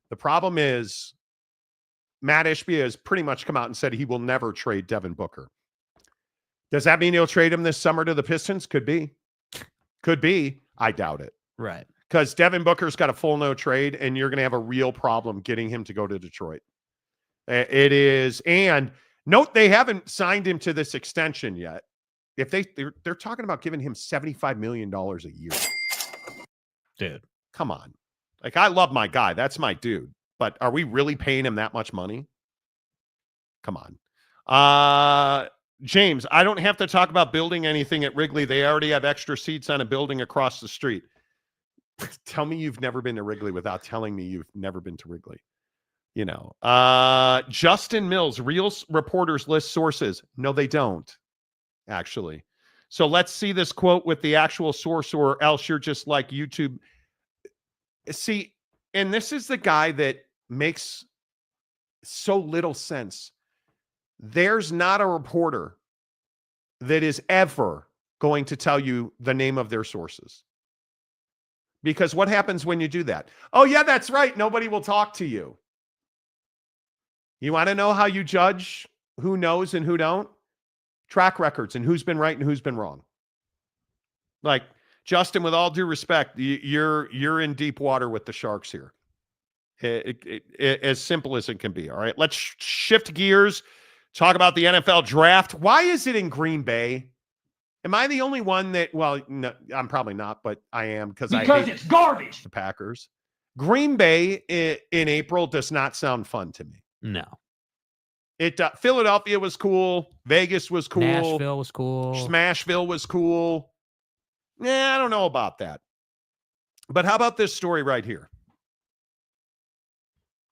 The problem is Matt Ishbia has pretty much come out and said he will never trade Devin Booker. Does that mean he'll trade him this summer to the Pistons? Could be. Could be. I doubt it. Right. Because Devin Booker's got a full no trade, and you're going to have a real problem getting him to go to Detroit. It is. And note they haven't signed him to this extension yet. If they're talking about giving him $75 million a year. Dude. Come on. Like, I love my guy. That's my dude. But are we really paying him that much money? Come on. James, I don't have to talk about building anything at Wrigley. They already have extra seats on a building across the street. Tell me you've never been to Wrigley without telling me you've never been to Wrigley. Justin Mills, real reporters list sources. No, they don't, actually. So let's see this quote with the actual source, or else you're just like YouTube. See, and this is the guy that makes so little sense. There's not a reporter that is ever going to tell you the name of their sources. Because what happens when you do that? Oh, yeah, that's right. Nobody will talk to you. You want to know how you judge who knows and who don't? Track records and who's been right and who's been wrong. Like, Justin, with all due respect, you're in deep water with the Sharks here. As simple as it can be. All right, let's shift gears. Talk about the NFL draft. Why is it in Green Bay? Am I the only one that? Well, no, I'm probably not, but I am because I hate it's garbage. The Packers. Green Bay in April does not sound fun to me. No. Philadelphia was cool. Vegas was cool. Nashville was cool. Smashville was cool. I don't know about that. But how about this story right here?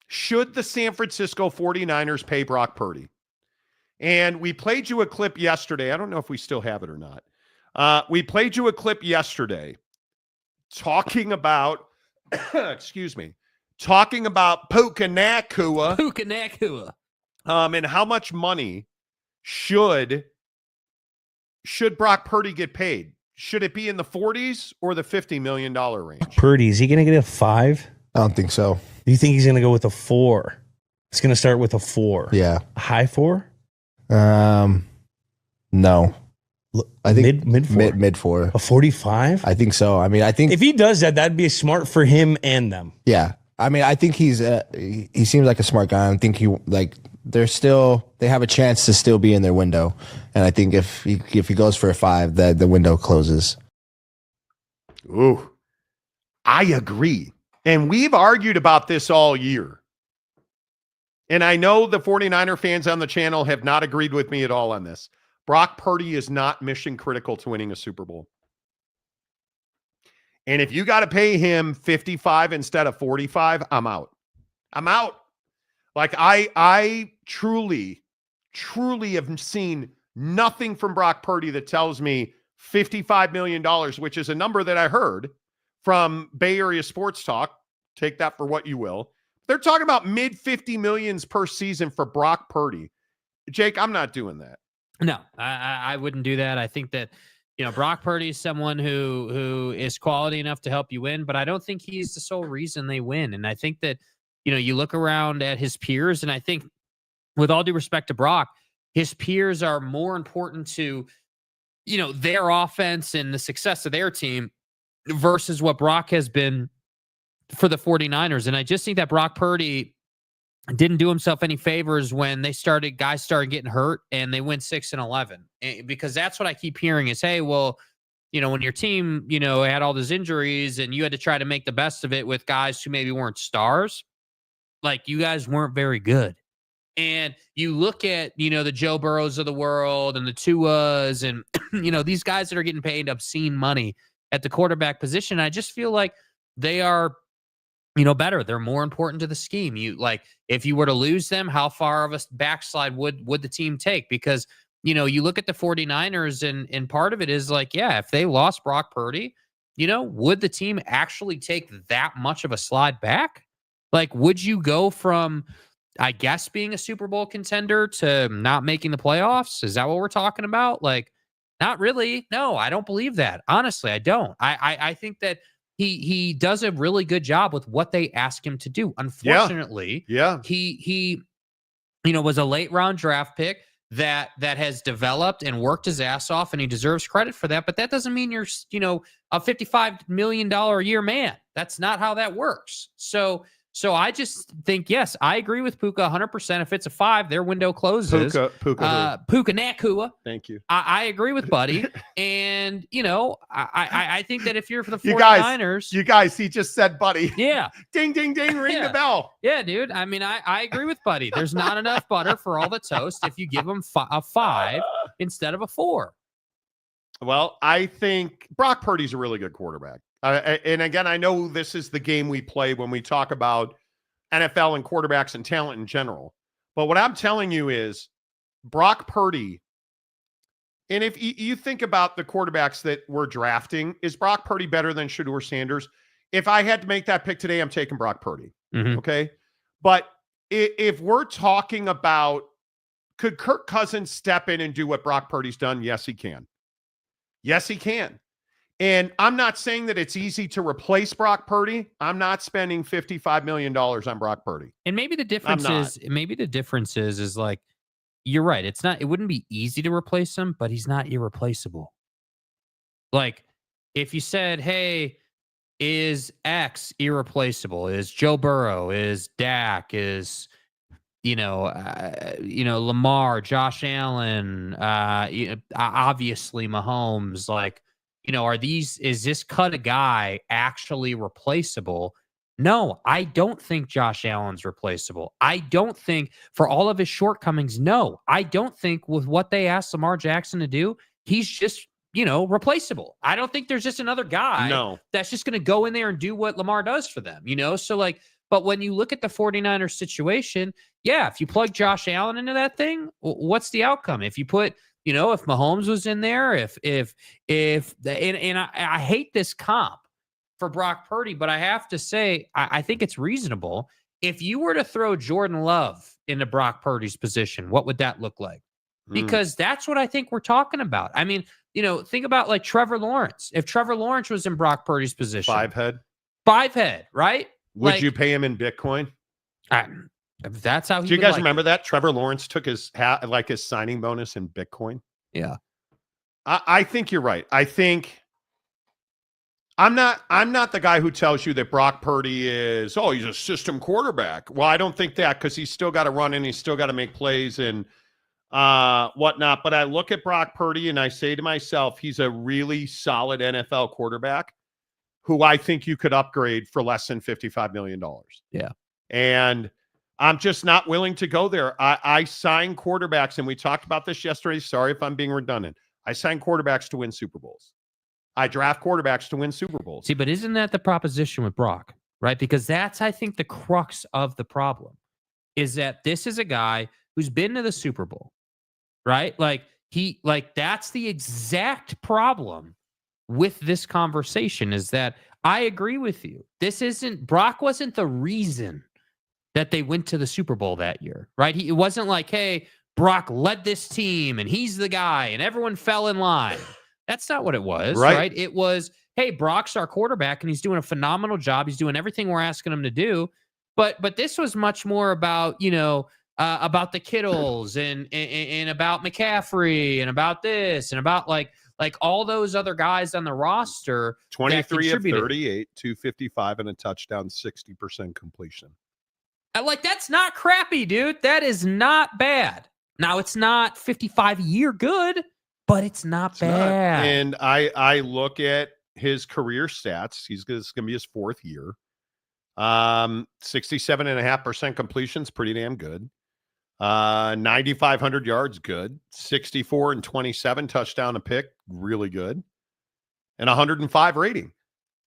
Should the San Francisco 49ers pay Brock Purdy? And we played you a clip yesterday. I don't know if we still have it or not. We played you a clip yesterday talking about, talking about Puka Nacua. And how much money should Brock Purdy get paid? Should it be in the 40s or the $50 million range? Purdy, is he going to get a 5? I don't think so. Do you think he's going to go with a 4? It's going to start with a 4. Yeah. A high 4? No. I think mid 4. Mid 4. A 45? I think so. I mean, I think if he does that, that'd be smart for him and them. Yeah. I mean, I think he seems like a smart guy. I think they have a chance to still be in their window. And I think if he goes for a 5, that the window closes. Ooh. I agree. And we've argued about this all year. And I know the 49er fans on the channel have not agreed with me at all on this. Brock Purdy is not mission critical to winning a Super Bowl. And if you got to pay him 55 instead of 45, I'm out. I'm out. Like I truly have seen nothing from Brock Purdy that tells me $55 million, which is a number that I heard from Bay Area Sports Talk. Take that for what you will. They're talking about mid 50 millions per season for Brock Purdy. Jake, I'm not doing that. No, I wouldn't do that. I think that, Brock Purdy is someone who is quality enough to help you win, but I don't think he's the sole reason they win. And I think that, you look around at his peers, and I think, with all due respect to Brock, his peers are more important to, their offense and the success of their team versus what Brock has been for the 49ers. And I just think that Brock Purdy didn't do himself any favors when guys started getting hurt and they went 6-11, because that's what I keep hearing is, hey, well, when your team, had all those injuries and you had to try to make the best of it with guys who maybe weren't stars, like, you guys weren't very good. And you look at, the Joe Burrows of the world and the Tuas and, these guys that are getting paid obscene money at the quarterback position. I just feel like they are, better. They're more important to the scheme. If you were to lose them, how far of a backslide would the team take? Because, you look at the 49ers and part of it is like, yeah, if they lost Brock Purdy, would the team actually take that much of a slide back? Like, would you go from, I guess, being a Super Bowl contender to not making the playoffs? Is that what we're talking about? Like, not really. No, I don't believe that. Honestly, I don't. I think that he does a really good job with what they ask him to do. Unfortunately, he was a late round draft pick that has developed and worked his ass off, and he deserves credit for that. But that doesn't mean you're, a $55 million a year man. That's not how that works. So I just think, yes, I agree with Puka 100%. If it's a 5, their window closes. Puka Nacua. Thank you. I agree with Buddy. And, I think that if you're for the 49ers. You guys, he just said Buddy. Yeah. Ding, ding, ding, ring the bell. Yeah, dude. I mean, I agree with Buddy. There's not enough butter for all the toast if you give him a 5 instead of a 4. Well, I think Brock Purdy's a really good quarterback. And again, I know this is the game we play when we talk about NFL and quarterbacks and talent in general. But what I'm telling you is Brock Purdy, and if you think about the quarterbacks that we're drafting, is Brock Purdy better than Shedeur Sanders? If I had to make that pick today, I'm taking Brock Purdy. Mm-hmm. Okay. But if we're talking about, could Kirk Cousins step in and do what Brock Purdy's done? Yes, he can. Yes, he can. And I'm not saying that it's easy to replace Brock Purdy. I'm not spending $55 million on Brock Purdy. And maybe the difference is like, you're right. It wouldn't be easy to replace him, but he's not irreplaceable. Like, if you said, hey, is X irreplaceable? Is Joe Burrow? Is Dak? Is, Lamar, Josh Allen, obviously Mahomes, like, is this cut a guy actually replaceable? No, I don't think Josh Allen's replaceable. I don't think, for all of his shortcomings, no. I don't think with what they asked Lamar Jackson to do, he's just, replaceable. I don't think there's just another guy that's just going to go in there and do what Lamar does for them, So, but when you look at the 49ers situation, yeah, if you plug Josh Allen into that thing, what's the outcome? If you put, if Mahomes was in there, I hate this comp for Brock Purdy, but I have to say, I think it's reasonable. If you were to throw Jordan Love into Brock Purdy's position, what would that look like? Because that's what I think we're talking about. I mean, think about like Trevor Lawrence. If Trevor Lawrence was in Brock Purdy's position, Five head, right? Would you pay him in Bitcoin? If that's how he Do you guys remember that? Trevor Lawrence took his signing bonus in Bitcoin. Yeah. I think you're right. I think I'm not the guy who tells you that Brock Purdy is, he's a system quarterback. Well, I don't think that, because he's still got to run and he's still got to make plays and whatnot. But I look at Brock Purdy and I say to myself, he's a really solid NFL quarterback who I think you could upgrade for less than $55 million. Yeah. And I'm just not willing to go there. I sign quarterbacks, and we talked about this yesterday. Sorry if I'm being redundant. I sign quarterbacks to win Super Bowls. I draft quarterbacks to win Super Bowls. See, but isn't that the proposition with Brock, right? Because that's, I think, the crux of the problem is that this is a guy who's been to the Super Bowl, right? That's the exact problem with this conversation, is that I agree with you. Brock wasn't the reason that they went to the Super Bowl that year, right? It wasn't like, hey, Brock led this team and he's the guy and everyone fell in line. That's not what it was, right? It was, hey, Brock's our quarterback and he's doing a phenomenal job. He's doing everything we're asking him to do. But this was much more about, about the Kittles and about McCaffrey and about this and about like all those other guys on the roster. 23 of 38, 255 and a touchdown, 60% completion. That's not crappy, dude. That is not bad. Now, it's not 55 a year good, but it's not bad. And I look at his career stats. This is going to be his fourth year. 67.5% completions, pretty damn good. 9,500 yards, good. 64 and 27 touchdown a pick, really good. And 105 rating.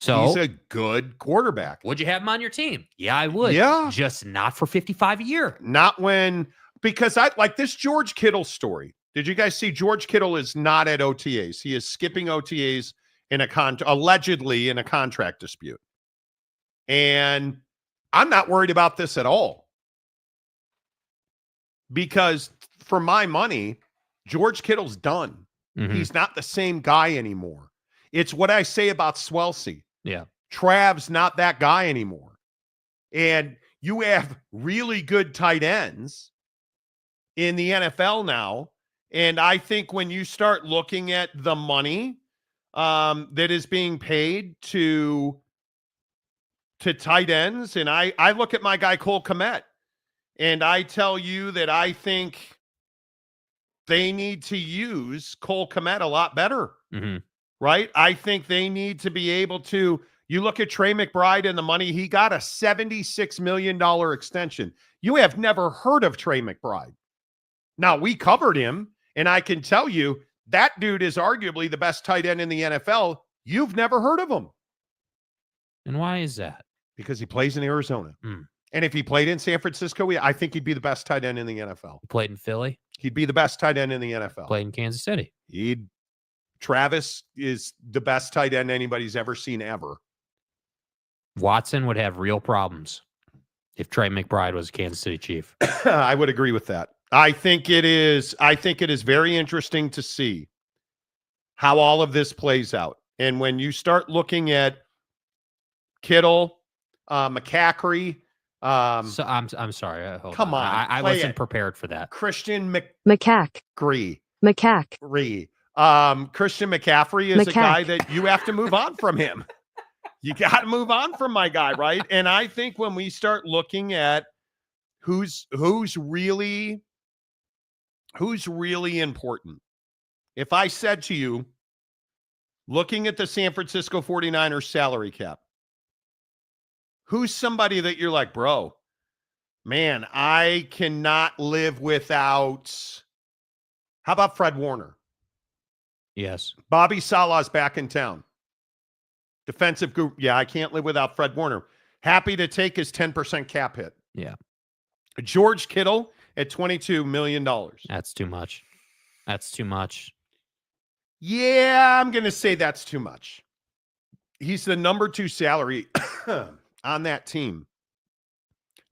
So he's a good quarterback. Would you have him on your team? Yeah, I would. Yeah. Just not for 55 a year. Because I like this George Kittle story. Did you guys see George Kittle is not at OTAs? He is skipping OTAs allegedly in a contract dispute. And I'm not worried about this at all. Because for my money, George Kittle's done. Mm-hmm. He's not the same guy anymore. It's what I say about Swelsey. Yeah. Trav's not that guy anymore. And you have really good tight ends in the NFL now. And I think when you start looking at the money that is being paid to tight ends, and I look at my guy Cole Kmet, and I tell you that I think they need to use Cole Kmet a lot better. Mm-hmm. Right? I think they need to be able to. You look at Trey McBride and the money he got, a $76 million extension. You have never heard of Trey McBride. Now, we covered him, and I can tell you that dude is arguably the best tight end in the NFL. You've never heard of him. And why is that? Because he plays in Arizona. And if he played in San Francisco, I think he'd be the best tight end in the NFL. He played in Philly? He'd be the best tight end in the NFL. Played in Kansas City? Travis is the best tight end anybody's ever seen ever. Watson would have real problems if Trey McBride was a Kansas City Chief. I would agree with that. I think it is very interesting to see how all of this plays out. And when you start looking at Kittle, McCaffrey, so I'm sorry. Come on. I wasn't prepared for that. Christian McCaffrey. Christian McCaffrey is a guy that you have to move on from him. You got to move on from my guy, right? And I think when we start looking at who's really important. If I said to you, looking at the San Francisco 49ers salary cap, Who's somebody that you're like, bro, man, I cannot live without. How about Fred Warner? Yes. Bobby Salah's back in town. Defensive group. Yeah, I can't live without Fred Warner. Happy to take his 10% cap hit. Yeah. George Kittle at $22 million. That's too much. That's too much. Yeah, I'm going to say that's too much. He's the number 2 salary on that team.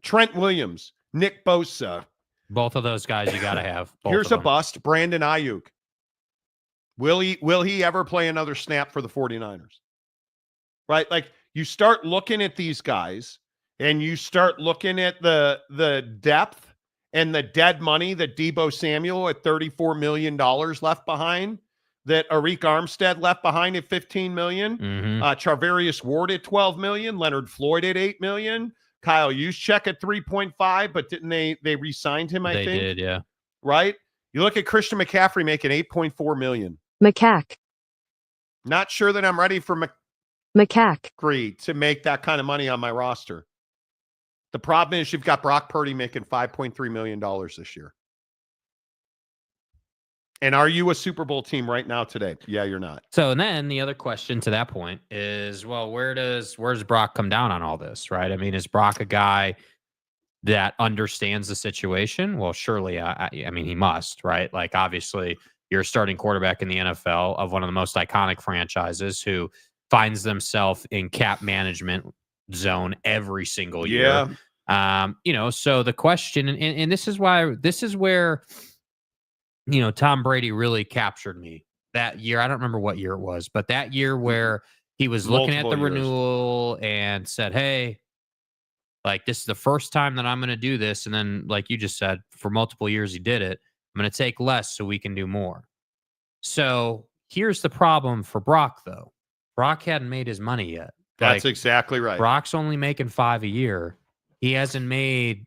Trent Williams, Nick Bosa. Both of those guys you got to have. Here's a bust. Brandon Ayuk. Will he ever play another snap for the 49ers? Right? Like, you start looking at these guys and you start looking at the depth and the dead money that Deebo Samuel at $34 million left behind, that Arik Armstead left behind at $15 million, Charvarius Ward at $12 million, Leonard Floyd at $8 million, Kyle Juszczyk at 3.5, but didn't they re-signed him, I think? They did, yeah. Right? You look at Christian McCaffrey making $8.4 million. Macaque. Not sure that I'm ready for Macaque to make that kind of money on my roster. The problem is you've got Brock Purdy making $5.3 million this year. And are you a Super Bowl team right now today? Yeah, you're not. So, and then the other question to that point is, well, where does Brock come down on all this, right? I mean, is Brock a guy that understands the situation? Well, surely, I mean, he must, right? Like, obviously, you're a starting quarterback in the NFL of one of the most iconic franchises who finds themselves in cap management zone every single year. Yeah. So the question, and this is where, Tom Brady really captured me that year. I don't remember what year it was, but that year where he was looking at the renewal and said, hey, like, this is the first time that I'm going to do this. And then, like you just said, for multiple years, he did it. I'm going to take less so we can do more. So here's the problem for Brock, though. Brock hadn't made his money yet. That's exactly right. Brock's only making $5 a year. He hasn't made,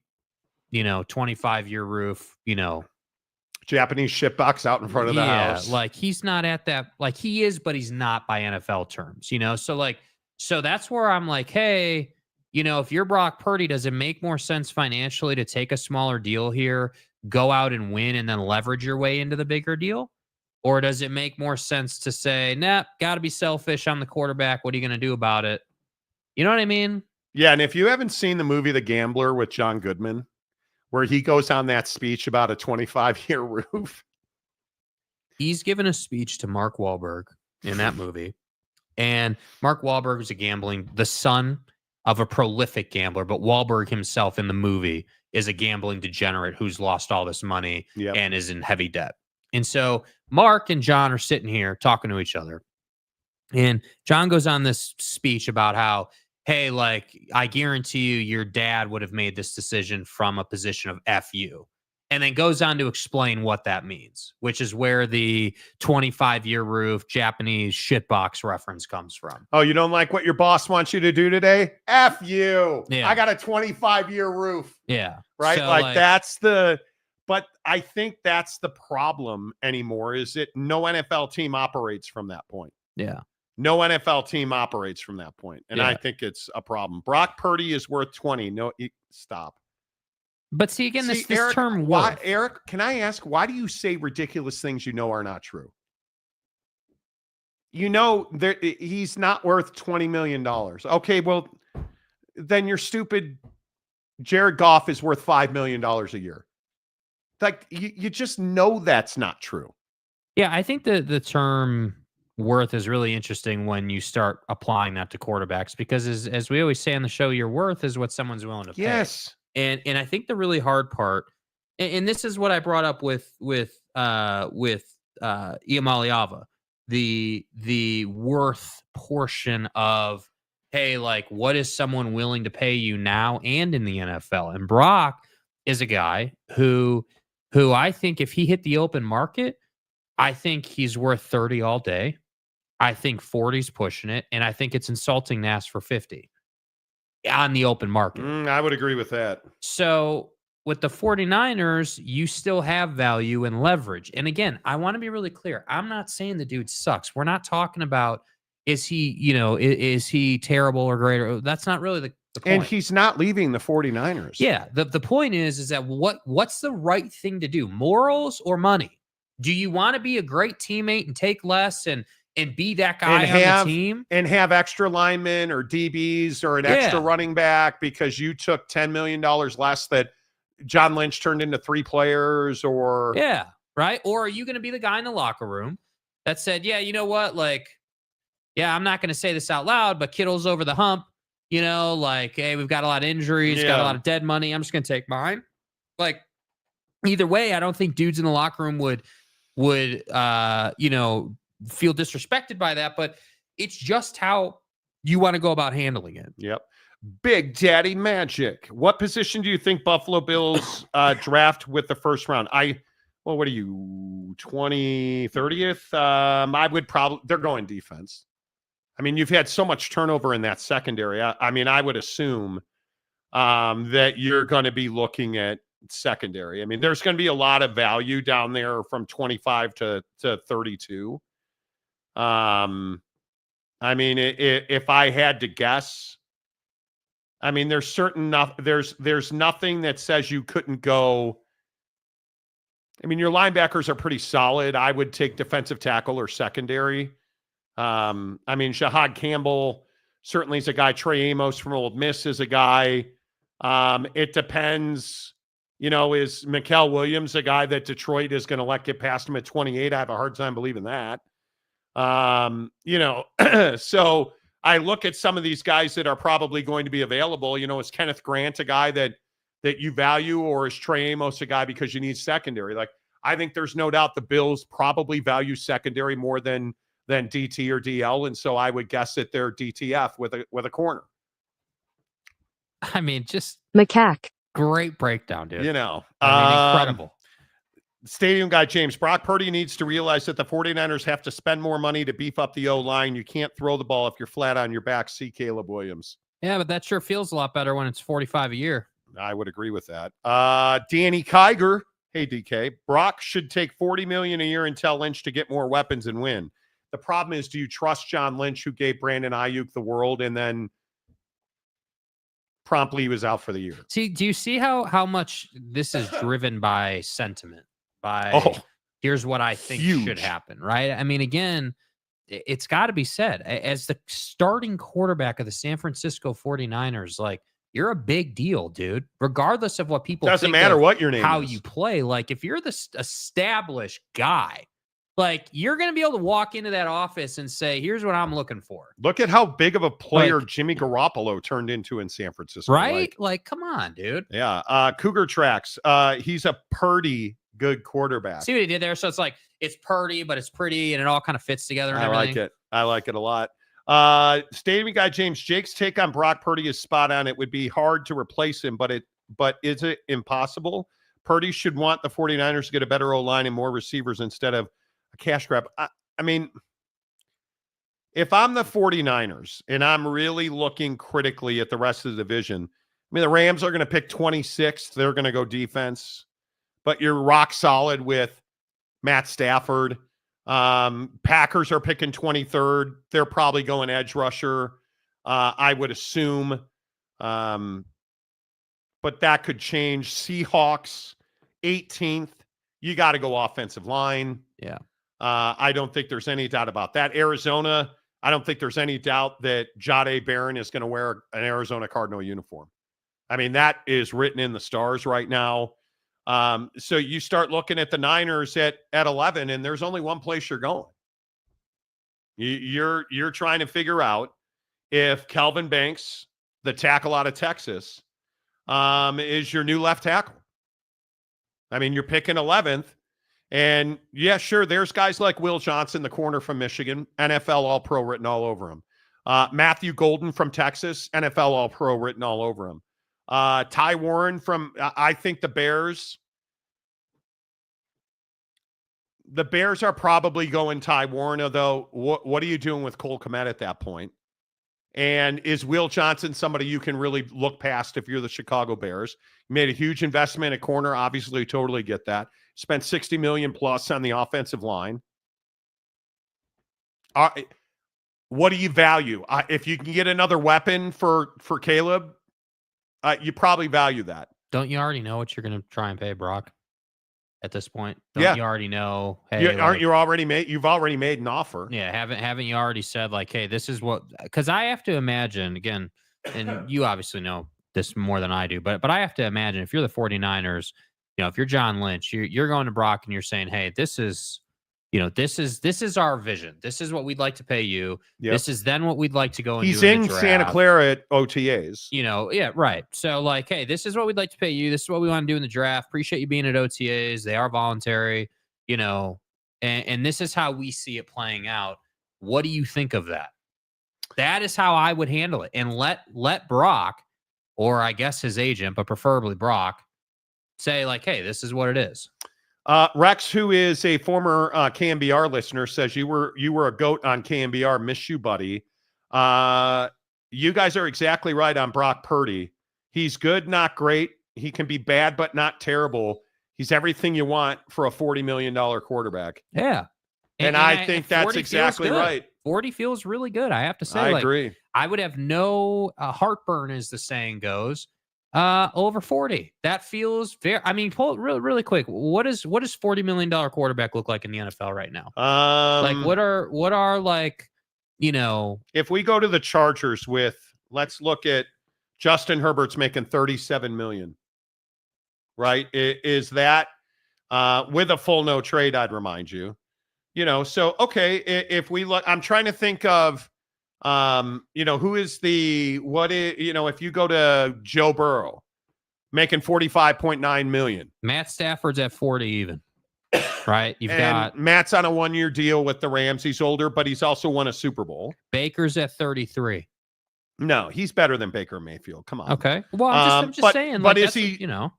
25-year roof, Japanese shitbox out in front of the house. Yeah, like, he's not at that. Like, he is, but he's not by NFL terms, So that's where I'm like, hey, if you're Brock Purdy, does it make more sense financially to take a smaller deal here, go out and win, and then leverage your way into the bigger deal? Or does it make more sense to say, nah, got to be selfish. I'm the quarterback. What are you going to do about it? You know what I mean? Yeah, and if you haven't seen the movie The Gambler with John Goodman, where he goes on that speech about a 25-year roof. He's given a speech to Mark Wahlberg in that movie. And Mark Wahlberg is the son of a prolific gambler, but Wahlberg himself in the movie is a gambling degenerate who's lost all this money and is in heavy debt. And so Mark and John are sitting here talking to each other. And John goes on this speech about how, hey, like, I guarantee you your dad would have made this decision from a position of F you. And then goes on to explain what that means, which is where the 25-year roof Japanese shitbox reference comes from. Oh, you don't like what your boss wants you to do today? F you. Yeah. I got a 25-year roof. Yeah. Right? So, but I think that's the problem anymore, is that no NFL team operates from that point. Yeah. No NFL team operates from that point. And I think it's a problem. Brock Purdy is worth 20. No, stop. But see, again, this Eric, term worth. Eric, can I ask, why do you say ridiculous things you know are not true? He's not worth $20 million. Okay, well, then you're stupid. Jared Goff is worth $5 million a year. Like, you just know that's not true. Yeah, I think the term worth is really interesting when you start applying that to quarterbacks, because as we always say on the show, your worth is what someone's willing to pay. Yes. And I think the really hard part, and this is what I brought up with Iamaliava, the worth portion of, hey, like, what is someone willing to pay you now and in the NFL? And Brock is a guy who I think if he hit the open market, I think he's worth 30 all day. I think 40's pushing it, and I think it's insulting to ask for 50 on the open market. I would agree with that. So with the 49ers, you still have value and leverage. And again, I want to be really clear. I'm not saying the dude sucks. We're not talking about, is he terrible or great? That's not really the point. And he's not leaving the 49ers. Yeah. The point is that what's the right thing to do? Morals or money? Do you want to be a great teammate and take less and be that guy on the team? And have extra linemen or DBs or an extra running back because you took $10 million less that John Lynch turned into 3 players or... Yeah, right? Or are you going to be the guy in the locker room that said, yeah, you know what? Like, yeah, I'm not going to say this out loud, but Kittle's over the hump. You know, like, hey, we've got a lot of injuries, got a lot of dead money. I'm just going to take mine. Like, either way, I don't think dudes in the locker room would you know, feel disrespected by that, but it's just how you want to go about handling it. Yep. Big Daddy Magic. What position do you think Buffalo Bills draft with the first round? What are you, 30th? I would probably, they're going defense. I mean, you've had so much turnover in that secondary. I mean, I would assume that you're going to be looking at secondary. I mean, there's going to be a lot of value down there from 25 to 32. I mean, if I had to guess, I mean, there's nothing that says you couldn't go. I mean, your linebackers are pretty solid. I would take defensive tackle or secondary. I mean, Shahad Campbell certainly is a guy. Trey Amos from Ole Miss is a guy. It depends. You know, is Mikael Williams a guy that Detroit is going to let get past him at 28? I have a hard time believing that. You know, so I look at some of these guys that are probably going to be available. You know, is Kenneth Grant a guy that you value, or is Trey Amos a guy because you need secondary? Like, I think there's no doubt the Bills probably value secondary more than DT or DL, and so I would guess that they're DTF with a corner. I mean, just Macaque. Great breakdown, dude. You know, I mean, incredible. Stadium guy James, Brock Purdy needs to realize that the 49ers have to spend more money to beef up the O-line. You can't throw the ball if you're flat on your back. See Caleb Williams. Yeah, but that sure feels a lot better when it's 45 a year. I would agree with that. Danny Kiger. Hey, DK. Brock should take $40 million a year and tell Lynch to get more weapons and win. The problem is, do you trust John Lynch, who gave Brandon Ayuk the world, and then promptly he was out for the year? See, do you see how much this is driven by sentiment? Here's what I think should happen, right? I mean, again, it's got to be said, as the starting quarterback of the San Francisco 49ers, like, you're a big deal, dude. Regardless of what people doesn't think matter of what your name how is. you play. Like, if you're the established guy, like, you're going to be able to walk into that office and say, here's what I'm looking for. Look at how big of a player Jimmy Garoppolo turned into in San Francisco. Right? Like, come on, dude. Yeah. Cougar Tracks. He's a Purdy good quarterback. See what he did there? So it's like, it's Purdy, but it's pretty, and it all kind of fits together and everything. I like it. I like it a lot. Stadium guy James, Jake's take on Brock Purdy is spot on. It would be hard to replace him, but is it impossible? Purdy should want the 49ers to get a better O-line and more receivers instead of a cash grab. I mean, if I'm the 49ers and I'm really looking critically at the rest of the division, I mean, the Rams are going to pick 26th. They're going to go defense, but you're rock solid with Matt Stafford. Packers are picking 23rd. They're probably going edge rusher, I would assume. But that could change. Seahawks, 18th. You got to go offensive line. Yeah. I don't think there's any doubt about that. Arizona, I don't think there's any doubt that Jahdae Barron is going to wear an Arizona Cardinal uniform. I mean, that is written in the stars right now. So you start looking at the Niners at 11, and there's only one place you're going. You're trying to figure out if Kelvin Banks, the tackle out of Texas, is your new left tackle. I mean, you're picking 11th, and yeah, sure, there's guys like Will Johnson, the corner from Michigan, NFL All-Pro written all over him. Matthew Golden from Texas, NFL All-Pro written all over him. Ty Warren from, I think the Bears are probably going Ty Warren, although what are you doing with Cole Kmet at that point? And is Will Johnson somebody you can really look past if you're the Chicago Bears? You made a huge investment at corner. Obviously, totally get that. Spent $60 million plus on the offensive line. What do you value? If you can get another weapon for Caleb, You probably value that. Don't you already know what you're going to try and pay Brock at this point? Yeah. Don't you already know? Hey, Aren't you already made? You've already made an offer. Yeah, haven't you already said like, hey, this is what? Because I have to imagine again, and you obviously know this more than I do, but I have to imagine if you're the 49ers, if you're John Lynch, you're going to Brock and you're saying, hey, this is our vision. This is what we'd like to pay you. Yep. This is then what we'd like to go and He's do in Santa Clara at OTAs. Yeah, right. So like, hey, this is what we'd like to pay you. This is what we want to do in the draft. Appreciate you being at OTAs. They are voluntary, and this is how we see it playing out. What do you think of that? That is how I would handle it. And let Brock, or I guess his agent, but preferably Brock, say like, hey, this is what it is. Rex, who is a former KMBR listener, says you were a goat on KMBR. Miss you, buddy. You guys are exactly right on Brock Purdy. He's good, not great. He can be bad, but not terrible. He's everything you want for a $40 million quarterback. Yeah. And I think that's exactly right. 40 feels really good. I have to say, I agree. I would have no heartburn, as the saying goes, over 40. That feels very. I mean, pull really quick. What does $40 million quarterback look like in the NFL right now? Like what are like, if we go to the Chargers let's look at Justin Herbert's making $37 million, right? Is that with a full no trade? I'd remind you, so okay. If we look, I'm trying to think of. Who is if you go to Joe Burrow making $45.9 million, Matt Stafford's at 40 even, right? You've got Matt's on a 1-year deal with the Rams. He's older, but he's also won a Super Bowl. Baker's at 33. No, he's better than Baker Mayfield. Come on. Okay. Well, I'm just saying. But like,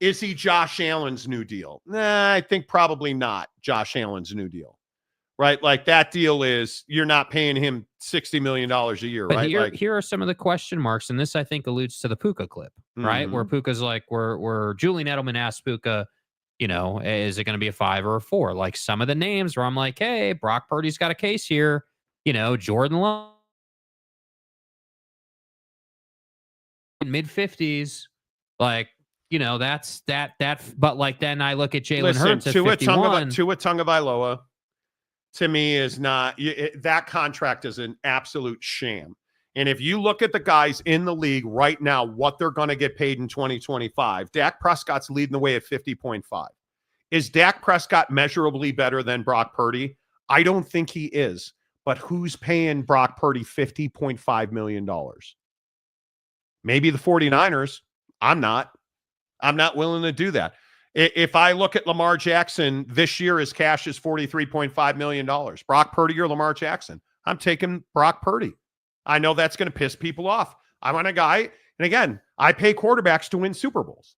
is he Josh Allen's new deal? Nah, I think probably not Josh Allen's new deal. Right, like that deal is you're not paying him $60 million a year, but right? Here are some of the question marks, and this I think alludes to the Puka clip, right? Where Puka's like, where Julian Edelman asked Puka, is it going to be a 5 or a 4? Like some of the names where I'm like, hey, Brock Purdy's got a case here, Jordan Love, mid-50s, like. That's that. But like then I look at Jalen Hurts at 51. Tua Tagovailoa. To me, is not that contract is an absolute sham. And if you look at the guys in the league right now, what they're going to get paid in 2025, Dak Prescott's leading the way at 50.5. Is Dak Prescott measurably better than Brock Purdy? I don't think he is. But who's paying Brock Purdy $50.5 million? Maybe the 49ers. I'm not willing to do that. If I look at Lamar Jackson this year, his cash is $43.5 million. Brock Purdy or Lamar Jackson? I'm taking Brock Purdy. I know that's going to piss people off. I want a guy, and again, I pay quarterbacks to win Super Bowls.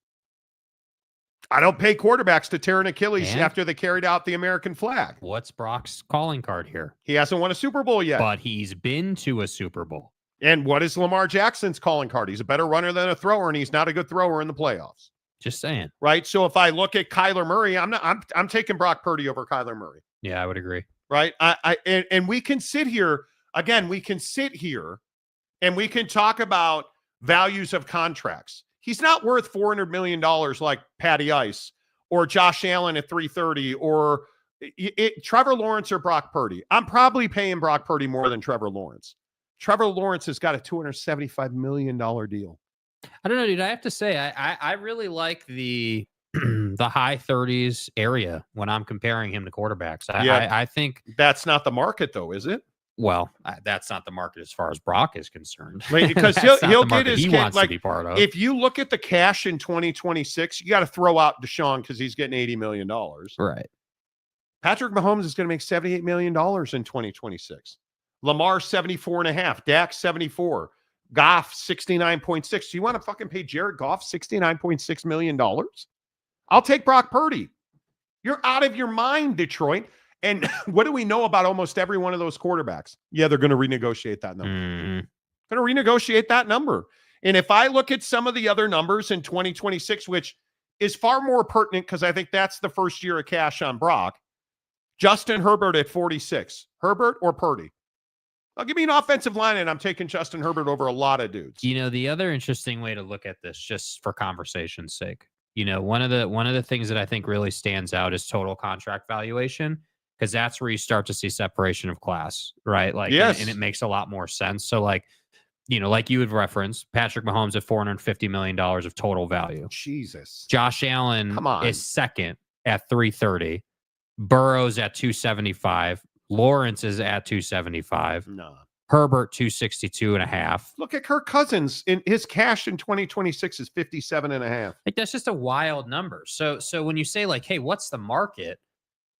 I don't pay quarterbacks to tear an Achilles after they carried out the American flag. What's Brock's calling card here? He hasn't won a Super Bowl yet. But he's been to a Super Bowl. And what is Lamar Jackson's calling card? He's a better runner than a thrower, and he's not a good thrower in the playoffs. Just saying. Right? So if I look at Kyler Murray, I'm taking Brock Purdy over Kyler Murray. Yeah, I would agree. Right? And we can sit here, again, and we can talk about values of contracts. He's not worth $400 million like Patty Ice or Josh Allen at 330 or Trevor Lawrence or Brock Purdy. I'm probably paying Brock Purdy more than Trevor Lawrence. Trevor Lawrence has got a $275 million deal. I don't know, dude. I have to say, I really like the the high 30s area when I'm comparing him to quarterbacks. I think that's not the market, though, is it? Well, that's not the market as far as Brock is concerned. Because he'll get his he wants to be part of. If you look at the cash in 2026, you got to throw out Deshaun because he's getting $80 million. Right. Patrick Mahomes is going to make $78 million in 2026. Lamar 74.5. Dak 74. Goff 69.6. You want to fucking pay Jared Goff $69.6 million? I'll take Brock Purdy. You're out of your mind, Detroit. And what do we know about almost every one of those quarterbacks? Yeah, they're going to renegotiate that number. Going to renegotiate that number. And if I look at some of the other numbers in 2026, which is far more pertinent because I think that's the first year of cash on Brock, Justin Herbert at 46. Herbert or Purdy? I'll give me an offensive line, and I'm taking Justin Herbert over a lot of dudes. You know, the other interesting way to look at this, just for conversation's sake, you know, one of the things that I think really stands out is total contract valuation, because that's where you start to see separation of class, right? Like, yes. and it makes a lot more sense. So, like, you know, like you would reference, Patrick Mahomes at $450 million of total value. Jesus. Josh Allen Come on. is second at 330. Burrow's at 275. Lawrence is at 275. No. Herbert 262.5. Look at Kirk Cousins. In his cash in 2026 is 57.5. Like, that's just a wild number. So when you say, like, hey, what's the market?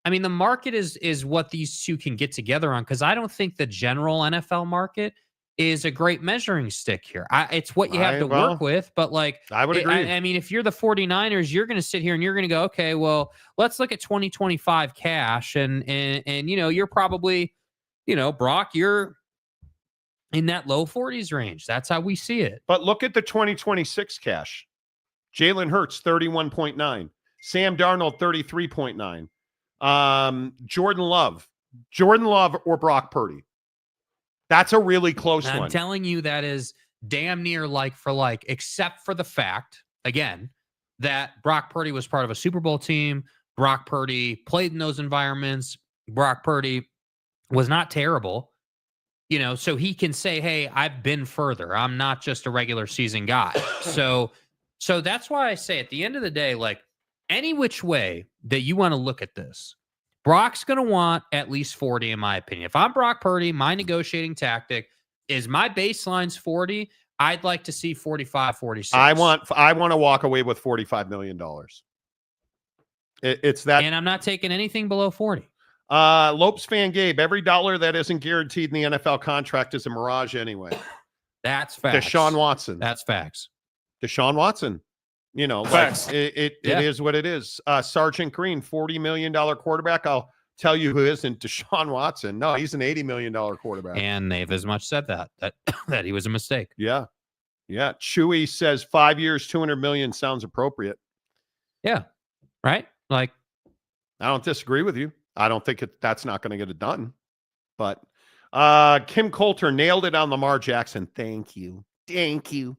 I mean, the market is what these two can get together on, because I don't think the general NFL market is a great measuring stick here. It's what you have to work with, but like, I would agree. I mean, if you're the 49ers, you're going to sit here and you're going to go, okay, well, let's look at 2025 cash, and you know, you're probably, you know, Brock, you're in that low 40s range. That's how we see it. But look at the 2026 cash. Jalen Hurts 31.9, Sam Darnold 33.9, Jordan Love or Brock Purdy. That's a really close one. I'm telling you, that is damn near like for like, except for the fact, again, that Brock Purdy was part of a Super Bowl team. Brock Purdy played in those environments. Brock Purdy was not terrible, you know, so he can say, hey, I've been further. I'm not just a regular season guy. So that's why I say, at the end of the day, like, any which way that you want to look at this, Brock's going to want at least 40, in my opinion. If I'm Brock Purdy, my negotiating tactic is my baseline's 40. I'd like to see 45, 46. I want to walk away with $45 million. It's that. And I'm not taking anything below 40. Lopes fan Gabe, every dollar that isn't guaranteed in the NFL contract is a mirage anyway. That's facts. Deshaun Watson. That's facts. Deshaun Watson. You know, like, it is what it is. Sergeant Green, $40 million quarterback. I'll tell you who isn't Deshaun Watson. No, he's an $80 million quarterback. And they've as much said that he was a mistake. Yeah. Yeah. Chewy says 5 years, 200 million sounds appropriate. Yeah. Right? Like, I don't disagree with you. I don't think that's not going to get it done. But Kim Coulter nailed it on Lamar Jackson. Thank you. Thank you.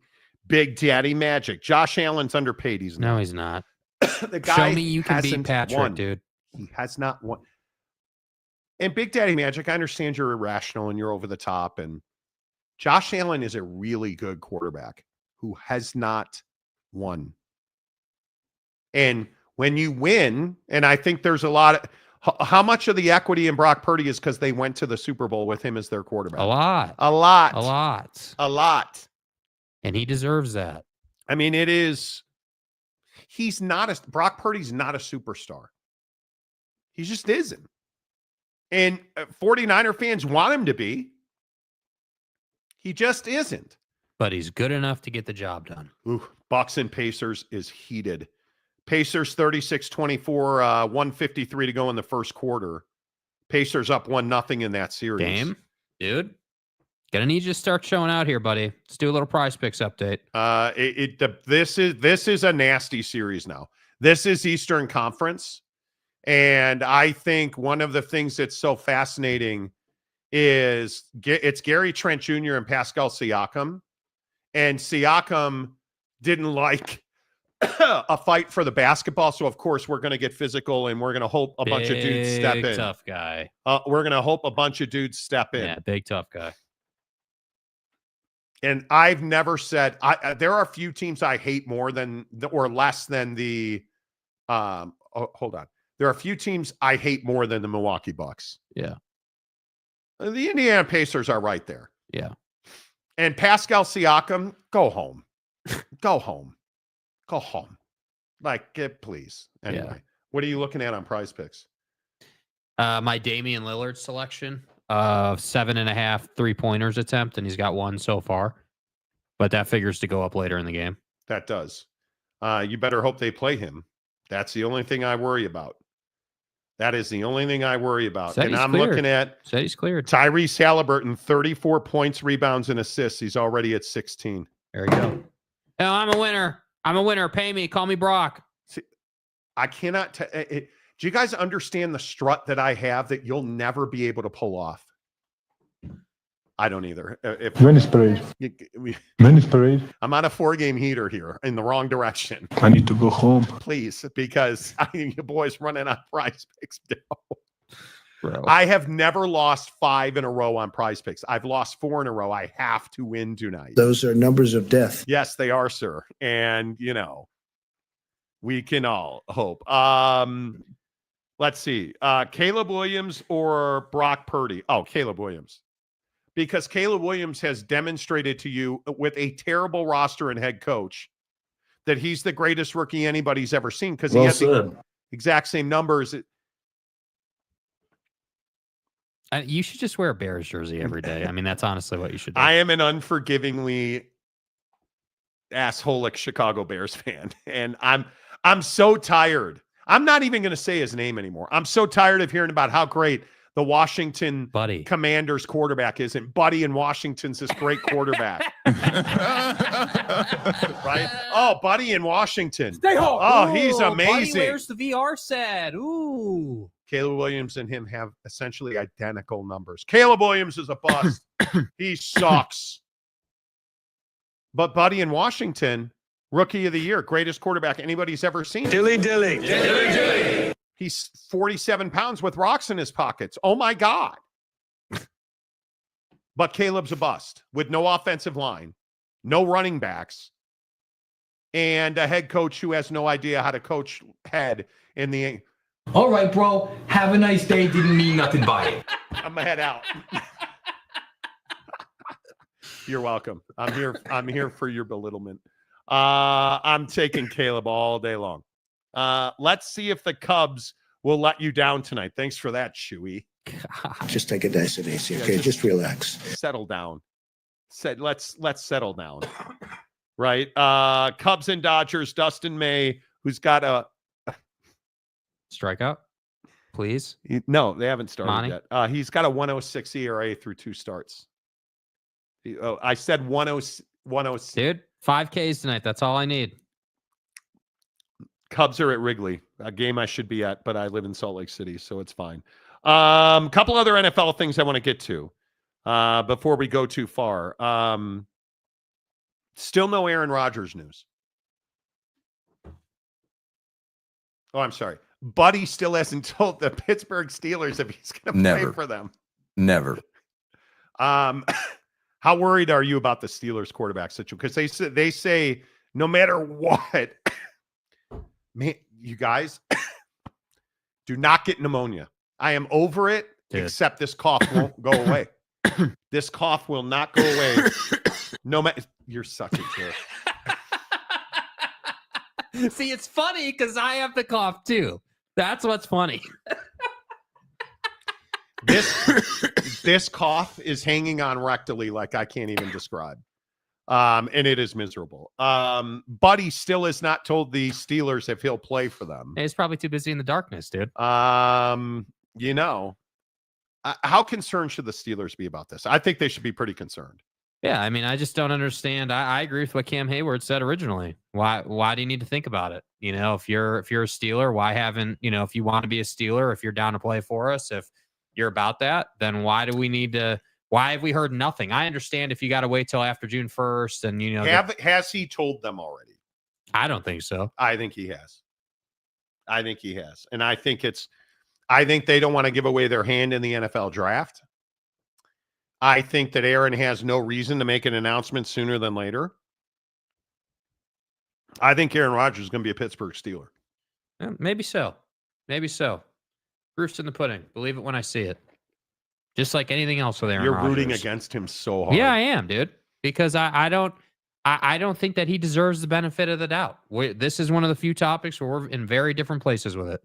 Big Daddy Magic. Josh Allen's underpaid. He's not. No, he's not. The guy Show me you can beat Patrick, dude. He has not won. And Big Daddy Magic, I understand you're irrational and you're over the top. And Josh Allen is a really good quarterback who has not won. And when you win, and I think there's a lot of, how much of the equity in Brock Purdy is because they went to the Super Bowl with him as their quarterback? A lot. A lot. A lot. A lot. And he deserves that. I mean, Brock Purdy's not a superstar. He just isn't. And 49er fans want him to be. He just isn't. But he's good enough to get the job done. Ooh, Bucks and Pacers is heated. Pacers 36-24, 153 to go in the first quarter. Pacers up 1-0 in that series. Dame, dude. Gonna need you to start showing out here, buddy. Let's do a little prize picks update. This is a nasty series now. This is Eastern Conference. And I think one of the things that's so fascinating is it's Gary Trent Jr. and Pascal Siakam. And Siakam didn't like a fight for the basketball. So, of course, we're going to get physical and we're going to hope a bunch of dudes step in. Tough guy. We're going to hope a bunch of dudes step in. Yeah, big tough guy. And I've never said there are a few teams I hate more than or less than the hold on. There are a few teams I hate more than the Milwaukee Bucks. Yeah. The Indiana Pacers are right there. Yeah. And Pascal Siakam, go home. Go home. Go home. Like, please. Anyway, What are you looking at on Prize Picks? My Damian Lillard selection of 7.5 3-pointers attempt, and he's got one so far. But that figures to go up later in the game. That does. You better hope they play him. That's the only thing I worry about. That is the only thing I worry about. And I'm looking at he's cleared. Tyrese Halliburton, 34 points, rebounds, and assists. He's already at 16. There you go. Oh, I'm a winner. I'm a winner. Pay me. Call me Brock. See, I cannot. Do you guys understand the strut that I have that you'll never be able to pull off? I don't either. Venice Parade. Venice Parade. I'm on a 4-game heater here in the wrong direction. I need to go home. Please, because you boys running on Prize Picks. Bro. I have never lost 5 in a row on Prize Picks. I've lost 4 in a row. I have to win tonight. Those are numbers of death. Yes, they are, sir. And, we can all hope. Let's see. Caleb Williams or Brock Purdy? Oh, Caleb Williams. Because Caleb Williams has demonstrated to you with a terrible roster and head coach that he's the greatest rookie anybody's ever seen because he has the exact same numbers. You should just wear a Bears jersey every day. I mean, that's honestly what you should do. I am an unforgivingly assholic Chicago Bears fan, and I'm so tired. I'm not even going to say his name anymore. I'm so tired of hearing about how great the Washington Commanders quarterback is, and Buddy in Washington's this great quarterback. Right? Oh, Buddy in Washington. Stay home. Oh, he's amazing. Buddy wears the VR set. Ooh. Caleb Williams and him have essentially identical numbers. Caleb Williams is a bust. He sucks. But Buddy in Washington, rookie of the year, greatest quarterback anybody's ever seen. Dilly. He's 47 pounds with rocks in his pockets. Oh, my God. But Caleb's a bust with no offensive line, no running backs, and a head coach who has no idea how to coach head in the... All right, bro. Have a nice day. Didn't mean nothing by it. I'm gonna head out. You're welcome. I'm here for your belittlement. I'm taking Caleb all day long. Let's see if the Cubs will let you down tonight. Thanks for that, Chewy. Just take it nice and easy, okay? Just relax. Settle down. Let's settle down. Right? Cubs and Dodgers. Dustin May, who's got a strikeout, please. No, they haven't started Monty? yet. He's got a 106 ERA through 2 starts. I said 106. Dude, 5 Ks tonight. That's all I need. Cubs are at Wrigley, a game I should be at, but I live in Salt Lake City, so it's fine. Couple other NFL things I want to get to before we go too far. Still no Aaron Rodgers news. Oh, I'm sorry. Buddy still hasn't told the Pittsburgh Steelers if he's going to play for them. Never. How worried are you about the Steelers quarterback situation? Because they say no matter what, man, you guys do not get pneumonia. I am over it, except this cough won't go away. This cough will not go away. No matter. You're such a jerk. See, it's funny because I have the cough too. That's what's funny. This cough is hanging on rectally like I can't even describe. And it is miserable. Buddy still has not told the Steelers if he'll play for them. He's probably too busy in the darkness, dude. How concerned should the Steelers be about this? I think they should be pretty concerned. Yeah, I mean, I just don't understand. I agree with what Cam Hayward said originally. Why do you need to think about it? If you're a Steeler, why haven't, if you want to be a Steeler, if you're down to play for us, if you're about that, then why do we need to, why have we heard nothing? I understand if you got to wait till after June 1st and, has he told them already? I don't think so. I think he has. And I think they don't want to give away their hand in the NFL draft. I think that Aaron has no reason to make an announcement sooner than later. I think Aaron Rodgers is going to be a Pittsburgh Steeler. Yeah, maybe so. Proof's in the pudding. Believe it when I see it. Just like anything else with Aaron Rodgers. You're rooting against him so hard. Yeah, I am, dude. Because I don't think that he deserves the benefit of the doubt. This is one of the few topics where we're in very different places with it.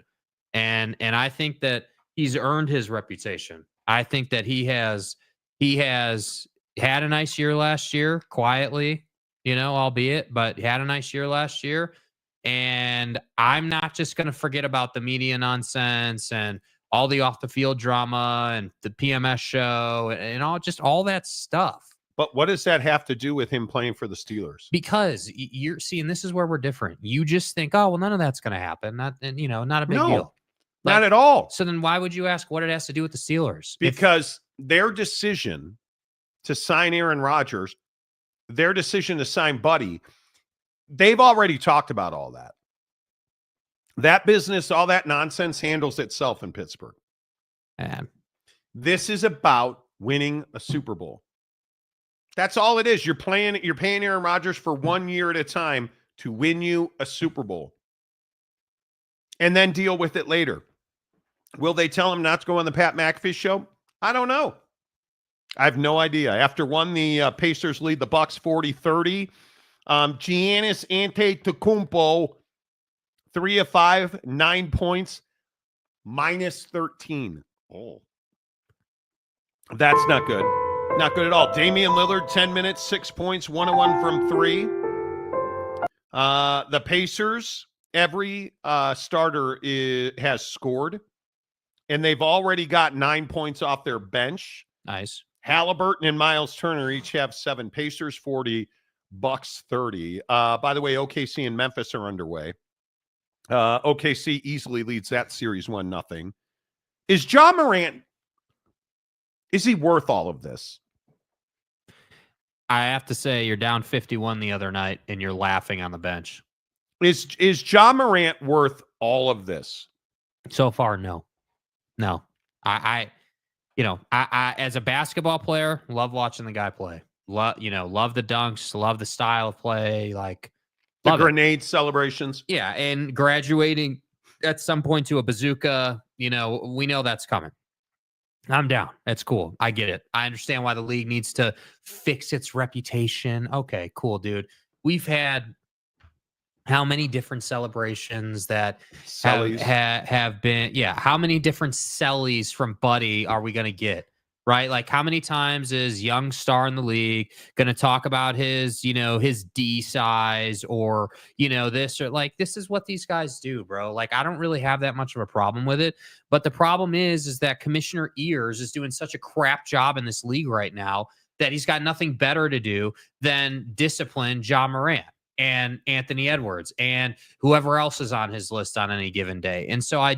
And I think that he's earned his reputation. I think that he has had a nice year last year, quietly, albeit, but had a nice year last year. And I'm not just going to forget about the media nonsense and all the off the field drama and the PMS show and all that stuff. But what does that have to do with him playing for the Steelers? Because you're seeing, this is where we're different. You just think, oh, well, none of that's going to happen. Not a big deal. Not at all. So then why would you ask what it has to do with the Steelers? Because their decision to sign Aaron Rodgers, their decision to sign Buddy, they've already talked about all that. That business, all that nonsense handles itself in Pittsburgh. And this is about winning a Super Bowl. That's all it is. You're paying Aaron Rodgers for 1 year at a time to win you a Super Bowl. And then deal with it later. Will they tell him not to go on the Pat McAfee show? I don't know. I have no idea. After one, the Pacers lead the Bucks 40-30. Giannis Antetokounmpo, 3 of 5, 9 points, minus 13. Oh, that's not good. Not good at all. Damian Lillard, 10 minutes, 6 points, 1 of 1 from 3. The Pacers, every starter has scored, and they've already got 9 points off their bench. Nice. Halliburton and Miles Turner each have 7. Pacers 40, Bucks 30. By the way, OKC and Memphis are underway. OKC easily leads that series 1-0. Is Ja Morant, is he worth all of this? I have to say, you're down 51 the other night, and you're laughing on the bench. Is Ja Morant worth all of this? So far, no. I as a basketball player, love watching the guy play. Love the dunks, love the style of play, like the grenade celebrations. Yeah, and graduating at some point to a bazooka, we know that's coming. I'm down. That's cool. I get it. I understand why the league needs to fix its reputation. Okay, cool, dude. We've had how many different celebrations that have been, how many different sellies from Buddy are we going to get? Right? Like, how many times is young star in the league going to talk about his, his D size or, this, or like, this is what these guys do, bro. Like, I don't really have that much of a problem with it. But the problem is that Commissioner Ears is doing such a crap job in this league right now that he's got nothing better to do than discipline Ja Morant and Anthony Edwards and whoever else is on his list on any given day. And so I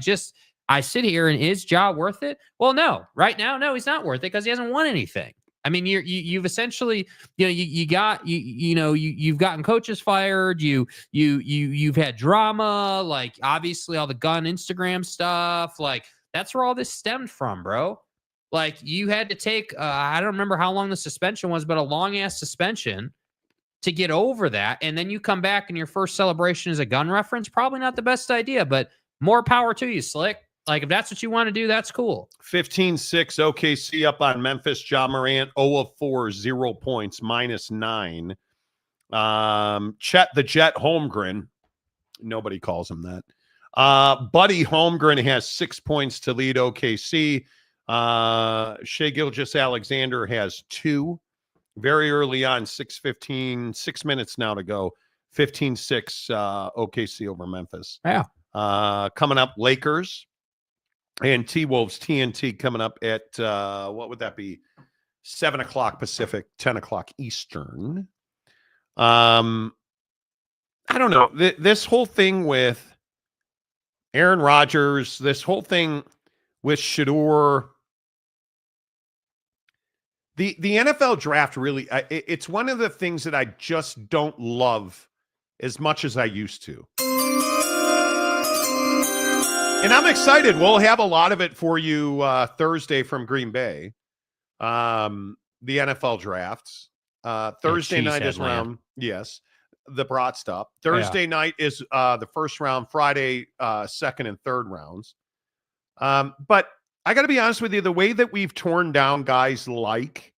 sit here and is Ja worth it? Well, no. Right now, no, he's not worth it because he hasn't won anything. I mean, you've essentially, you've gotten coaches fired. You've had drama, like obviously all the gun Instagram stuff. Like that's where all this stemmed from, bro. Like you had to take, I don't remember how long the suspension was, but a long ass suspension to get over that. And then you come back and your first celebration is a gun reference. Probably not the best idea, but more power to you, Slick. Like, if that's what you want to do, that's cool. 15-6 OKC up on Memphis. Ja Morant, 0 of 4, 0 points, minus 9. Chet the Jet Holmgren. Nobody calls him that. Buddy Holmgren has 6 points to lead OKC. Shai Gilgeous-Alexander has 2. Very early on, 6:15, 6 minutes now to go. 15-6 OKC over Memphis. Yeah. Coming up, Lakers and T-Wolves TNT coming up at, what would that be? 7 o'clock Pacific, 10 o'clock Eastern. I don't know. This whole thing with Aaron Rodgers, this whole thing with Shedeur, the NFL draft really, it's one of the things that I just don't love as much as I used to. And I'm excited. We'll have a lot of it for you Thursday from Green Bay. The NFL drafts. Thursday night is round. Yes. The brat stuff. Thursday night is the first round. Friday, second and third rounds. But I got to be honest with you, the way that we've torn down guys like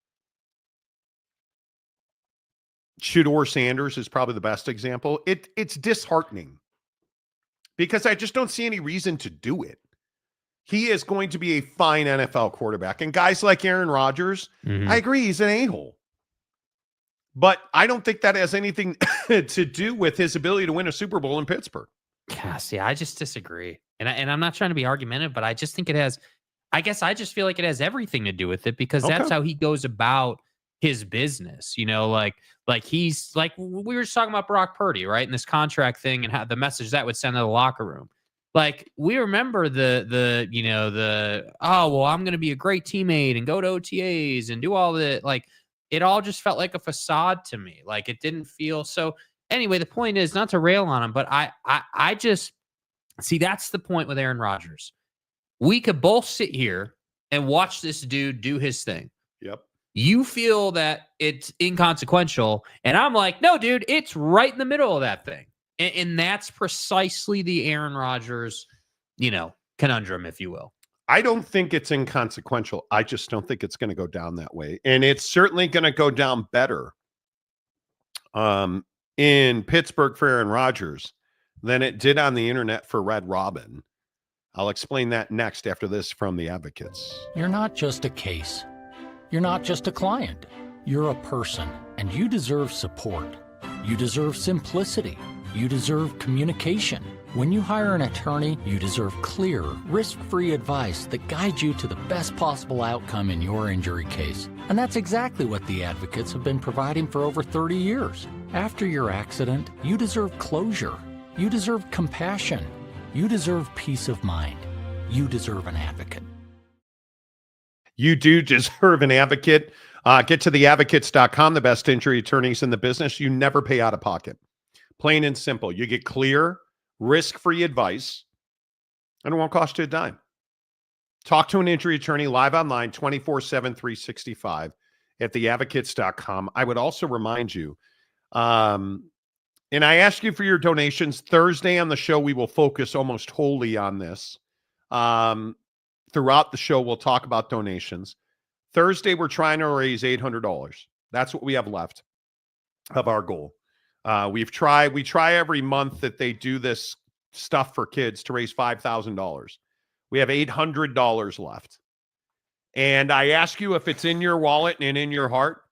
Shedeur Sanders is probably the best example. It's disheartening because I just don't see any reason to do it. He is going to be a fine NFL quarterback. And guys like Aaron Rodgers, I agree, he's an a-hole. But I don't think that has anything to do with his ability to win a Super Bowl in Pittsburgh. Yeah, see, I just disagree. And I'm not trying to be argumentative, but I just think it has, I guess I just feel like it has everything to do with it because that's how he goes about his business. You know, like he's like, we were just talking about Brock Purdy, right? And this contract thing and how the message that would send to the locker room. Like we remember the oh, well, I'm going to be a great teammate and go to OTAs and do all the, like it all just felt like a facade to me. Like it didn't feel so. Anyway, the point is not to rail on him, but I just see that's the point with Aaron Rodgers. We could both sit here and watch this dude do his thing. Yep. You feel that it's inconsequential, and I'm like, no, dude, it's right in the middle of that thing, and that's precisely the Aaron Rodgers, conundrum, if you will. I don't think it's inconsequential. I just don't think it's going to go down that way. And it's certainly going to go down better in Pittsburgh for Aaron Rodgers than it did on the internet for Red Robin. I'll explain that next after this from the Advocates. You're not just a case. You're not just a client. You're a person, and you deserve support. You deserve simplicity. You deserve communication. When you hire an attorney, you deserve clear, risk-free advice that guides you to the best possible outcome in your injury case. And that's exactly what the Advocates have been providing for over 30 years. After your accident, you deserve closure. You deserve compassion. You deserve peace of mind. You deserve an advocate. You do deserve an advocate. Get to theadvocates.com, the best injury attorneys in the business. You never pay out of pocket. Plain and simple. You get clear, risk-free advice, and it won't cost you a dime. Talk to an injury attorney live online 24/7, 365 at theadvocates.com. I would also remind you, and I ask you for your donations. Thursday on the show, we will focus almost wholly on this. Throughout the show, we'll talk about donations. Thursday, we're trying to raise $800. That's what we have left of our goal. We try every month that they do this stuff for kids to raise $5,000. We have $800 left. And I ask you, if it's in your wallet and in your heart,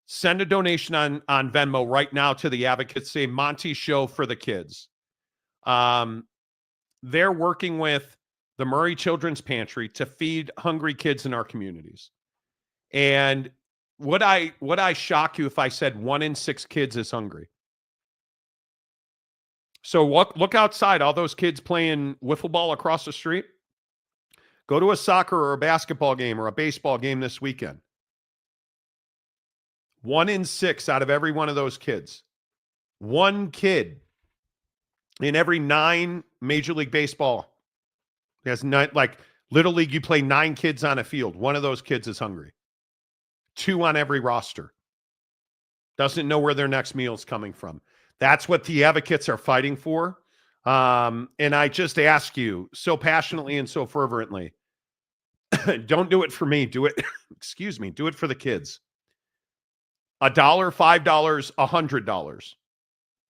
send a donation on Venmo right now to the Advocates. Say Monty Show for the kids. They're working with the Murray Children's Pantry to feed hungry kids in our communities. And would I shock you if I said 1 in 6 kids is hungry? So look outside, all those kids playing wiffle ball across the street. Go to a soccer or a basketball game or a baseball game this weekend. 1 in 6 out of every one of those kids. One kid in every 9 Major League Baseball. There's not, like Little League, you play 9 kids on a field. One of those kids is hungry. 2 on every roster. Doesn't know where their next meal is coming from. That's what the Advocates are fighting for. And I just ask you so passionately and so fervently, don't do it for me. Do it, excuse me, do it for the kids. $1, $5, $100.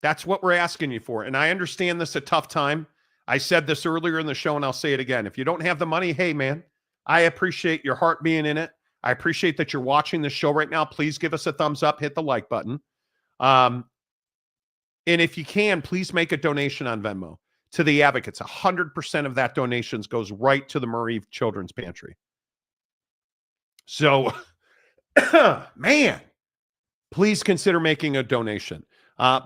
That's what we're asking you for. And I understand this is a tough time. I said this earlier in the show, and I'll say it again. If you don't have the money, hey, man, I appreciate your heart being in it. I appreciate that you're watching this show right now. Please give us a thumbs up, hit the like button. And if you can, please make a donation on Venmo to the Advocates. 100% of that donations goes right to the Murray Children's Pantry. So, man, please consider making a donation.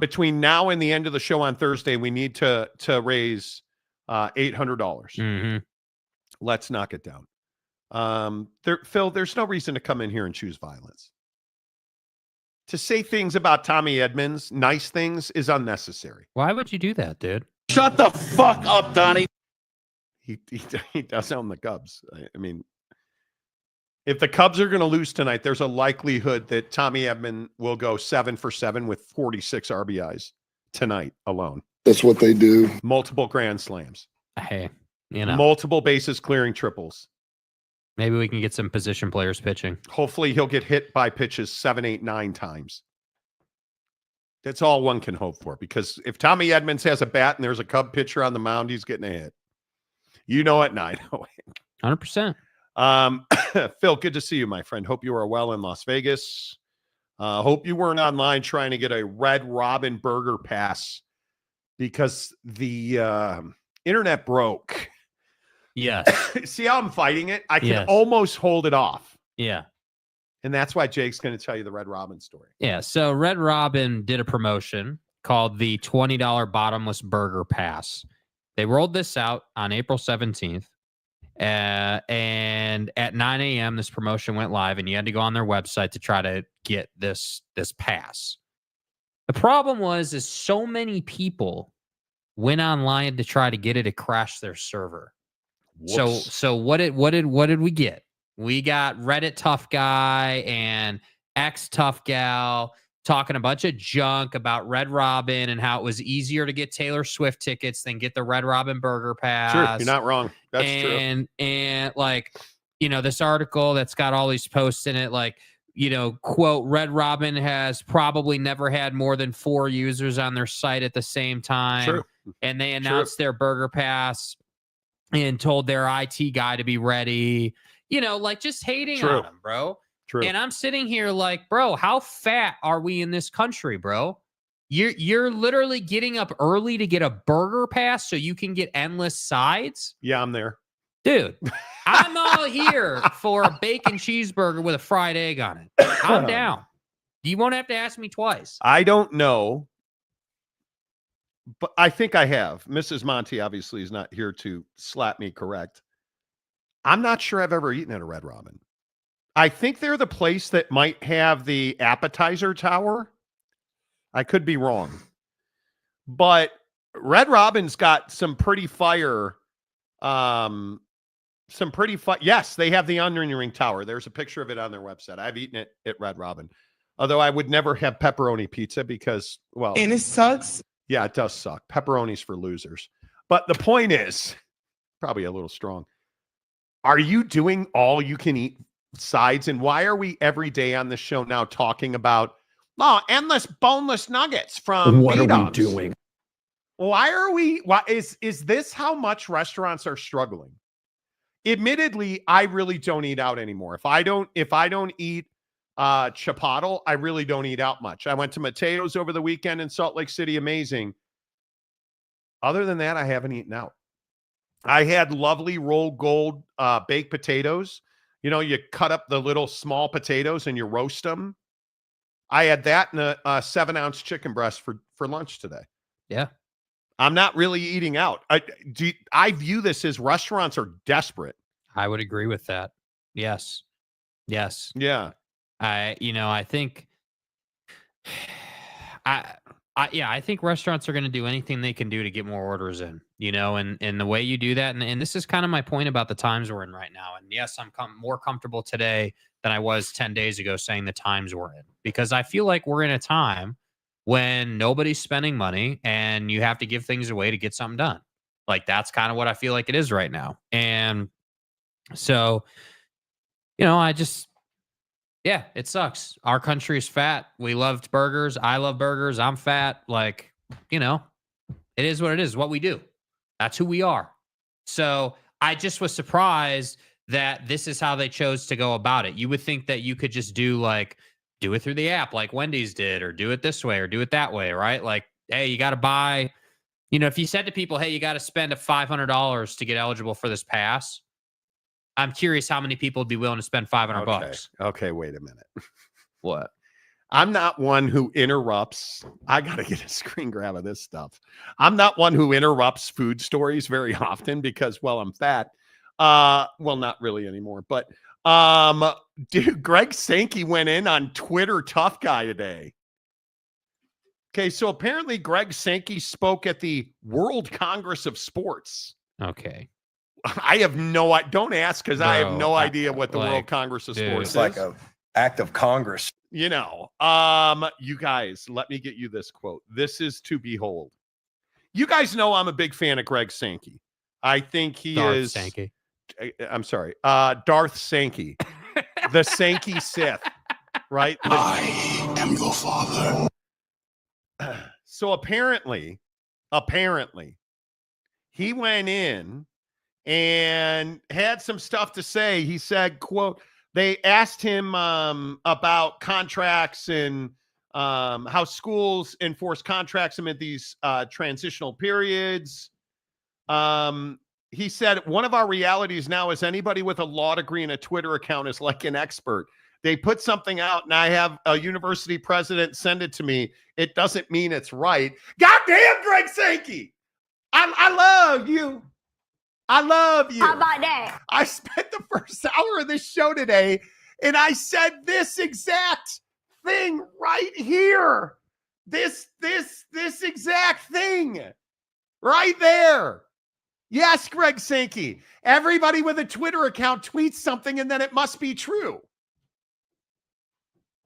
Between now and the end of the show on Thursday, we need to raise $800. Mm-hmm. Let's knock it down. Phil, there's no reason to come in here and choose violence. To say things about Tommy Edmonds, nice things, is unnecessary. Why would you do that, dude? Shut the fuck up, Donnie. He does own the Cubs. I mean, if the Cubs are going to lose tonight, there's a likelihood that Tommy Edman will go 7 for 7 with 46 RBIs tonight alone. That's what they do. Multiple grand slams. Hey, you know, multiple bases clearing triples. Maybe we can get some position players pitching. Hopefully he'll get hit by pitches 7, 8, 9 times. That's all one can hope for, because if Tommy Edmonds has a bat and there's a Cub pitcher on the mound, he's getting a hit. You know it, 100%. Phil, good to see you, my friend. Hope you are well in Las Vegas. Hope you weren't online trying to get a Red Robin burger pass because the internet broke. Yes. See how I'm fighting it? I can Yes. almost hold it off. Yeah. And that's why Jake's going to tell you the Red Robin story. Yeah. So Red Robin did a promotion called the $20 Bottomless Burger Pass. They rolled this out on April 17th. And at 9 a.m., this promotion went live, and you had to go on their website to try to get this pass. The problem is so many people went online to try to get it. It crashed their server. Whoops. So what did we get? We got Reddit tough guy and X tough gal talking a bunch of junk about Red Robin and how it was easier to get Taylor Swift tickets than get the Red Robin Burger Pass. Sure, you're not wrong. That's true. And like, this article that's got all these posts in it, like, quote, Red Robin has probably never had more than 4 users on their site at the same time. True. And they announced their Burger Pass and told their IT guy to be ready, like just hating on them, bro. True. And I'm sitting here like, bro, how fat are we in this country, bro? You're literally getting up early to get a Burger Pass so you can get endless sides? Yeah, I'm there. Dude, I'm all here for a bacon cheeseburger with a fried egg on it. I'm down. You won't have to ask me twice. I don't know, but I think I have. Mrs. Monty obviously is not here to slap me correct. I'm not sure I've ever eaten at a Red Robin. I think they're the place that might have the appetizer tower. I could be wrong. But Red Robin's got some pretty fire. Yes, they have the onion ring tower. There's a picture of it on their website. I've eaten it at Red Robin. Although I would never have pepperoni pizza because, well. And it sucks. Yeah, it does suck. Pepperoni's for losers. But the point is, probably a little strong. Are you doing all you can eat sides? And why are we every day on this show now talking about endless boneless nuggets from What are B-Dubs? we doing? Why is this how much restaurants are struggling? Admittedly, I really don't eat out anymore. If I don't eat Chipotle, I really don't eat out much. I went to Mateo's over the weekend in Salt Lake City. Amazing. Other than that, I haven't eaten out. I had lovely rolled gold baked potatoes. You cut up the little small potatoes and you roast them. I had that in a 7-ounce chicken breast for lunch today. Yeah. I'm not really eating out. I view this as restaurants are desperate. I would agree with that. Yes. Yeah. I think I think restaurants are going to do anything they can do to get more orders in, and the way you do that. And this is kind of my point about the times we're in right now. And yes, I'm more comfortable today than I was 10 days ago saying the times we're in, because I feel like we're in a time when nobody's spending money and you have to give things away to get something done. Like, that's kind of what I feel like it is right now. And so, it sucks. Our country is fat. We loved burgers. I love burgers. I'm fat. Like, it is what it is, what we do. That's who we are. So I just was surprised that this is how they chose to go about it. You would think that you could just do it through the app like Wendy's did, or do it this way or do it that way, right? Like, hey, you got to buy, if you said to people, hey, you got to spend $500 to get eligible for this pass, I'm curious how many people would be willing to spend $500. Okay, wait a minute. What? I'm not one who interrupts. I got to get a screen grab of this stuff. I'm not one who interrupts food stories very often because, well, I'm fat. Well, not really anymore. But dude, Greg Sankey went in on Twitter tough guy today. Okay, so apparently Greg Sankey spoke at the World Congress of Sports. Okay. I have no idea. Don't ask, because I have no idea what the World Congress of Sports is. It's like an act of Congress. You guys, let me get you this quote. This is to behold. You guys know I'm a big fan of Greg Sankey. I think he is. Sankey. I'm sorry. Darth Sankey. The Sankey Sith. Right? I am your father. So apparently, he went in and had some stuff to say. He said, quote, they asked him about contracts and how schools enforce contracts amid these transitional periods. He said, one of our realities now is anybody with a law degree and a Twitter account is like an expert. They put something out and I have a university president send it to me. It doesn't mean it's right. Goddamn, Greg Sankey. I love you. I love you. How about that? I spent the first hour of this show today, and I said this exact thing right here. This exact thing right there. Yes, Greg Sankey. Everybody with a Twitter account tweets something, and then it must be true.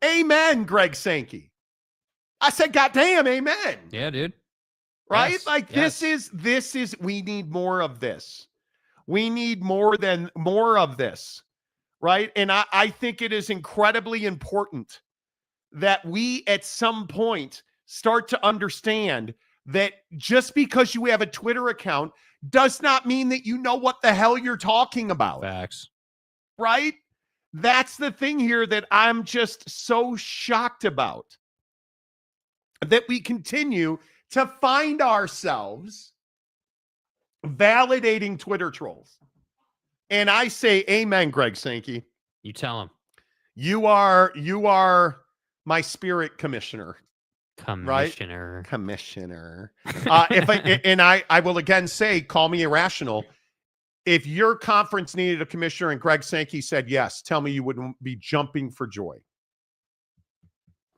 Amen, Greg Sankey. I said, goddamn, amen. Yeah, dude. Right? Yes, like yes. this is, we need more of this. We need more of this. Right? And I think it is incredibly important that we at some point start to understand that just because you have a Twitter account does not mean that you know what the hell you're talking about. Facts. Right? That's the thing here that I'm just so shocked about. That we continue to find ourselves validating Twitter trolls. And I say amen, Greg Sankey. You tell him. You are my spirit commissioner. Commissioner. Right? Commissioner. I will again say, call me irrational. If your conference needed a commissioner and Greg Sankey said yes, tell me you wouldn't be jumping for joy.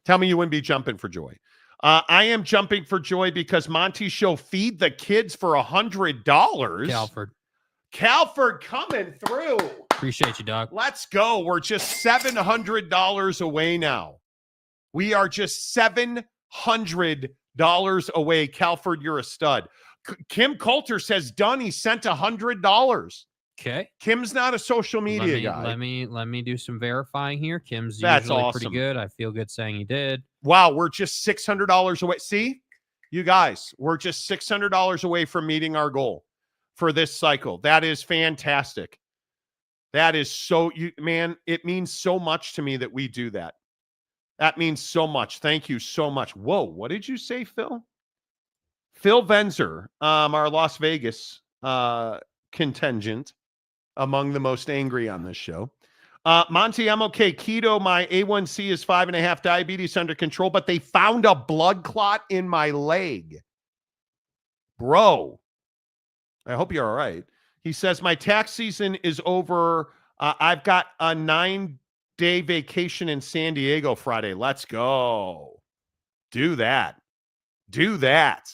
Tell me you wouldn't be jumping for joy. I am jumping for joy because Monty Show feed the kids for $100. Calford coming through. Appreciate you, dog. Let's go. We're just $700 away now. We are just $700 away. Calford, you're a stud. Kim Coulter says done. He sent $100. Okay. Kim's not a social media guy. Let me do some verifying here. Kim's That's usually awesome. pretty good. I feel good saying he did. Wow, we're just $600 away. See, you guys, we're just $600 away from meeting our goal for this cycle. That is fantastic. That is so, man, it means so much to me that we do that. That means so much. Thank you so much. Whoa, what did you say, Phil? Phil Venzer, our Las Vegas contingent, among the most angry on this show. Monty, I'm okay. Keto, my A1C is 5.5, diabetes under control, but they found a blood clot in my leg. Bro, I hope you're all right. He says, my tax season is over. I've got a 9-day vacation in San Diego Friday. Let's go. Do that. Do that.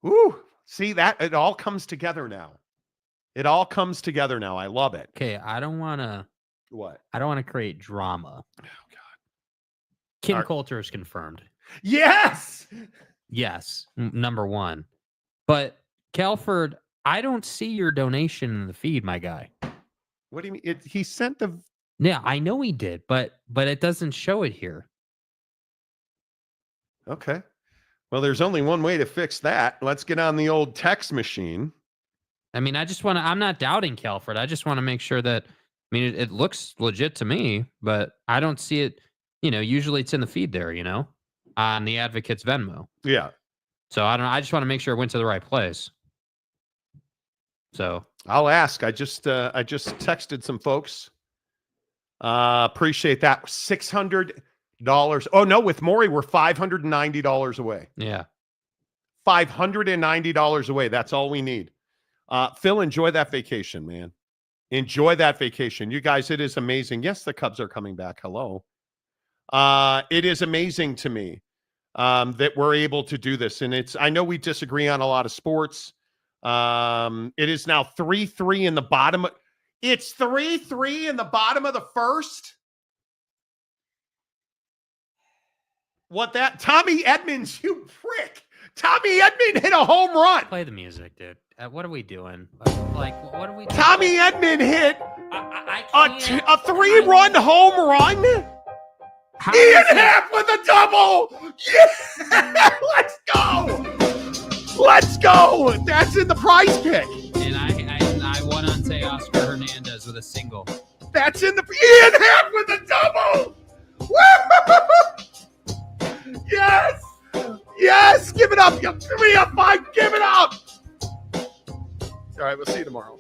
Woo. See that? It all comes together now. It all comes together now. I love it. Okay, I don't want to. What? I don't want to create drama. Oh, God. Kim Coulter is confirmed. Yes! Yes, number one. But, Calford, I don't see your donation in the feed, my guy. What do you mean? He sent the... Yeah, I know he did, but it doesn't show it here. Okay. Well, there's only one way to fix that. Let's get on the old text machine. I mean, I'm not doubting Calford. I just want to make sure that, I mean, it looks legit to me, but I don't see it, usually it's in the feed there, on the Advocates Venmo. Yeah. So I just want to make sure it went to the right place. So I'll ask. I just texted some folks. Appreciate that. $600. Oh no, with Maury, we're $590 away. Yeah. $590 away. That's all we need. Phil, enjoy that vacation, man. Enjoy that vacation. You guys, it is amazing. Yes, the Cubs are coming back. Hello. It is amazing to me that we're able to do this. And I know we disagree on a lot of sports. It is now 3-3 in the bottom. It's 3-3 in the bottom of the first. What that? Tommy Edmonds, you prick. Tommy Edmonds hit a home run. Play the music, dude. What are we doing? Like, what are we doing? Tommy Edmonds hit a 3-run home run. Ian Happ with a double. Yeah! Let's go. Let's go. That's in the prize pick. And I won on Teoscar Hernandez with a single. That's in the Ian Happ with a double. Woo! Yes. Yes. Give it up. Give me a 5. Give it up. All right. We'll see you tomorrow.